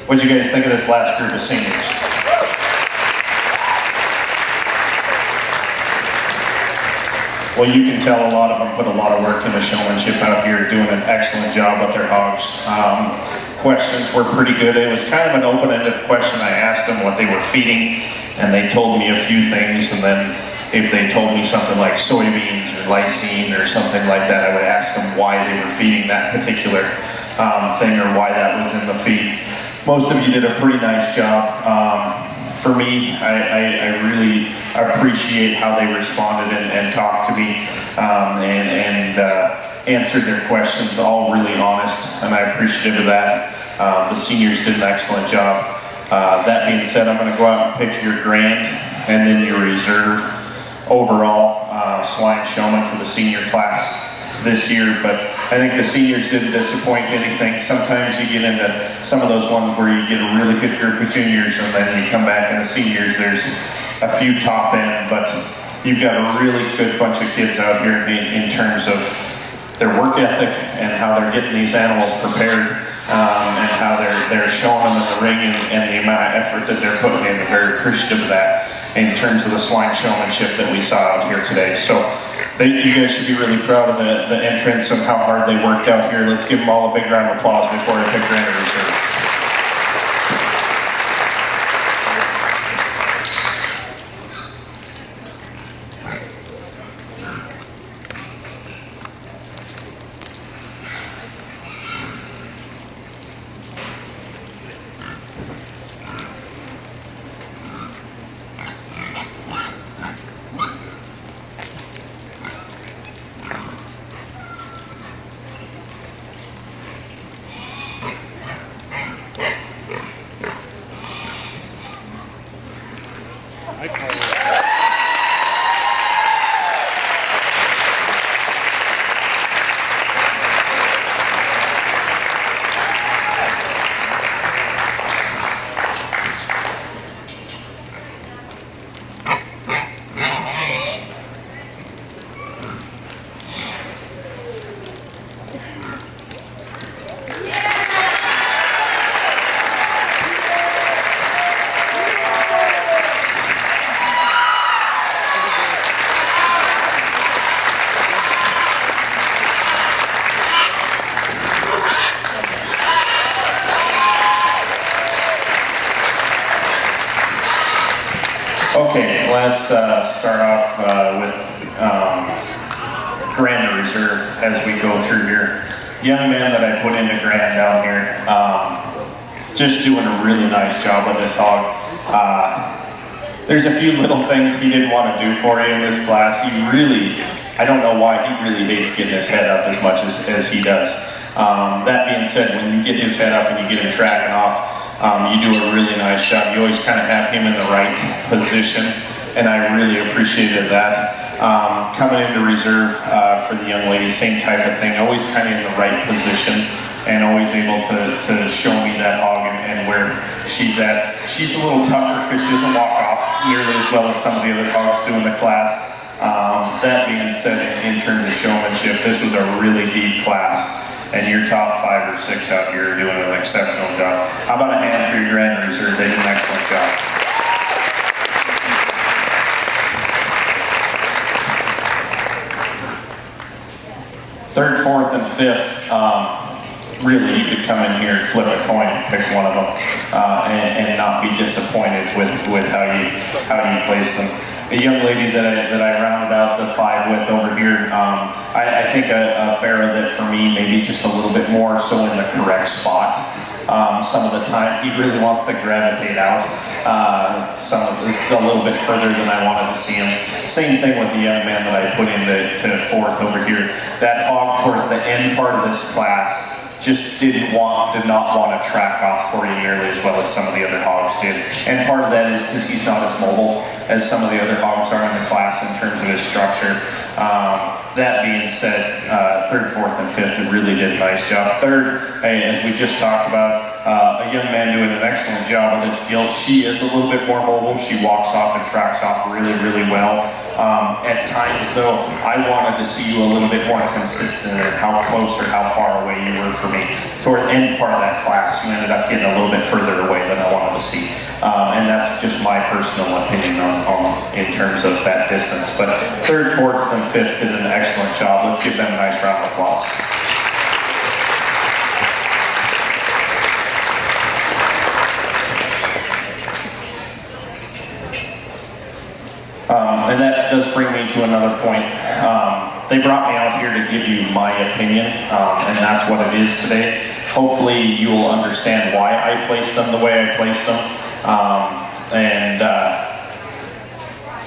What'd you guys think of this last group of seniors? Well, you can tell a lot of them put a lot of work into showmanship out here, doing an excellent job with their hogs. Questions were pretty good. It was kind of an open-ended question. I asked them what they were feeding, and they told me a few things, and then if they told me something like soybeans or lysine or something like that, I would ask them why they were feeding that particular thing or why that was in the feed. Most of you did a pretty nice job. For me, I really appreciate how they responded and talked to me and answered their questions, all really honest, and I'm appreciative of that. The seniors did an excellent job. That being said, I'm going to go out and pick your grand and then your reserve overall swine showman for the senior class this year, but I think the seniors didn't disappoint anything. Sometimes you get into some of those ones where you get a really good group of juniors and then you come back in the seniors, there's a few top end, but you've got a really good bunch of kids out here in terms of their work ethic and how they're getting these animals prepared and how they're showing them in the ring and the amount of effort that they're putting in. I'm very appreciative of that in terms of the swine showmanship that we saw out here today. So you guys should be really proud of the entrance and how hard they worked out here. Let's give them all a big round of applause before I pick grand reserve. Okay, let's start off with grand reserve as we go through here. Young man that I put into grand down here, just doing a really nice job with this hog. There's a few little things he didn't want to do for you in this class. He really, I don't know why, he really hates getting his head up as much as he does. That being said, when you get his head up and you get him tracking off, you do a really nice job. You always kind of have him in the right position, and I really appreciated that. Coming into reserve for the young lady, same type of thing, always kind of in the right position and always able to show me that hog and where she's at. She's a little tougher because she doesn't walk off nearly as well as some of the other hogs do in the class. That being said, in terms of showmanship, this was a really deep class. And your top 5 or 6 out here are doing an exceptional job. How about a hand for your grand reserve? They did an excellent job. Third, fourth, and fifth, really you could come in here and flip a coin and pick one of them and not be disappointed with how you place them. A young lady that I rounded out the 5 with over here, I think a barra that for me maybe just a little bit more so in the correct spot. Some of the time he really wants to gravitate out a little bit further than I wanted to see him. Same thing with the young man that I put into fourth over here. That hog towards the end part of this class just did not want to track off for you nearly as well as some of the other hogs did. And part of that is because he's not as mobile. as some of the other hogs are in the class in terms of his structure. That being said, third, fourth, and fifth really did a nice job. Third, as we just talked about, a young man doing an excellent job with his gilt. She is a little bit more mobile. She walks off and tracks off really, really well. At times, though, I wanted to see you a little bit more consistent in how close or how far away you were from me. Toward the end part of that class, you ended up getting a little bit further away than I wanted to see. And that's just my personal opinion in terms of that distance. But third, fourth, and fifth did an excellent job. Let's give them a nice round of applause. And that does bring me to another point. They brought me out here to give you my opinion, and that's what it is today. Hopefully you will understand why I placed them the way I placed them.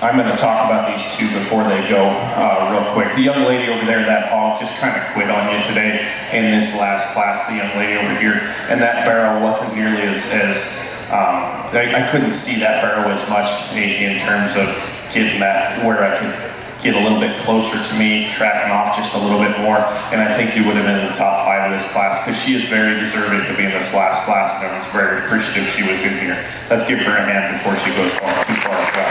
I'm going to talk about these two before they go real quick. The young lady over there, that hog, just kind of quit on you today in this last class, the young lady over here. And that barrel wasn't nearly I couldn't see that barrel as much in terms of getting that where I could get a little bit closer to me, tracking off just a little bit more, and I think you would have been in the top 5 of this class because she is very deserving to be in this last class, and I was very appreciative she was in here. Let's give her a hand before she goes too far as well.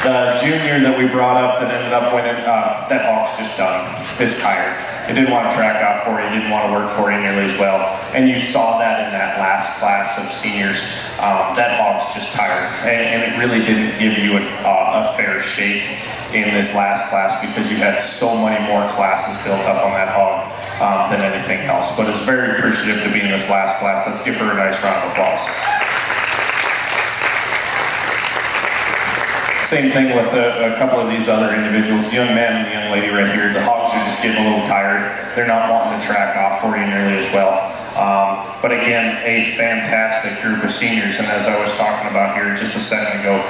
The junior that we brought up that ended up winning, that hog's just done. It's tired. It didn't want to track out for you, didn't want to work for you nearly as well. And you saw that in that last class of seniors. That hog's just tired. And it really didn't give you a fair shake in this last class because you had so many more classes built up on that hog than anything else. But it's very appreciative to be in this last class. Let's give her a nice round of applause. Same thing with a couple of these other individuals, the young man and the young lady right here. The hogs are just getting a little tired. They're not wanting to track off for you nearly as well. But again, a fantastic group of seniors. And as I was talking about here just a second ago,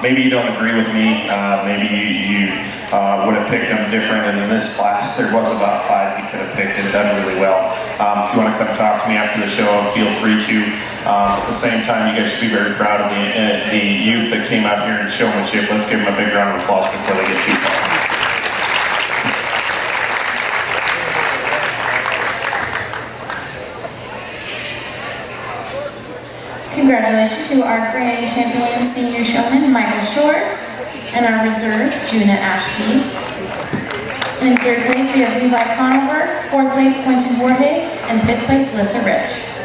maybe you don't agree with me. Maybe you would have picked them different. And in this class, there was about 5 you could have picked and done really well. If you want to come talk to me after the show, feel free to. At the same time, you guys should be very proud of the youth that came out here in showmanship. Let's give them a big round of applause before they get too far. Congratulations to our grand champion senior showman, Michael Shorts, and our reserve, Juna Ashby. In third place, we have Levi Conover, fourth place, Quentin Jorge, and fifth place, Alyssa Rich.